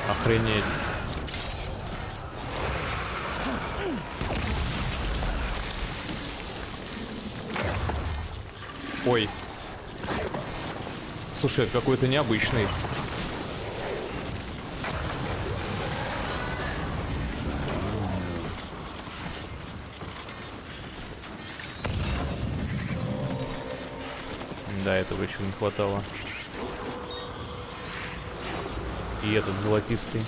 Охренеть. Ой. Слушай, это какой-то необычный. Да, этого еще не хватало. И этот золотистый.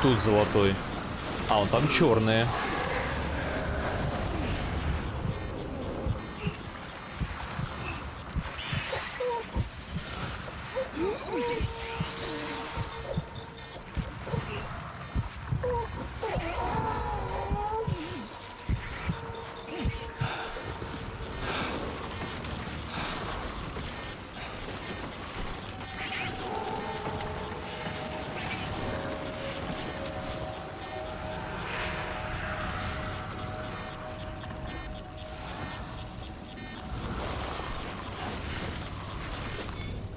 тут золотой. А, он там черные.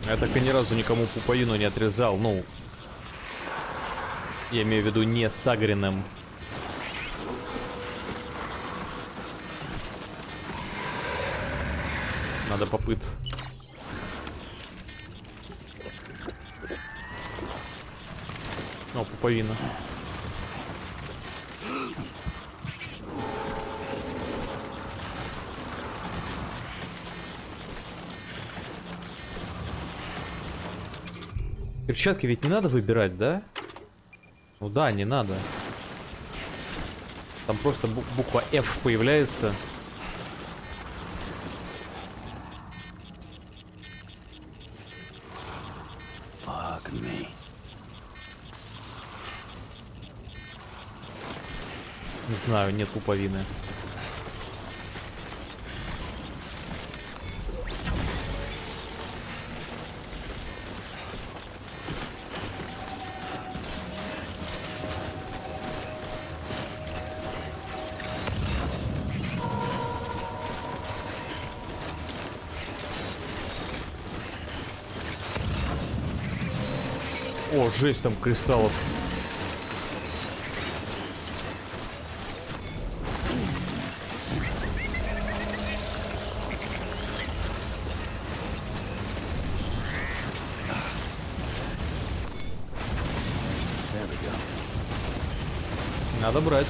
Я так и ни разу никому пуповину не отрезал. Ну, я имею в виду не с агренным. Надо попыт. О, пуповина. Перчатки ведь не надо выбирать, да? Ну да, не надо. Там просто буква F появляется. Fuck me. Не знаю, нет пуповины. О, жесть, там кристаллов. Надо брать.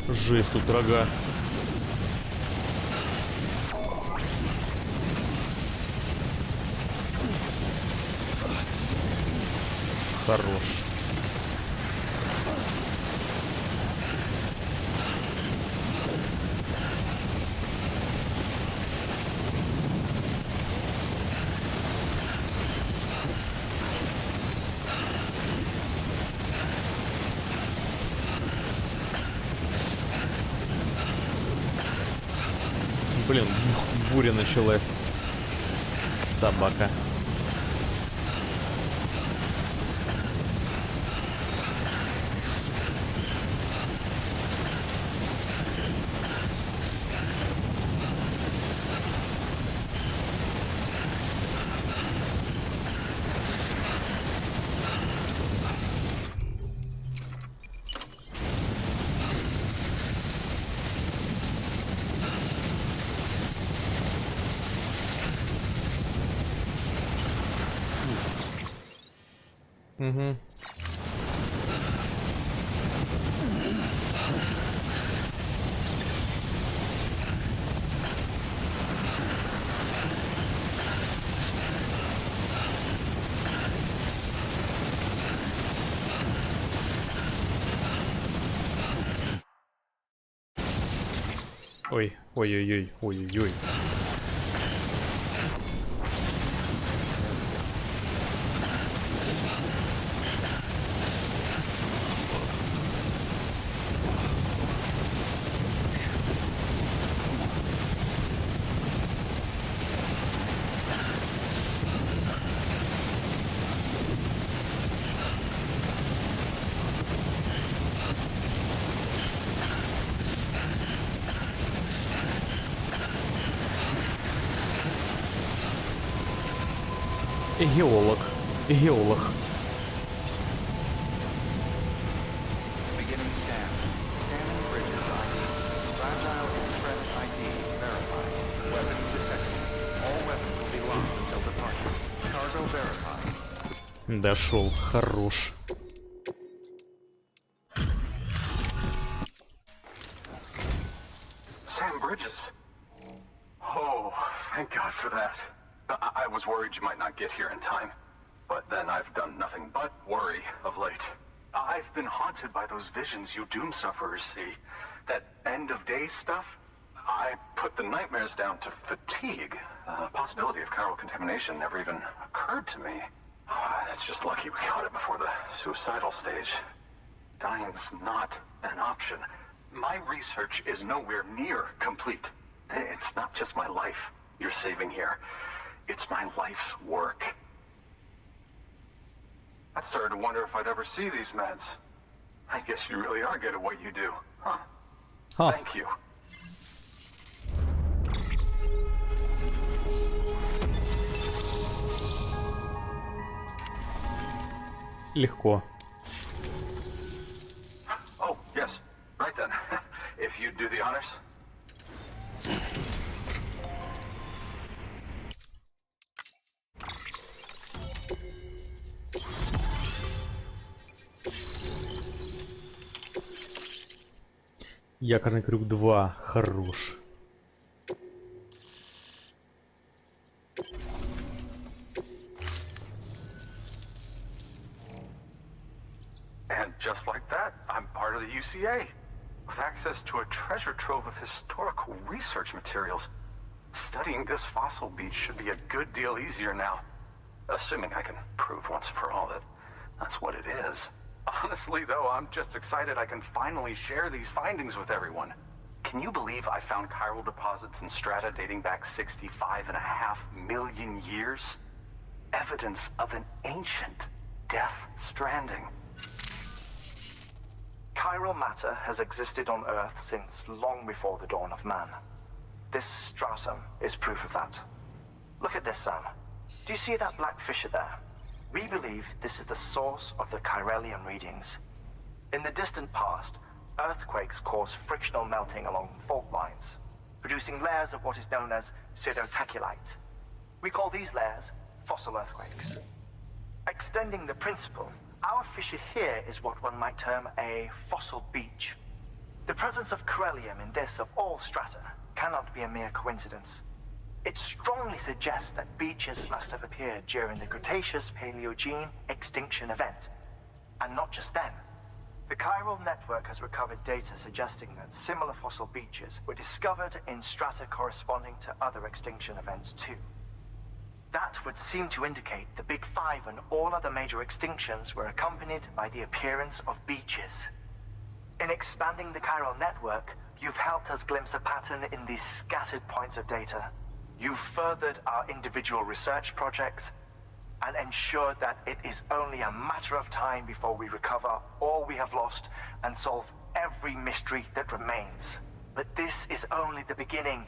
Жесть, тут рога. Хорош. Блин, буря началась. Собака. Угу. Ой, ой-ой-ой, ой-ой-ой. Геолог. Геолог. Beginning scan. Scanning bridges ID. Fragile Express ID verified. Weapons detected. All weapons will be locked until departure. Cargo verified. Дошел. Хорош. Sam Bridges. Oh, thank God for that. I was worried you might not get here in time. But then I've done nothing but worry of late. I've been haunted by those visions you doom sufferers see. That end of days stuff. I put the nightmares down to fatigue. The possibility of chiral contamination never even occurred to me. It's just lucky we caught it before the suicidal stage. Dying's not an option. My research is nowhere near complete. It's not just my life you're saving here. It's my life's work. I started to wonder if I'd ever see these meds. I guess you really are good at what you do, huh? Thank you. Легко. Oh, yes. Right then. If you'd do the honors. Якорный крюк 2. Хорош. And just like that, I'm part of the UCA, with access to a treasure trove of historical research materials. Studying this fossil beach should be a good deal easier now, assuming I can prove once and for all that that's what it is. Honestly, though, I'm just excited I can finally share these findings with everyone. Can you believe I found chiral deposits in strata dating back 65.5 million years? Evidence of an ancient Death Stranding. Chiral matter has existed on Earth since long before the dawn of man. This stratum is proof of that. Look at this, Sam. Do you see that black fissure there? We believe this is the source of the Chiralian readings. In the distant past, earthquakes cause frictional melting along fault lines, producing layers of what is known as pseudotaculite. We call these layers fossil earthquakes. Extending the principle, our fissure here is what one might term a fossil beach. The presence of Chiralium in this of all strata cannot be a mere coincidence. It strongly suggests that beaches must have appeared during the Cretaceous-Paleogene extinction event. And not just then. The chiral network has recovered data suggesting that similar fossil beaches were discovered in strata corresponding to other extinction events too. That would seem to indicate the Big Five and all other major extinctions were accompanied by the appearance of beaches. In expanding the chiral network, you've helped us glimpse a pattern in these scattered points of data. You've furthered our individual research projects and ensured that it is only a matter of time before we recover all we have lost and solve every mystery that remains. But this is only the beginning.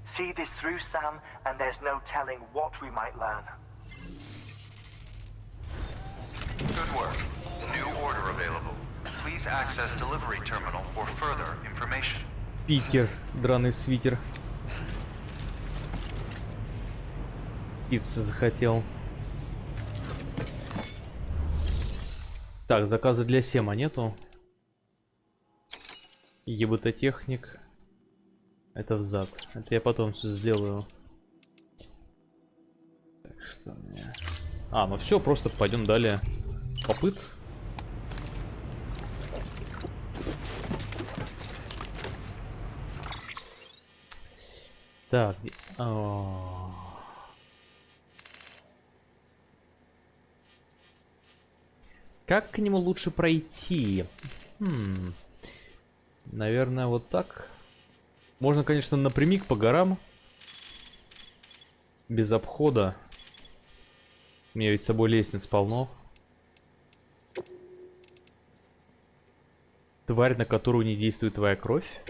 See this through, Sam, and there's no telling what we might learn. Good work. New order available. Please access delivery terminal for further information. Питер, драный свитер. Пиццы захотел. Так, заказы для Сема нету. Ебототехник. Это взад. Это я потом все сделаю. Так, что мне... А, ну все, просто пойдем далее. Попыт. Так. Как к нему лучше пройти? Наверное, вот так. Можно, конечно, напрямик по горам. Без обхода. У меня ведь с собой лестниц полно. Тварь, на которую не действует твоя кровь.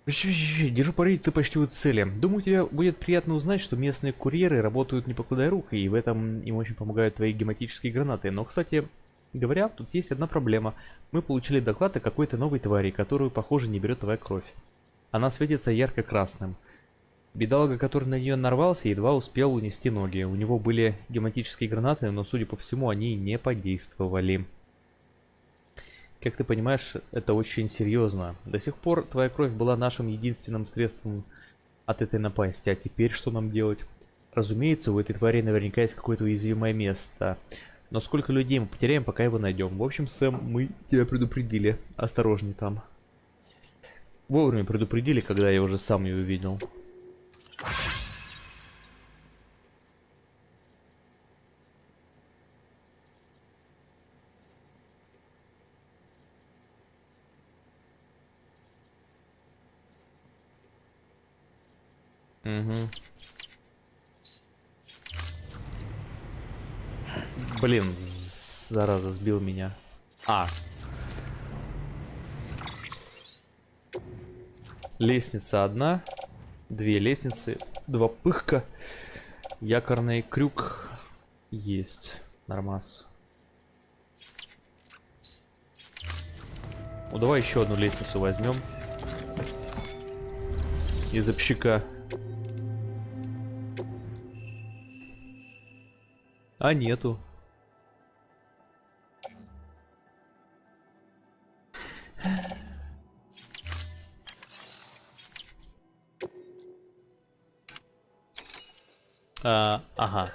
Держу пари, ты почти у цели. Думаю, тебе будет приятно узнать, что местные курьеры работают не покладая рук, и в этом им очень помогают твои гематические гранаты. Но, кстати говоря, тут есть одна проблема. Мы получили доклад о какой-то новой твари, которую, похоже, не берет твоя кровь. Она светится ярко-красным. Бедолага, который на нее нарвался, едва успел унести ноги. У него были гематические гранаты, но, судя по всему, они не подействовали. Как ты понимаешь, это очень серьезно. До сих пор твоя кровь была нашим единственным средством от этой напасти. А теперь что нам делать? Разумеется, у этой твари наверняка есть какое-то уязвимое место. Но сколько людей мы потеряем, пока его найдем? В общем, Сэм, мы тебя предупредили. Осторожней там. Вовремя предупредили, когда я уже сам ее увидел. Угу. Блин, зараза, сбил меня. Лестница одна, 2 лестницы, 2 пыхка, якорный крюк есть, нормас. Ну давай еще одну лестницу возьмем из общака. А нету. Ага.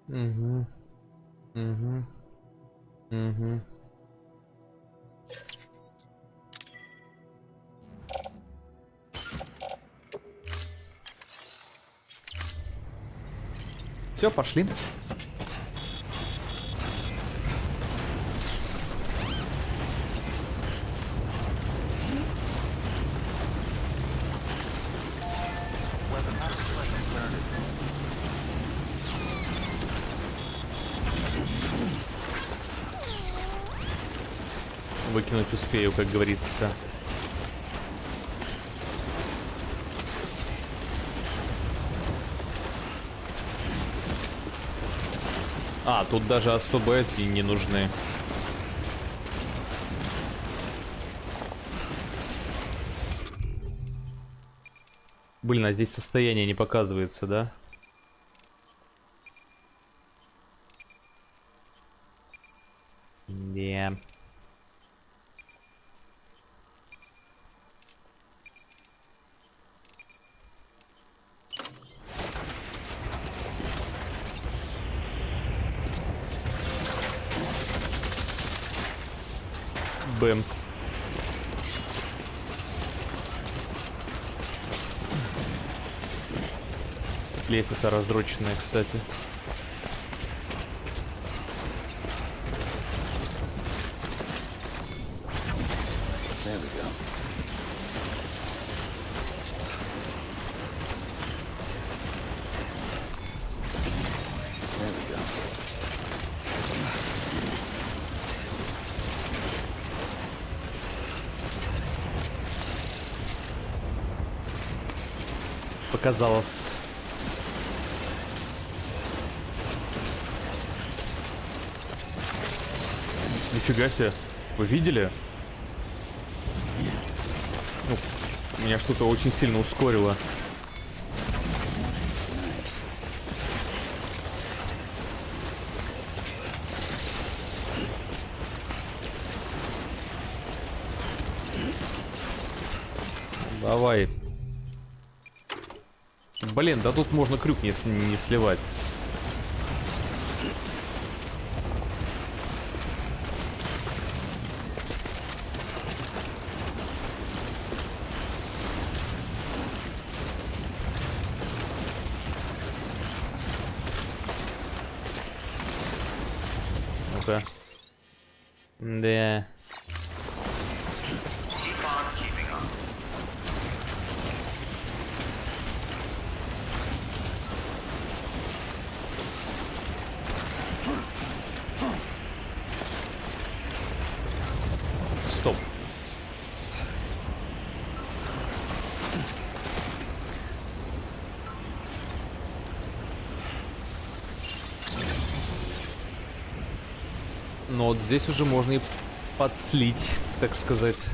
Угу. Угу. Угу. Все, пошли. Выкинуть успею, как говорится. Тут даже особо эти не нужны. Блин, а здесь состояние не показывается, да? Не. Бэмс. Лестница раздроченная, кстати. Показалось. Нифига себе. Вы видели? Ну, меня что-то очень сильно ускорило. Давай. Блин, да тут можно крюк не сливать. Ну-ка. Да. Стоп. Но вот здесь уже можно и подслить, так сказать.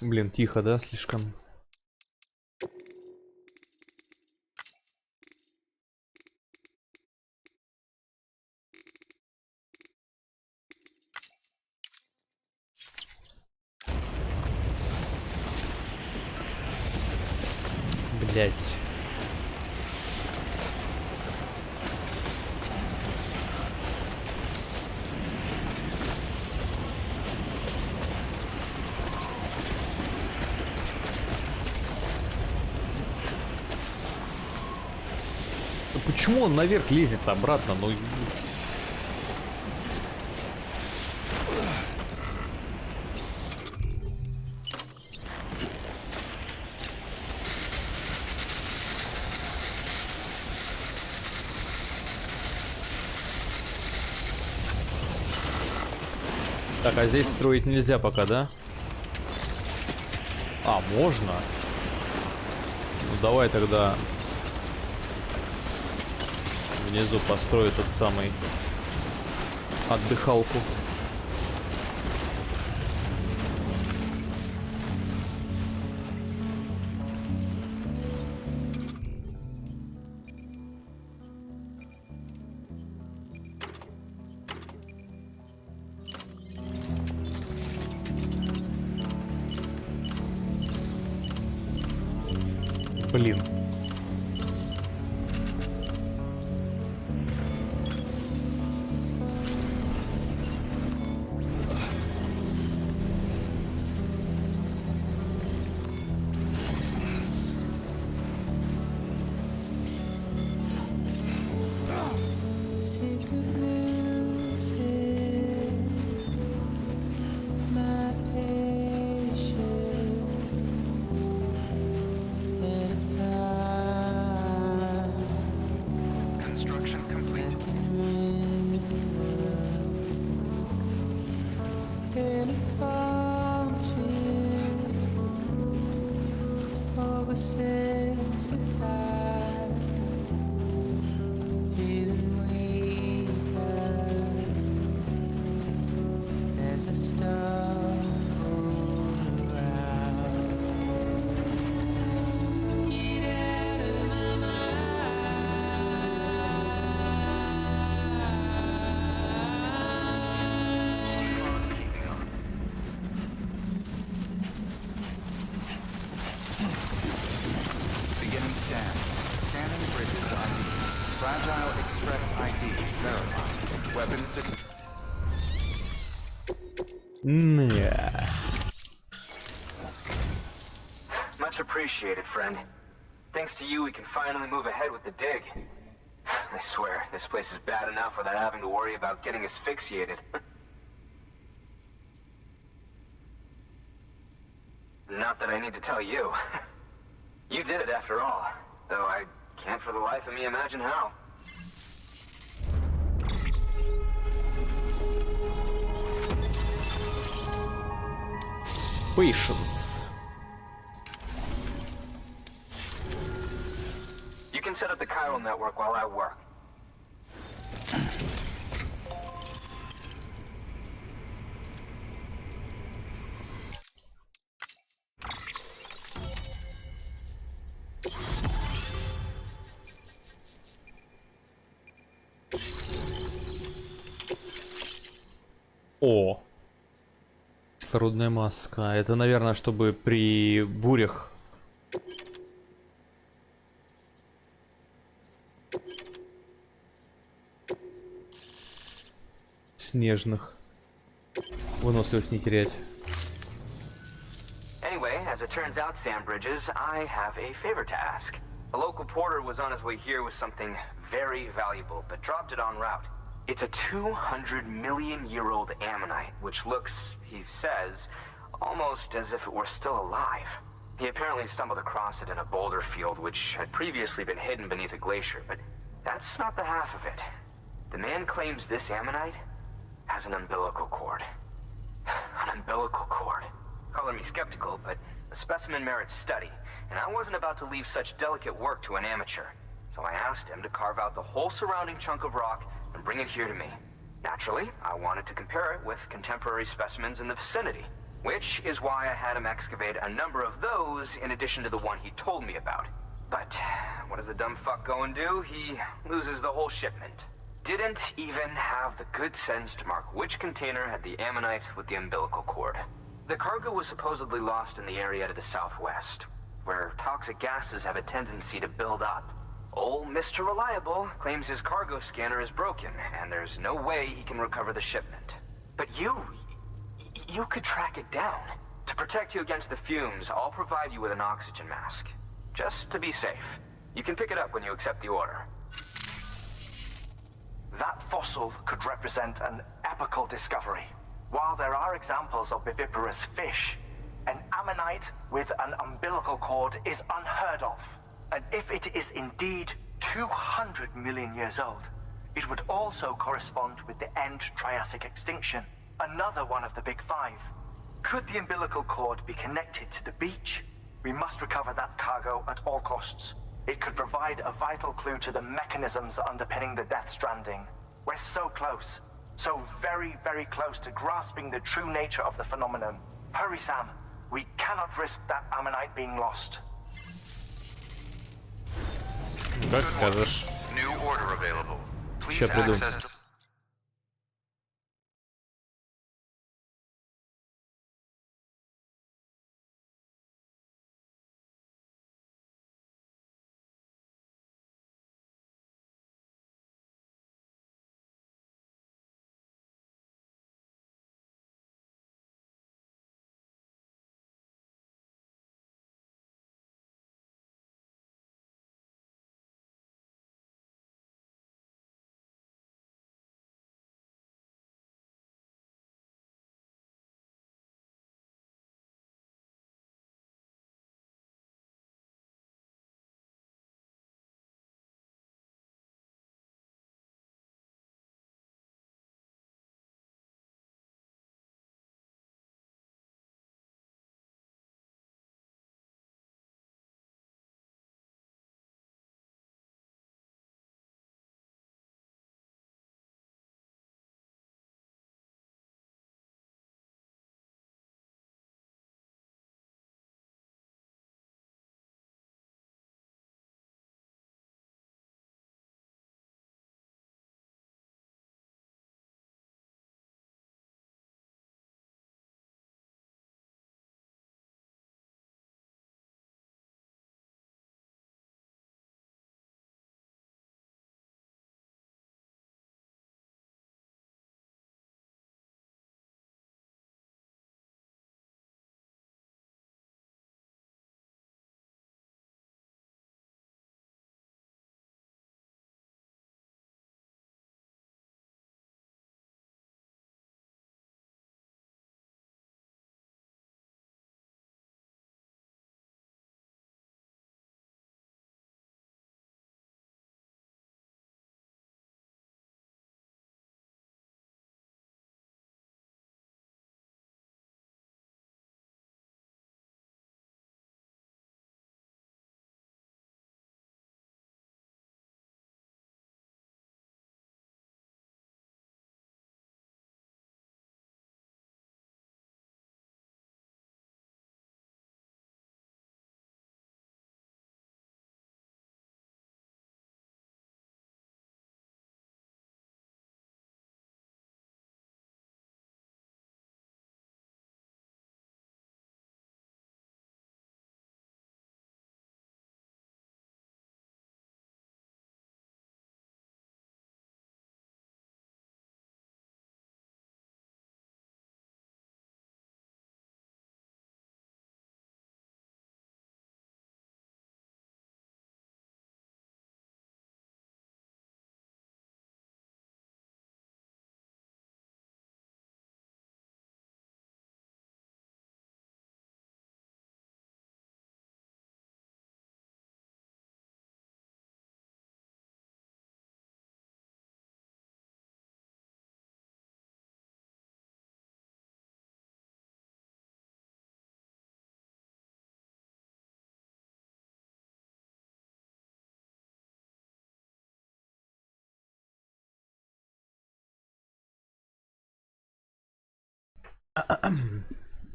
Блин, тихо, да, слишком. Блять. Почему он наверх лезет обратно? Ну... Так, а здесь строить нельзя пока, да? А, можно? Ну давай тогда... Внизу построю тот самый отдыхалку. Блин. Much appreciated, friend. Thanks to you, we can finally move ahead with the dig. I swear, this place is bad enough without having to worry about getting asphyxiated. Not that I need to tell you. You did it after all, though I can't for the life of me imagine how. Patience. You can set up the chiral network while I work. О. Кислородная маска. Это, наверное, чтобы при бурях. Снежных. Выносливость не терять. Anyway, as it turns out, Sam Bridges, I have a favor to ask. A local porter was on his way here with something very valuable, but dropped it en route. It's a 200-million-year-old ammonite, which looks, he says, almost as if it were still alive. He apparently stumbled across it in a boulder field, which had previously been hidden beneath a glacier, but that's not the half of it. The man claims this ammonite has an umbilical cord. An umbilical cord. Color me skeptical, but the specimen merits study, and I wasn't about to leave such delicate work to an amateur. So I asked him to carve out the whole surrounding chunk of rock and bring it here to me. Naturally, I wanted to compare it with contemporary specimens in the vicinity, which is why I had him excavate a number of those in addition to the one he told me about. But what does the dumb fuck go and do? He loses the whole shipment. Didn't even have the good sense to mark which container had the ammonite with the umbilical cord. The cargo was supposedly lost in the area to the southwest, where toxic gases have a tendency to build up. Old Mr. Reliable claims his cargo scanner is broken, and there's no way he can recover the shipment. But you could track it down. To protect you against the fumes, I'll provide you with an oxygen mask. Just to be safe. You can pick it up when you accept the order. That fossil could represent an epical discovery. While there are examples of viviparous fish, an ammonite with an umbilical cord is unheard of. And if it is indeed 200 million years old, it would also correspond with the end Triassic extinction, another one of the big five. Could the umbilical cord be connected to the beach? We must recover that cargo at all costs. It could provide a vital clue to the mechanisms underpinning the Death Stranding. We're so close, so very, very close to grasping the true nature of the phenomenon. Hurry, Sam. We cannot risk that ammonite being lost. Как скажешь. New order available. Please Ща приду. access the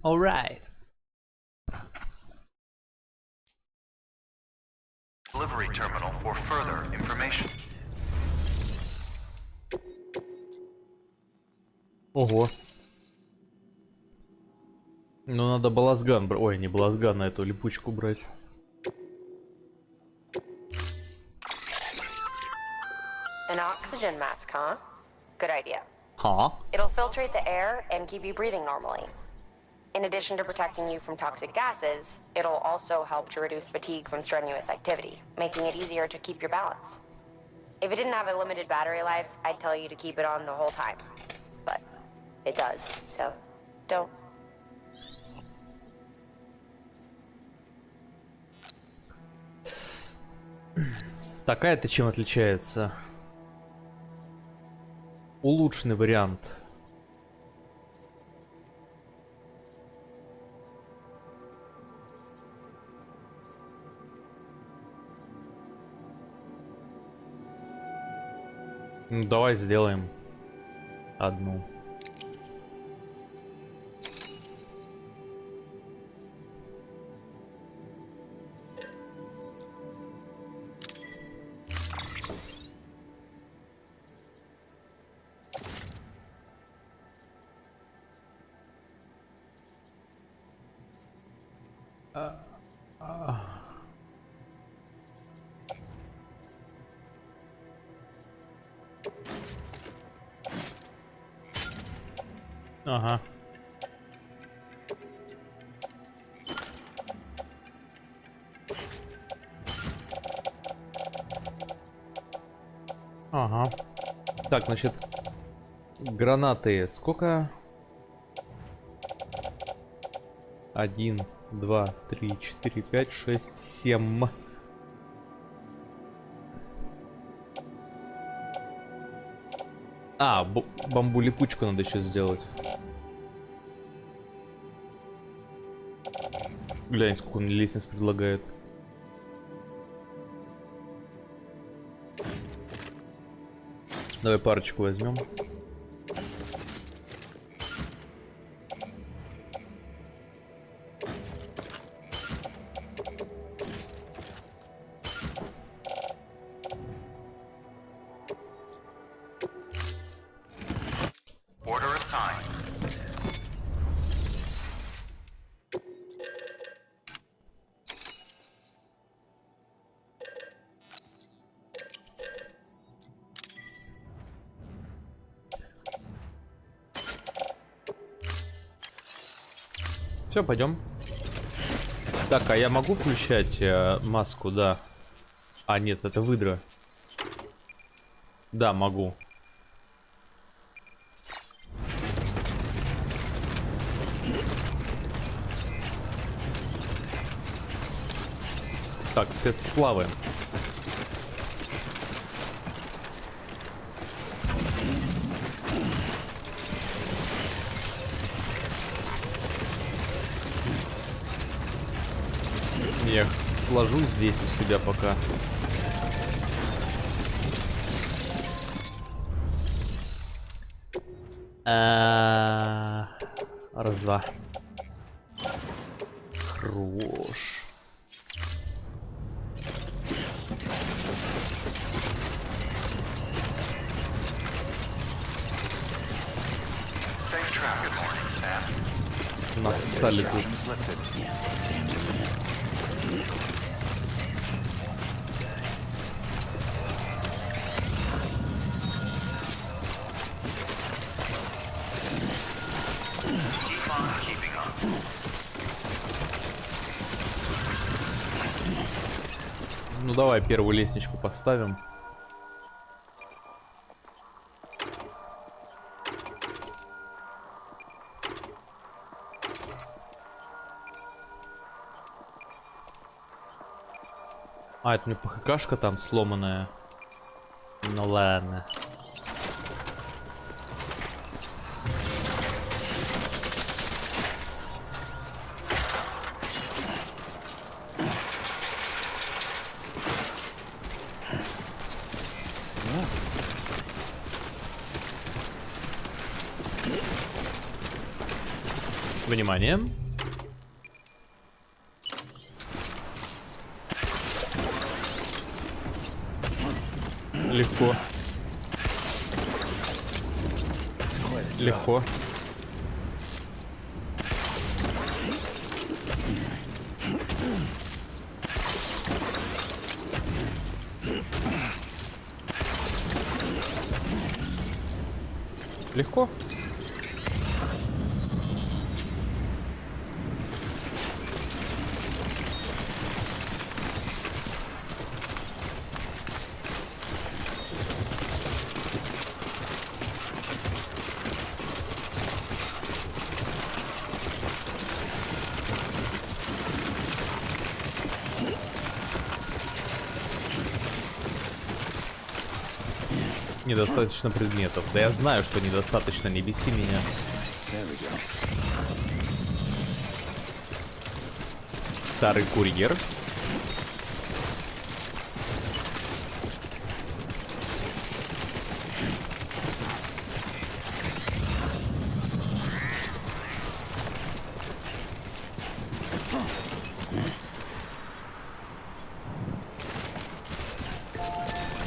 Alright. Delivery terminal for further information. Ого. Ну надо балазган брать. Ой, не балазган, а эту липучку брать. An oxygen mask, huh? Good idea. Huh? It'll filtrate the air and keep you breathing normally. In addition to protecting you from toxic gases, it'll also help to reduce fatigue from strenuous activity, making it easier to keep your balance. If it didn't have a limited battery life, I'd tell you to keep it on the whole time. But it does, so don't. Такая-то чем отличается? Улучшенный вариант. Ну, давай сделаем одну. Ага. Ага. Так, значит, гранаты сколько? 1, 2, 3, 4, 5, 6, 7. А, бамбу-липучку надо еще сделать. Глянь, сколько он лестниц предлагает. Давай парочку возьмем. Все, пойдем. Так, а я могу включать маску, да? А, нет, это выдра. Да, могу. Так, спецсплавы. Я сложу здесь у себя пока. Раз, два. Хорош. Нассали тут. Ну давай первую лестничку поставим. А, это у меня ПХКшка там сломанная. Ну ладно. Внимание. Легко. Легко. Легко. Недостаточно предметов. Да я знаю, что недостаточно, не беси меня. Старый курьер.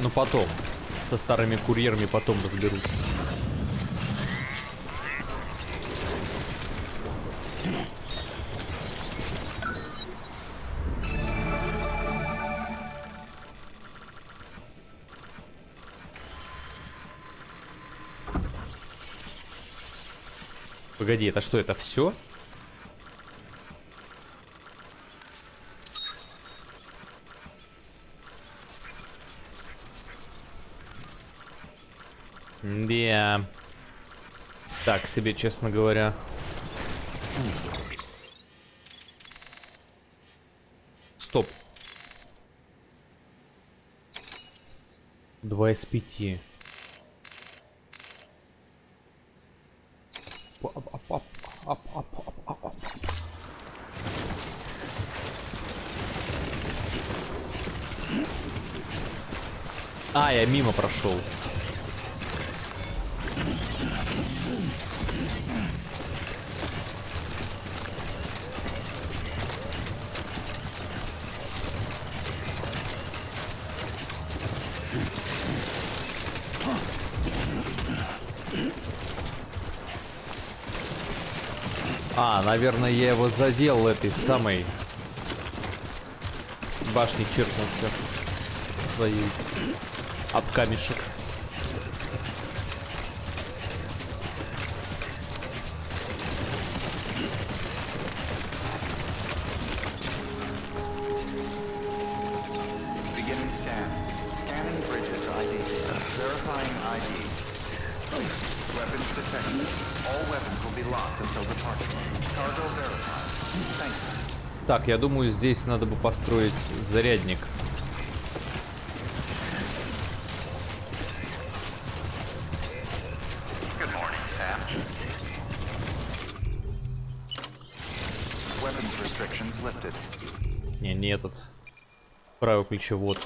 Ну потом. Со старыми курьерами потом разберусь. Погоди, это что, это все? Да. Так себе, честно говоря. Стоп. 2 из 5. А, я мимо прошел. А, наверное, я его задел этой самой башни, черкнулся своей об камешек. Beginning scan. Scanning bridges ID. Verifying ID. Weapons detected. All weapons will be locked until departure. Cargo verified. Thank you. Так, я думаю, здесь надо бы построить зарядник. Good morning, Sam. Weapons restrictions lifted. Не этот. Правый ключевод.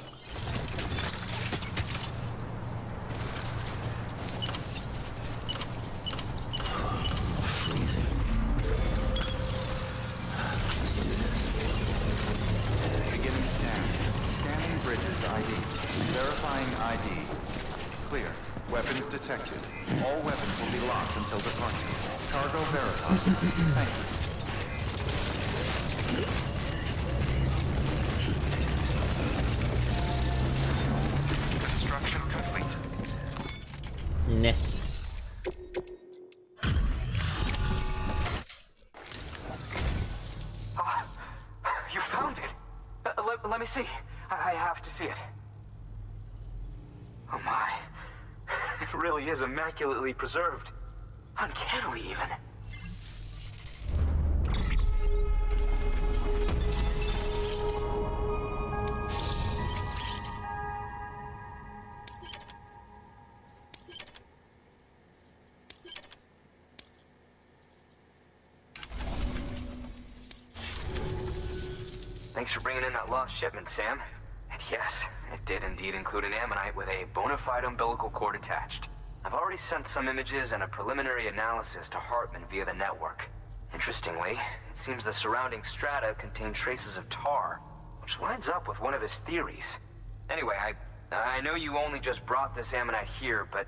Detected. All weapons will be locked until departure. Cargo verified. Thank you. Construction complete. Не. You found it. Let me see. I have to see it. Oh my. It really is immaculately preserved. Uncannily, even. Thanks for bringing in that lost shipment, Sam. And yes, it did indeed include an ammonite with a bona fide umbilical cord attached. I've already sent some images and a preliminary analysis to Hartman via the network. Interestingly, it seems the surrounding strata contain traces of tar, which lines up with one of his theories. Anyway, I know you only just brought this ammonite here, but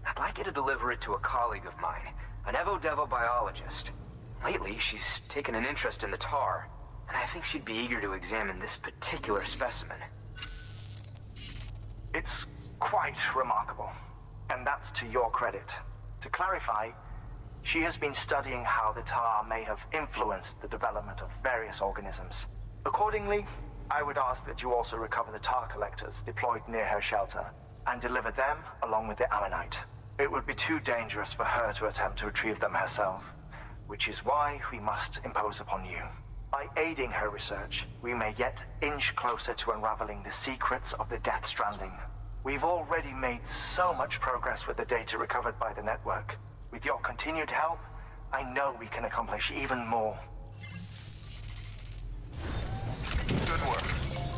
I'd like you to deliver it to a colleague of mine, an Evo-Devo biologist. Lately, she's taken an interest in the tar, and I think she'd be eager to examine this particular specimen. It's quite remarkable, and that's to your credit. To clarify, she has been studying how the tar may have influenced the development of various organisms. Accordingly, I would ask that you also recover the tar collectors deployed near her shelter and deliver them along with the ammonite. It would be too dangerous for her to attempt to retrieve them herself, which is why we must impose upon you. By aiding her research, we may yet inch closer to unraveling the secrets of the Death Stranding. We've already made so much progress with the data recovered by the network. With your continued help, I know we can accomplish even more. Good work.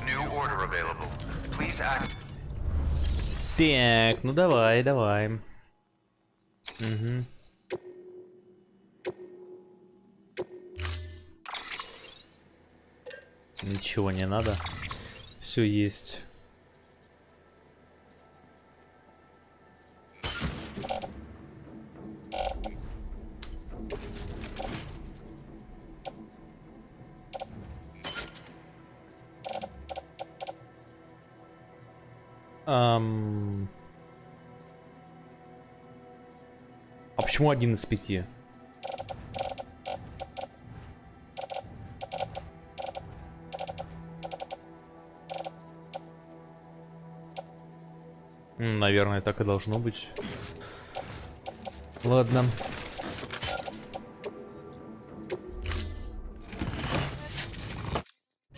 New order available. Please act. Так, ну давай, давай. Угу. Ничего не надо. Все есть. А почему 1 из 5? Наверное, так и должно быть. Ладно.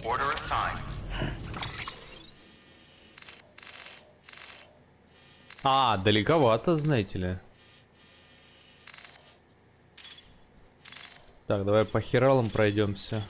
Order assigned. А, далековато, знаете ли. Так, давай по хералам пройдемся.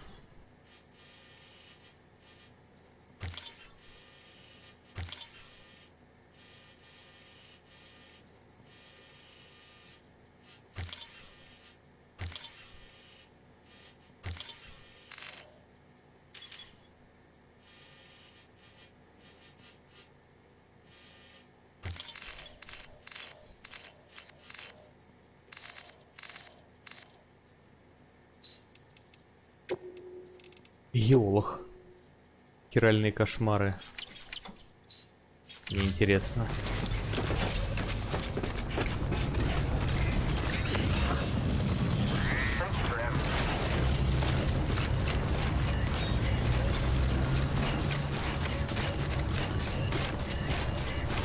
Ёлах. Хиральные кошмары. Неинтересно.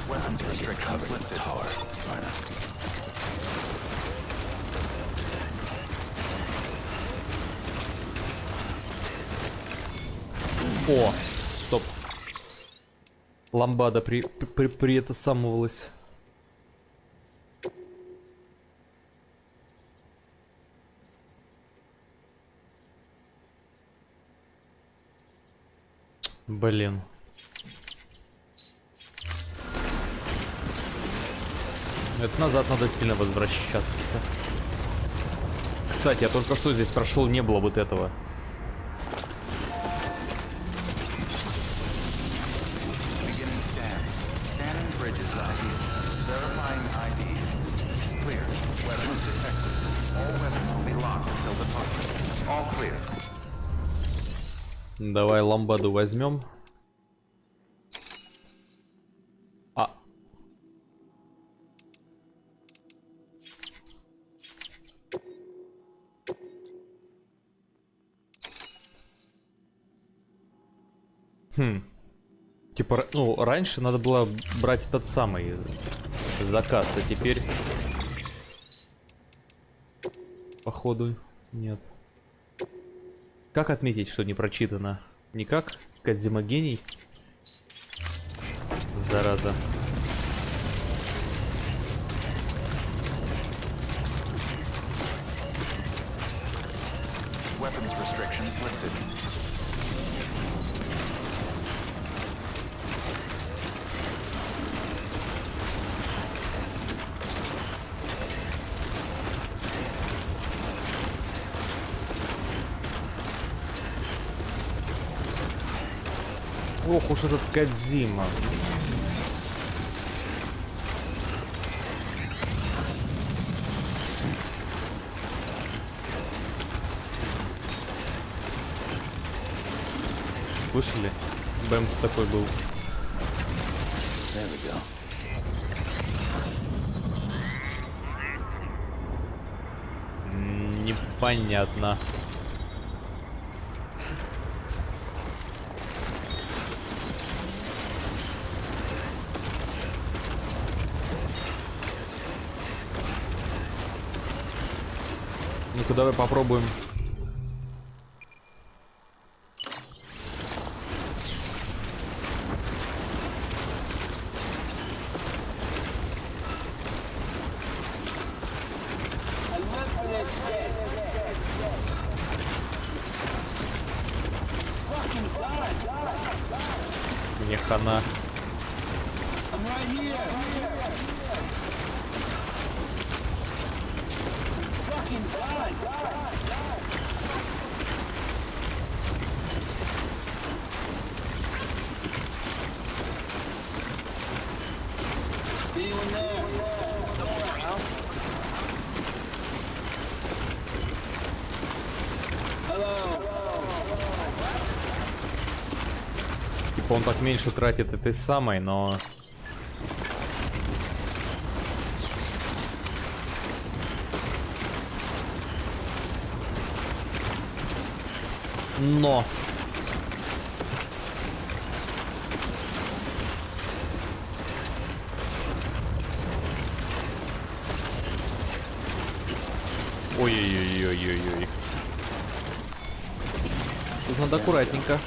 Weapons restrictions lifted. О, стоп. Ламбада приэтосамывалась. Блин. Это назад надо сильно возвращаться. Кстати, я только что здесь прошел, не было вот этого. Давай ламбаду возьмем. А. Типа, ну, раньше надо было брать этот самый заказ, а теперь... Походу, нет. Как отметить, что не прочитано? Никак? Кодзима гений? Зараза. Weapons restrictions lifted. Ох уж этот Кодзима. Слышали? Бэмс такой был. Непонятно. Ну-ка, давай попробуем. Мне хана. Типа он так меньше тратит этой самой, но... Ой-ой-ой-ой-ой-ой. Тут надо аккуратненько.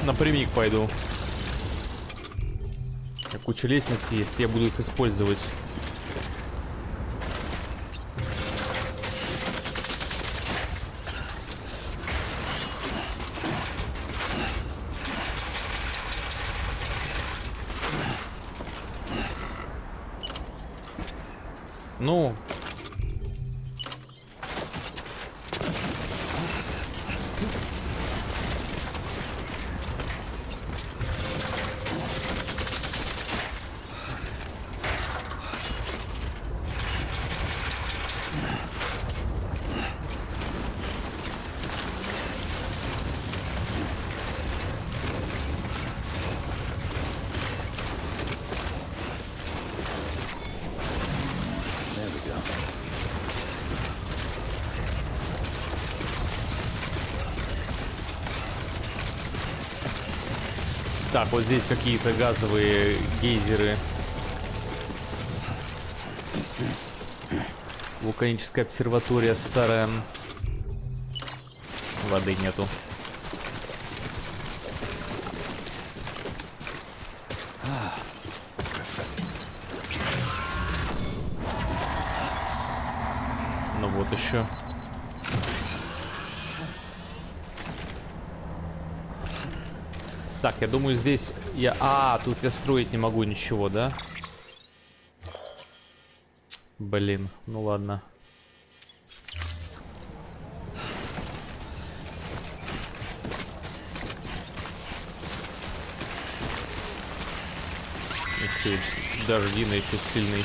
Напрямик пойду. Куча лестниц есть, я буду их использовать. Ну. Так, вот здесь какие-то газовые гейзеры. Вулканическая обсерватория старая. Воды нету. Ну вот еще. Так, я думаю, здесь я... тут я строить не могу ничего, да? Блин, ну ладно. Еще дождина еще сильный.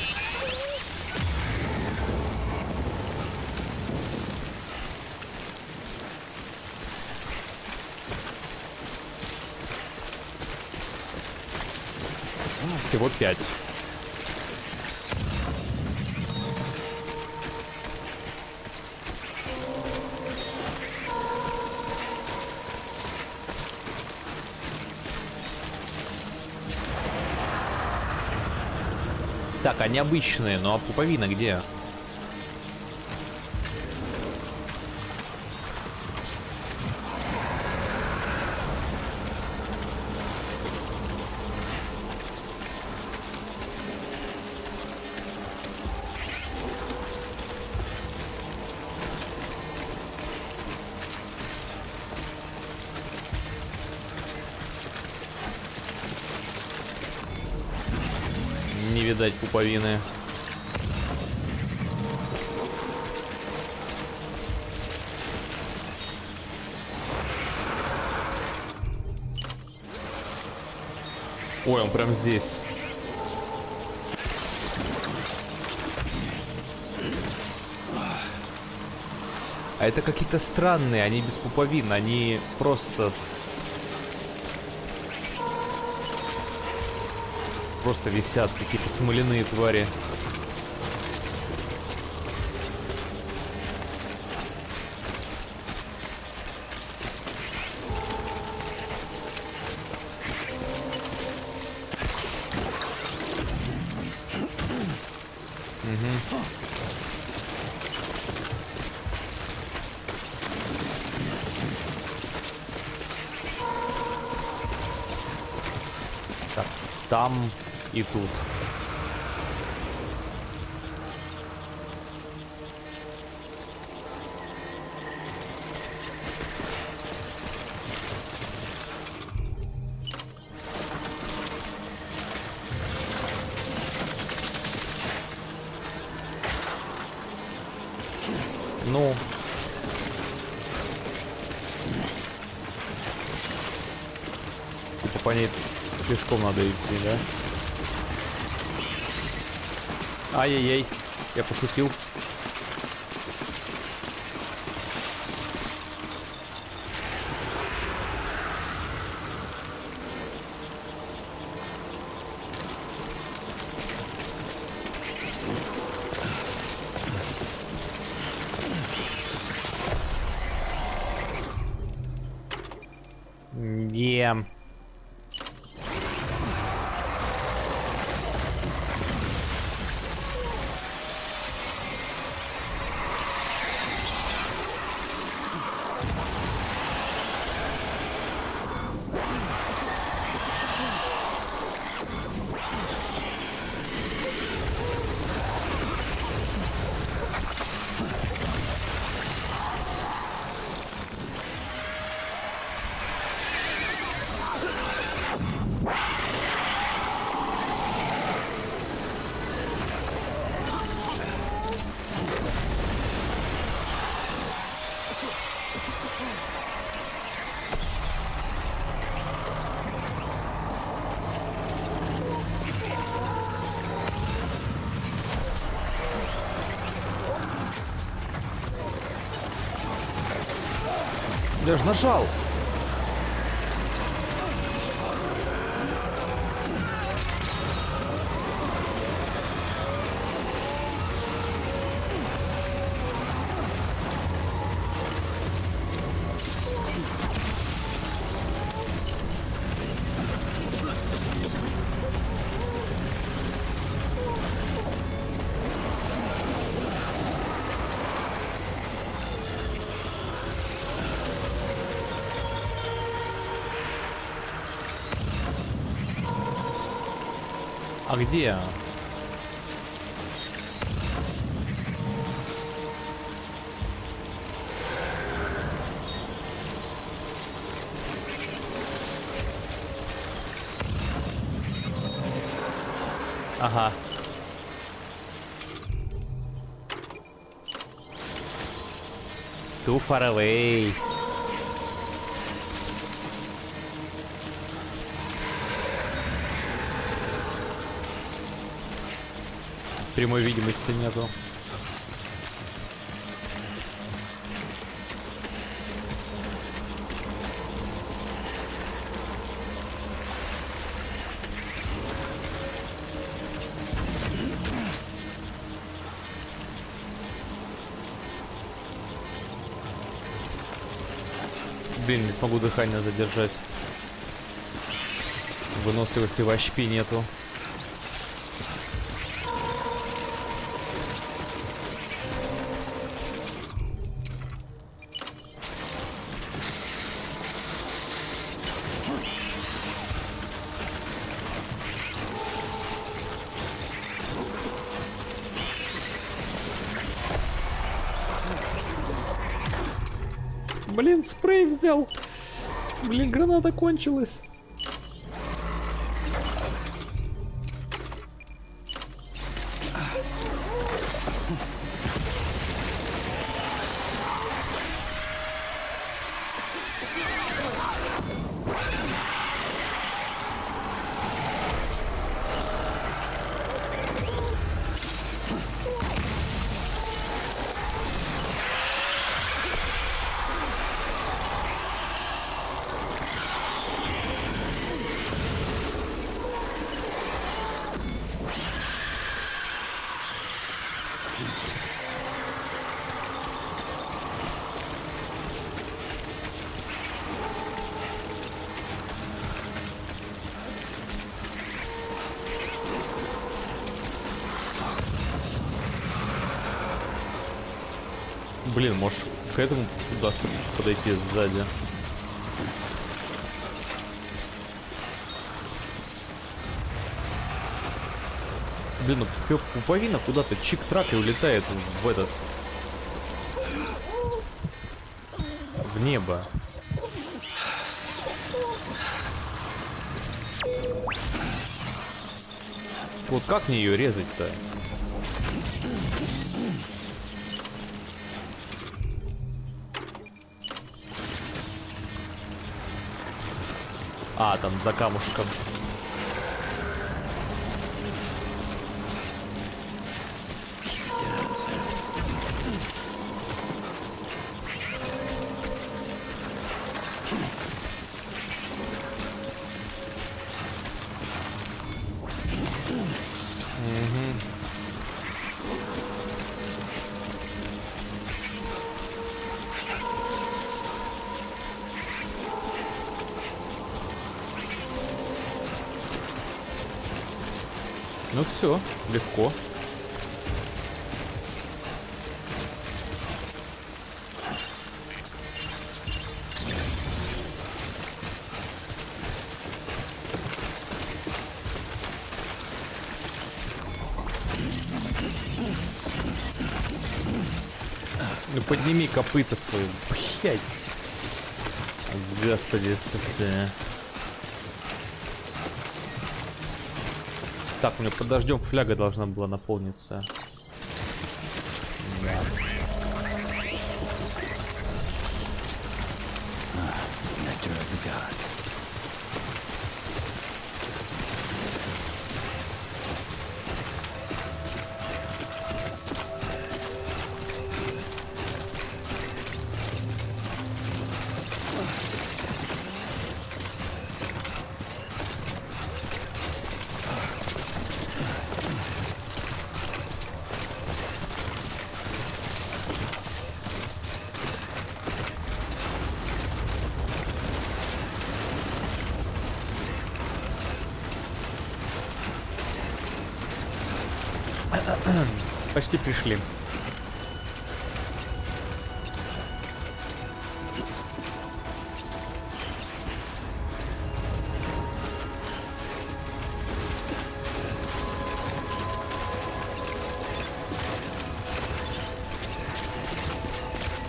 Всего 5. Так, они обычные, но пуповина где? Не видать пуповины. Ой, он прям здесь. А это какие-то странные, они без пуповин, они просто просто висят, какие-то смоляные твари. Так, там и тут. Ну, типа по ней пешком надо идти, да? Ай-яй-яй, я пошутил. Yeah. Я ж нажал. А где? Ага. Too far away. Прямой видимости нету. Блин, не смогу дыхание задержать. Выносливости в HP нету. Блин, спрей взял. Блин, граната кончилась. Блин, может к этому удастся подойти сзади. Блин, ну пуповина куда-то чик-трак и улетает в этот... в небо. Вот как мне ее резать-то? А, там за камушком. Ну все, легко. Ну подними копыта свои. Блядь. Господи, Так, мы подождем, фляга должна была наполниться. Почти пришли.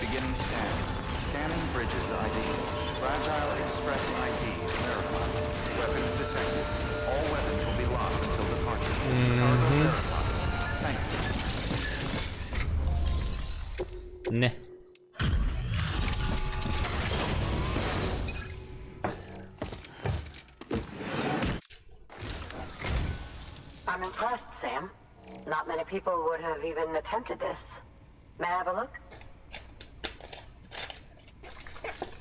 Beginning scan. Scanning bridges ID. Fragile Express ID verified. Weapons detected. All weapons will be locked until departure. Cargo verified. Thank you. Не. I'm impressed, Sam. Not many people would have even attempted this. May I have a look?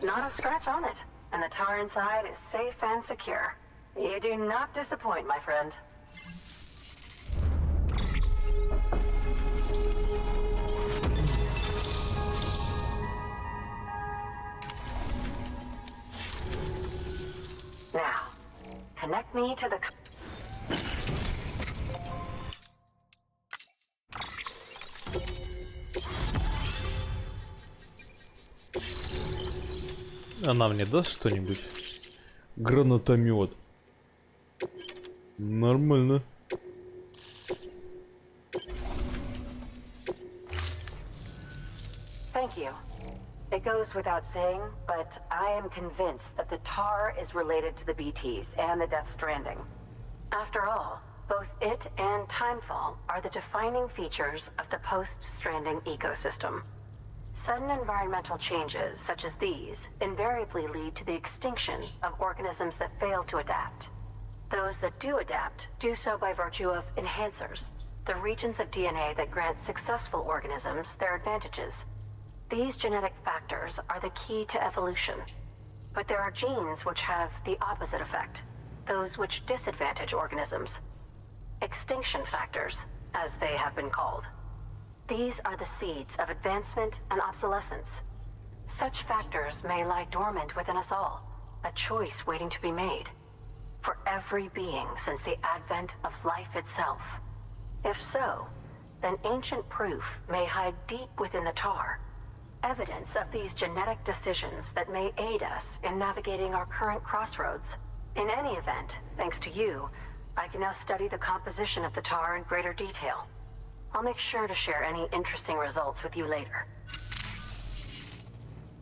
Not a scratch on it, and the tar inside is safe and secure. You do not disappoint, my friend. Now, connect me to the... Она мне даст что-нибудь? Гранатомет. Нормально. Thank you. It goes without saying, but I am convinced that the tar is related to the BTs and the Death Stranding. After all, both it and Timefall are the defining features of the post-Stranding ecosystem. Sudden environmental changes such as these invariably lead to the extinction of organisms that fail to adapt. Those that do adapt do so by virtue of enhancers, the regions of DNA that grant successful organisms their advantages. These genetic factors are the key to evolution. But there are genes which have the opposite effect, those which disadvantage organisms. Extinction factors, as they have been called. These are the seeds of advancement and obsolescence. Such factors may lie dormant within us all, a choice waiting to be made. For every being since the advent of life itself. If so, then ancient proof may hide deep within the tar. Evidence of these genetic decisions that may aid us in navigating our current crossroads. In any event, thanks to you, I can now study the composition of the tar in greater detail. I'll make sure to share any interesting results with you later.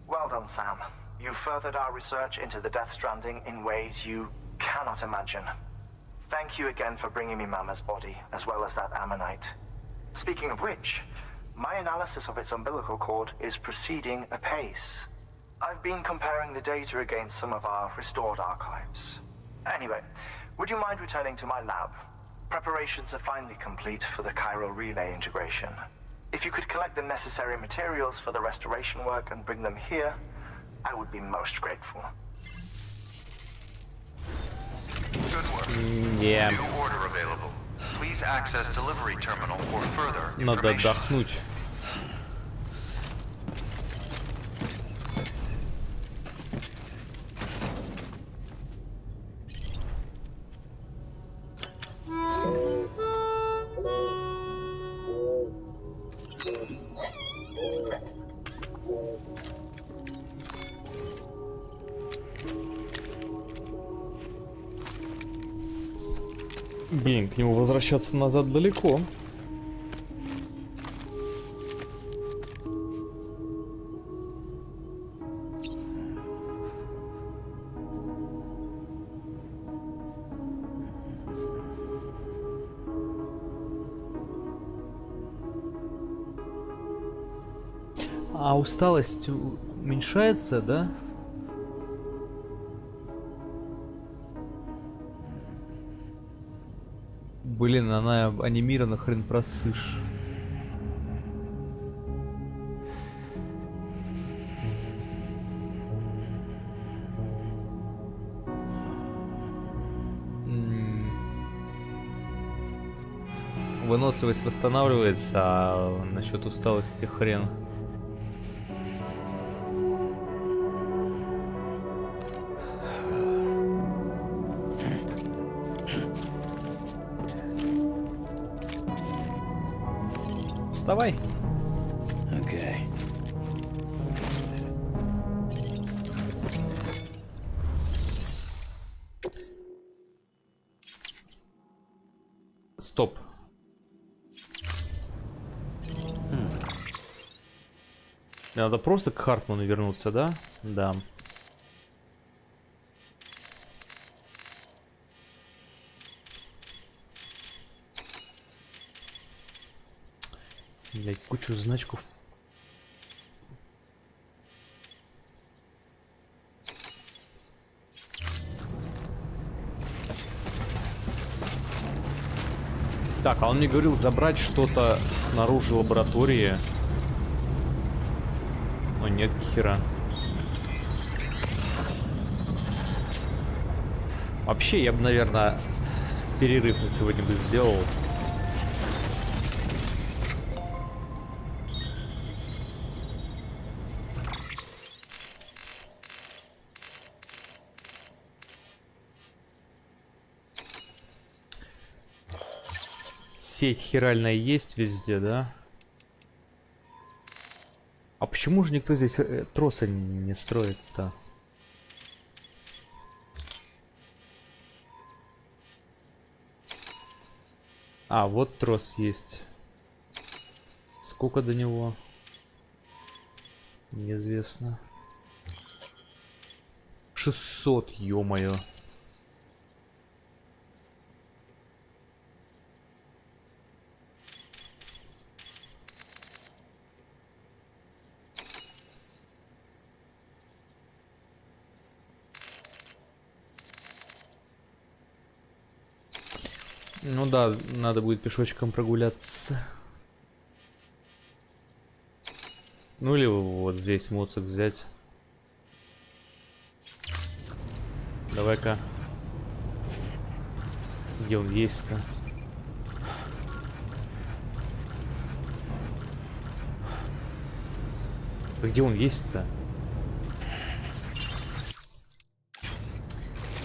Well done, Sam. You furthered our research into the Death Stranding in ways you cannot imagine. Thank you again for bringing me Mama's body, as well as that ammonite. Speaking of which, my analysis of its umbilical cord is proceeding apace. I've been comparing the data against some of our restored archives. Anyway, would you mind returning to my lab? Preparations are finally complete for the chiral relay integration. If you could collect the necessary materials for the restoration work and bring them here, I would be most grateful. Good work. Yeah. New order available. Please access delivery terminal for further Надо information. отдохнуть. Блин, к нему возвращаться назад далеко. А усталость уменьшается, да? Блин, она анимирована, хрен просышь. Выносливость восстанавливается, а насчет усталости хрен. Вставай. Okay. Стоп. Надо просто к Хартману вернуться, да? Да. Блять, кучу значков. Так, а он мне говорил забрать что-то снаружи лаборатории. Но нет, ни хера. Вообще, я бы, наверное, перерыв на сегодня бы сделал. Сеть хиральная есть везде, да? А почему же никто здесь тросы не строит-то? А, вот трос есть. Сколько до него? Неизвестно. 600, ё-моё. Ну да, надо будет пешочком прогуляться. Ну или вот здесь моцик взять. Давай-ка. Где он есть-то? Где он есть-то?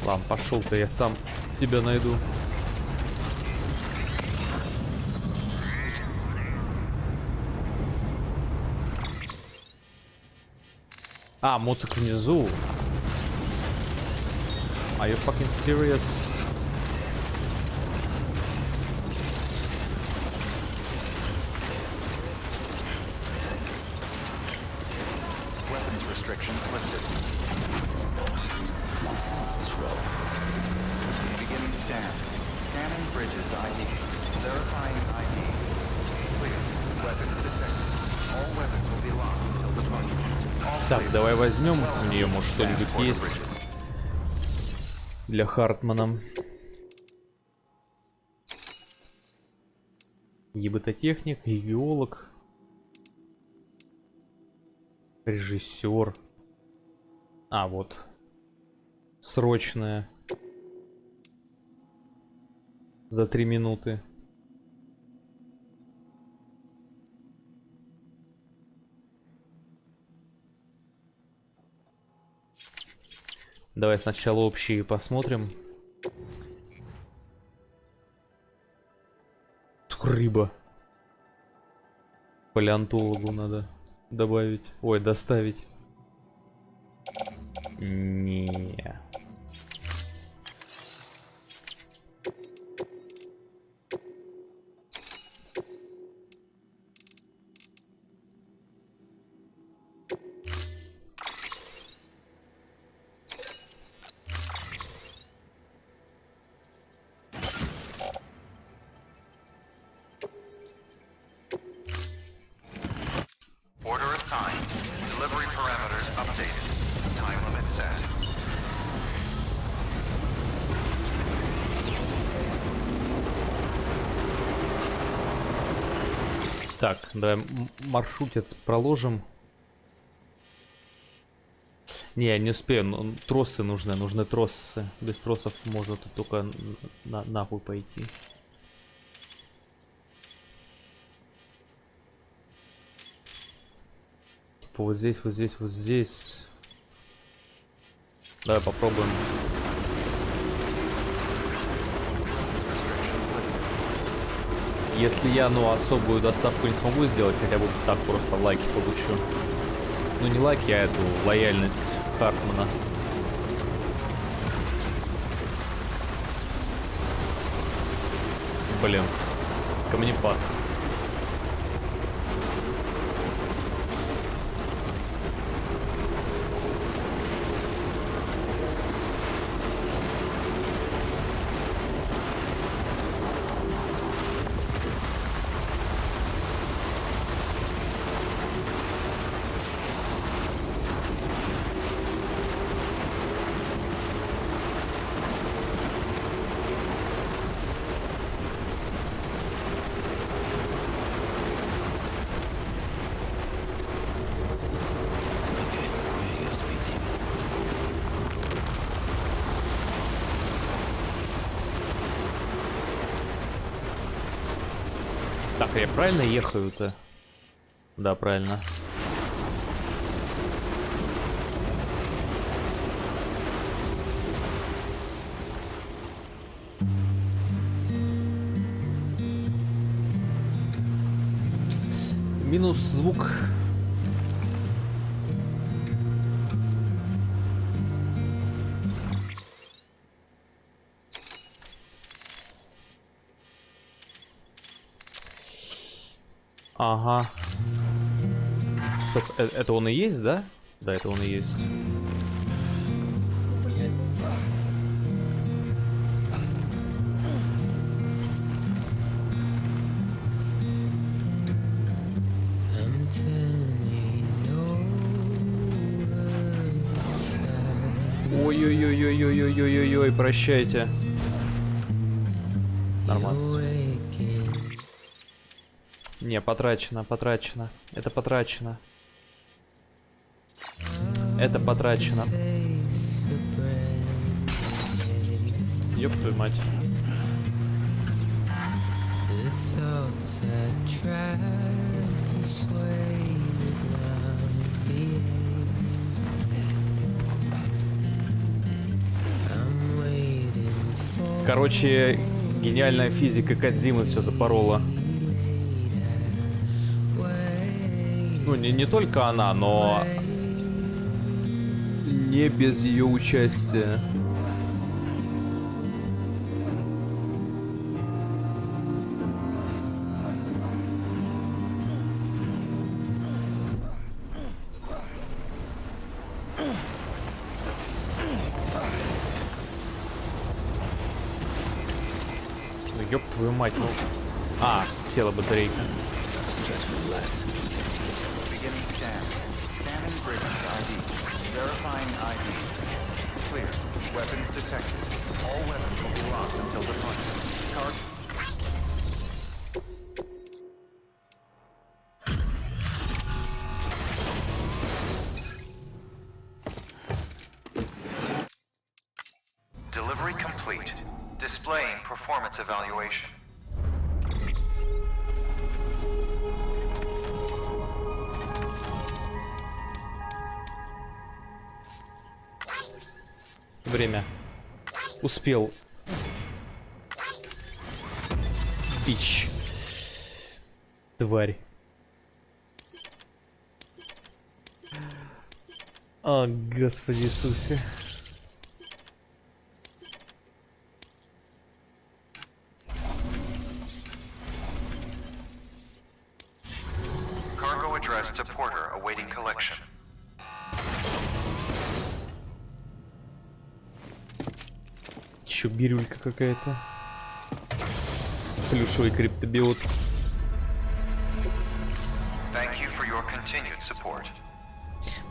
Ладно, пошел-то, я сам тебя найду. А, моцик внизу. Are you fucking serious? Weapons restrictions lifted. Beginning scan. Scanning bridges ID. Verifying ID. Clear. Weapons detected. All weapons will be locked until departure. Так, давай возьмем. У нее, может, что-нибудь есть для Хартмана. Ебототехник, геолог, режиссер. А, вот. Срочная. За 3 минуты. Давай сначала общие посмотрим. Тут рыба. Палеонтологу надо добавить. Ой, доставить. Не. Order assigned. Delivery parameters updated. Time limit set. Так, давай маршрутец проложим. Не, я не успею. Тросы нужны тросы. Без тросов можно тут только нахуй пойти. Типа вот здесь, вот здесь, вот здесь. Давай попробуем. Если я, особую доставку не смогу сделать, хотя бы так просто лайки получу. Ну не лайки, а эту лояльность Хартмана. Блин, камнепад. Так, я правильно ехаю-то? Да, правильно. Минус звук. Ага. Стоп, это он и есть, да? Да, это он и есть. Ой-ой-ой-ой-ой-ой-ой-ой, прощайте. Нормас. Не, потрачено, потрачено. Это потрачено. Это потрачено. Ёб твою мать. Короче, гениальная физика Кодзимы все запорола. Ну, не только она, но не без ее участия. Ёб твою мать, ну... А, села батарейка. Beginning scan. Scanning bridges ID. Verifying ID. Clear. Weapons detected. All weapons will be locked until departure. Delivery complete. Displaying performance evaluation. Время. Успел. Бич. Тварь. О, Господи Иисусе. Cargo addressed to Porter awaiting collection. Еще бирюлька какая-то. Плюшевый криптобиот.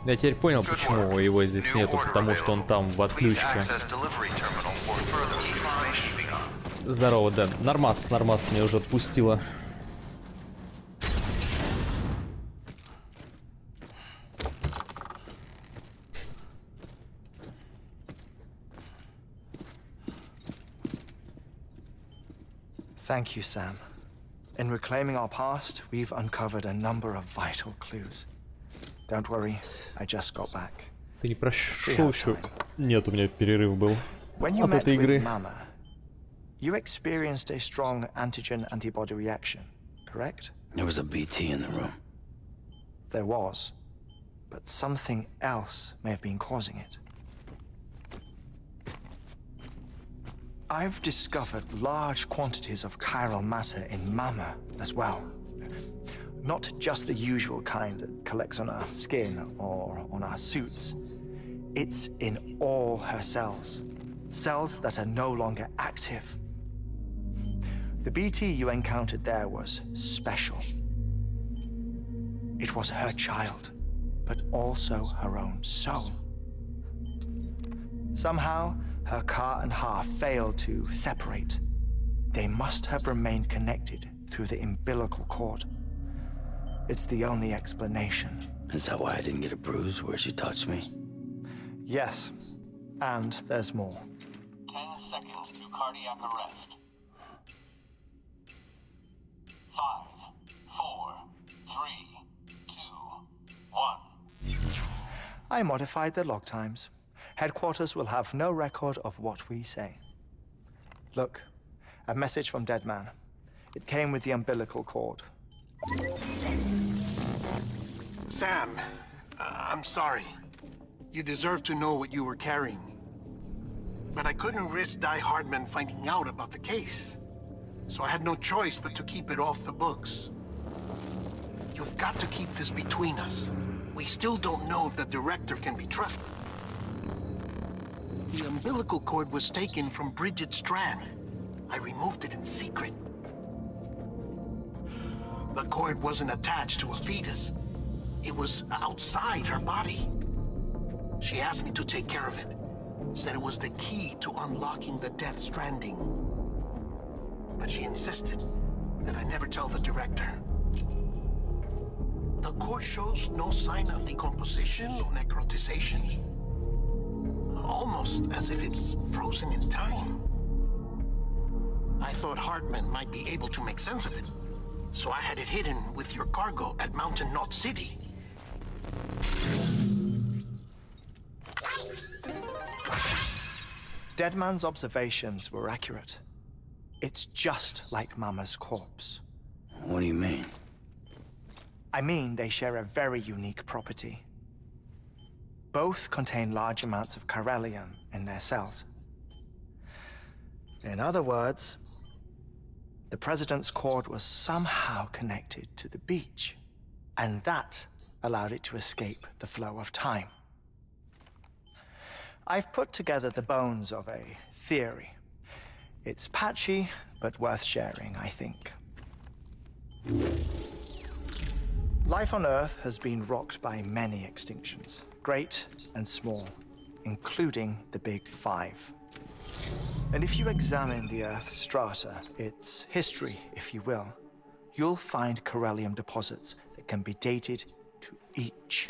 Я теперь понял, почему его здесь нету, потому что он там в отключке. Здорово, да. Нормас, нормас меня уже отпустила. Thank you, Sam. In reclaiming our past, we've uncovered a number of vital clues. Don't worry, I just got back. Ты не прошел еще? Нет, у меня перерыв был от этой игры. Mama, you experienced a strong antigen-antibody reaction, correct? There was a BT in the room. There was, but something else may have been causing it. I've discovered large quantities of chiral matter in Mama as well. Not just the usual kind that collects on our skin or on our suits. It's in all her cells. Cells that are no longer active. The BT you encountered there was special. It was her child, but also her own soul. Somehow, her car and half failed to separate. They must have remained connected through the umbilical cord. It's the only explanation. Is that why I didn't get a bruise where she touched me? Yes, and there's more. 10 seconds to cardiac arrest. 5, 4, 3, 2, 1. I modified the log times. Headquarters will have no record of what we say. Look, a message from Dead Man. It came with the umbilical cord. Sam, I'm sorry. You deserve to know what you were carrying. But I couldn't risk Die Hardman finding out about the case. So I had no choice but to keep it off the books. You've got to keep this between us. we still don't know if the director can be trusted. The umbilical cord was taken from Bridget Strand. I removed it in secret. The cord wasn't attached to a fetus. It was outside her body. She asked me to take care of it. Said it was the key to unlocking the Death Stranding. But she insisted that I never tell the director. The cord shows no sign of decomposition or necrotization. Almost as if it's frozen in time. I thought Hartman might be able to make sense of it. So I had it hidden with your cargo at Mountain Knot City. Deadman's observations were accurate. It's just like Mama's corpse. What do you mean? I mean, they share a very unique property. Both contain large amounts of chiralium in their cells. In other words, the president's cord was somehow connected to the beach, and that allowed it to escape the flow of time. I've put together the bones of a theory. It's patchy, but worth sharing, I think. Life on Earth has been rocked by many extinctions, great and small, including the Big Five. And if you examine the Earth's strata, its history, if you will, you'll find chiralium deposits that can be dated to each.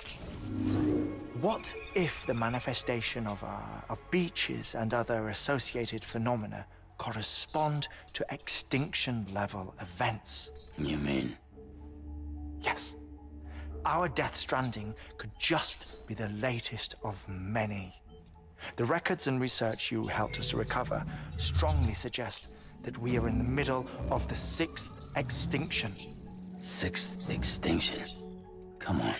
What if the manifestation of beaches and other associated phenomena correspond to extinction-level events? You mean? Yes. Our Death Stranding could just be the latest of many. The records and research you helped us to recover strongly suggest that we are in the middle of the 6th extinction. 6th extinction? Come on.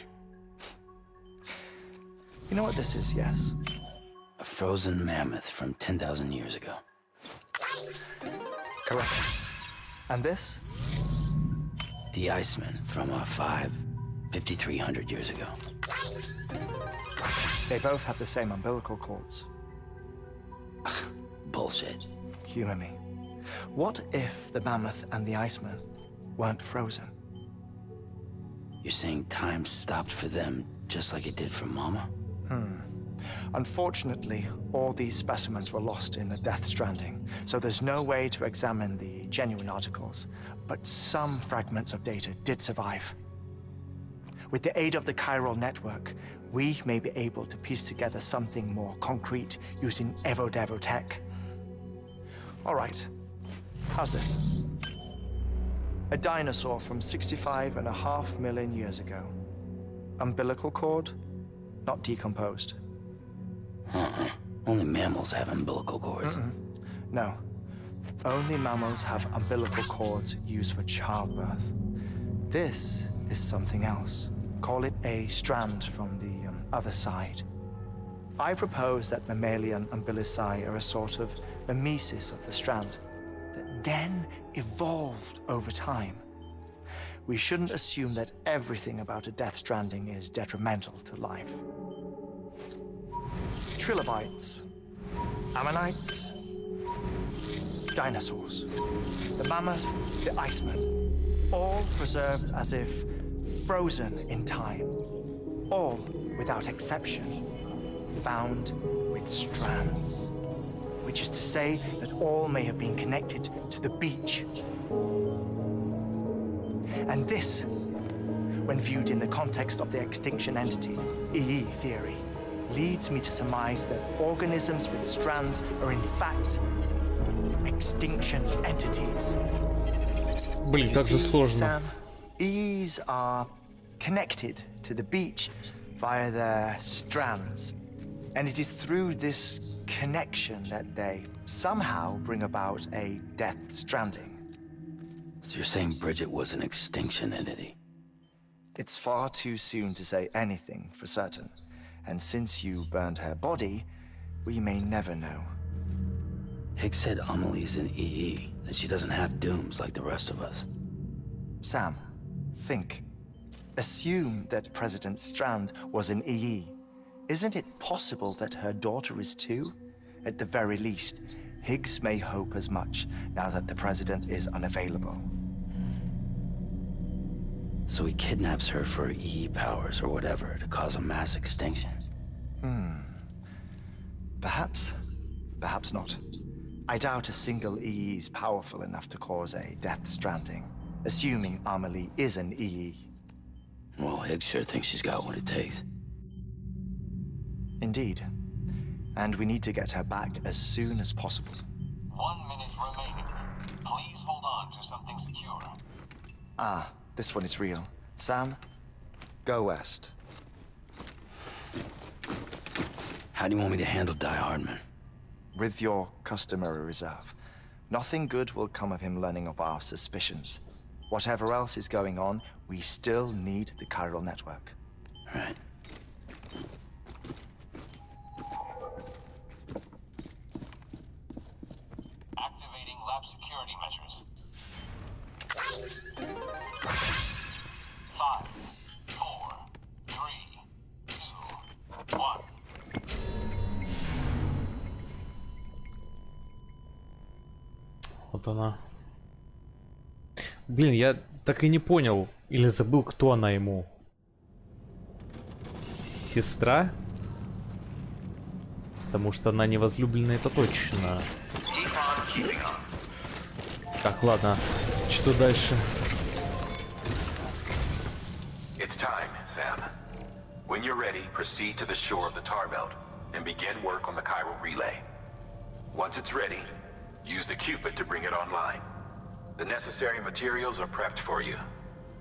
You know what this is, yes? A frozen mammoth from 10,000 years ago. Correct. And this? The Iceman from 5,300 years ago. They both have the same umbilical cords. Bullshit. Humor me. What if the mammoth and the Iceman weren't frozen? You're saying time stopped for them just like it did for Mama? Unfortunately, all these specimens were lost in the Death Stranding, so there's no way to examine the genuine articles, but some fragments of data did survive. With the aid of the chiral network, we may be able to piece together something more concrete using Evo-Devo tech. All right, how's this? A dinosaur from 65.5 million years ago. Umbilical cord, not decomposed. Only mammals have umbilical cords. No, only mammals have umbilical cords used for childbirth. This is something else. Call it a strand from the other side. I propose that mammalian umbilici are a sort of mimesis of the strand that then evolved over time. We shouldn't assume that everything about a Death Stranding is detrimental to life. Trilobites, ammonites, dinosaurs, the mammoth, the Iceman, all preserved as if frozen in time, all without exception, found with strands, which is to say that all may have been connected to the beach. And this, when viewed in the context of the extinction entity, EE theory, leads me to surmise that organisms with strands are in fact extinction entities. Блин, как же сложно. Sam, EEs are connected to the beach via their strands. And it is through this connection that they somehow bring about a Death Stranding. So you're saying Bridget was an extinction entity? It's far too soon to say anything for certain. And since you burned her body, we may never know. Hicks said Amelie's an EE, that she doesn't have dooms like the rest of us. Sam, think. assume that President Strand was an EE. Isn't it possible that her daughter is too? At the very least, Higgs may hope as much now that the president is unavailable. So he kidnaps her for EE powers or whatever to cause a mass extinction. Perhaps. Perhaps not. I doubt a single EE is powerful enough to cause a Death Stranding, assuming Amelie is an EE. Well, Higgs sure thinks she's got what it takes. Indeed. And we need to get her back as soon as possible. 1 minute remaining. Please hold on to something secure. Ah, this one is real. Sam, go west. How do you want me to handle Die Hardman? With your customary reserve. Nothing good will come of him learning of our suspicions. Whatever else is going on, we still need the chiral network. Right. Activating lab security measures. 5, 4, 3, 2, 1. Вот она. Блин, я так и не понял. Или забыл, кто она ему. Сестра? Потому что она не возлюбленная, это точно. Так, ладно. Что дальше? It's time, Sam. When you're ready, proceed to the shore of the tar belt and begin work on the chiral relay. Once it's ready, use the Cupid to bring it online. The necessary materials are prepped for you.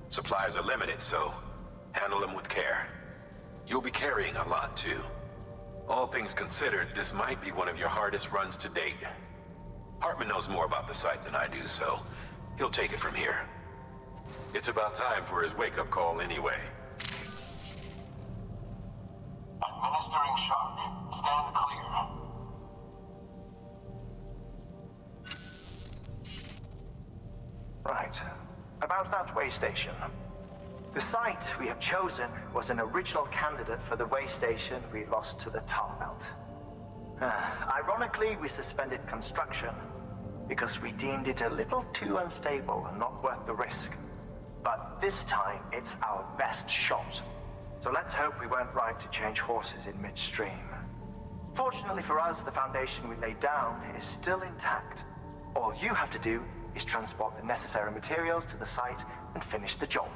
Supplies are limited, so handle them with care. You'll be carrying a lot, too. All things considered, this might be one of your hardest runs to date. Hartman knows more about the sites than I do, so he'll take it from here. It's about time for his wake-up call anyway. Administering shock. Stand clear. Right. About that way station. The site we have chosen was an original candidate for the way station we lost to the tar belt. Ironically, we suspended construction because we deemed it a little too unstable and not worth the risk. But this time, it's our best shot. So let's hope we weren't right to change horses in midstream. Fortunately for us, the foundation we laid down is still intact. All you have to do is transport the necessary materials to the site and finish the job.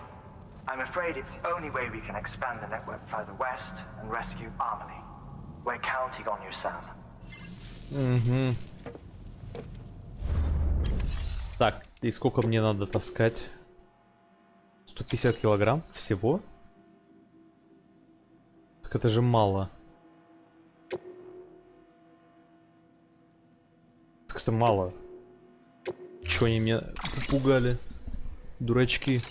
I'm afraid it's the only way we can expand the network further west and rescue Amelie. We're counting on you, Sam. Угу. Так, и сколько мне надо таскать? 150 килограмм всего? Так это же мало. Так это мало. Чё они меня попугали? Дурачки.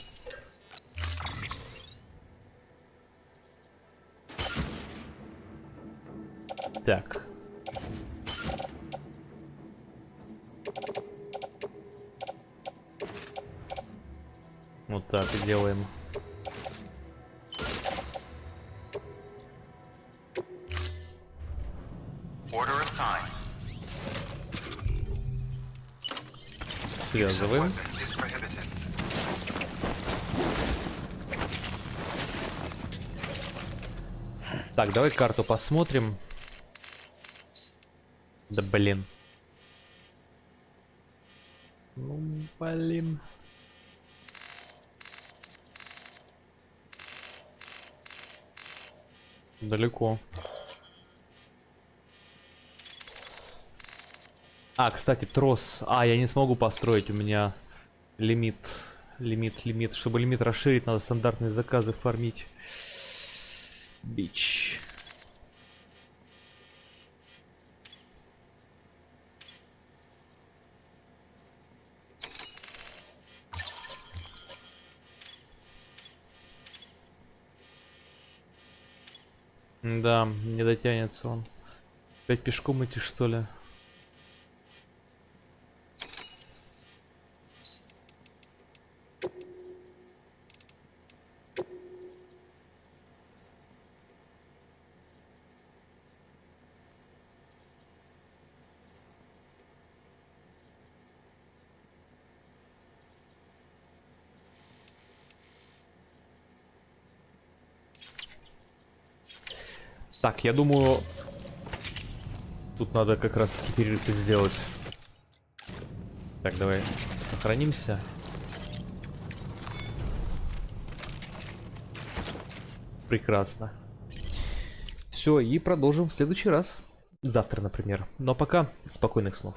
Так. Вот так и делаем. Связываем. Так, давай карту посмотрим. Да блин. Ну, блин. Далеко. А, кстати, трос. А, я не смогу построить, у меня лимит. Лимит. Чтобы лимит расширить, надо стандартные заказы фармить. Бич. Да, не дотянется он. Опять пешком идти, что ли? Так, я думаю, тут надо как раз таки перерыв сделать. Так, давай сохранимся. Прекрасно. Все, и продолжим в следующий раз. Завтра, например. Но пока спокойных снов.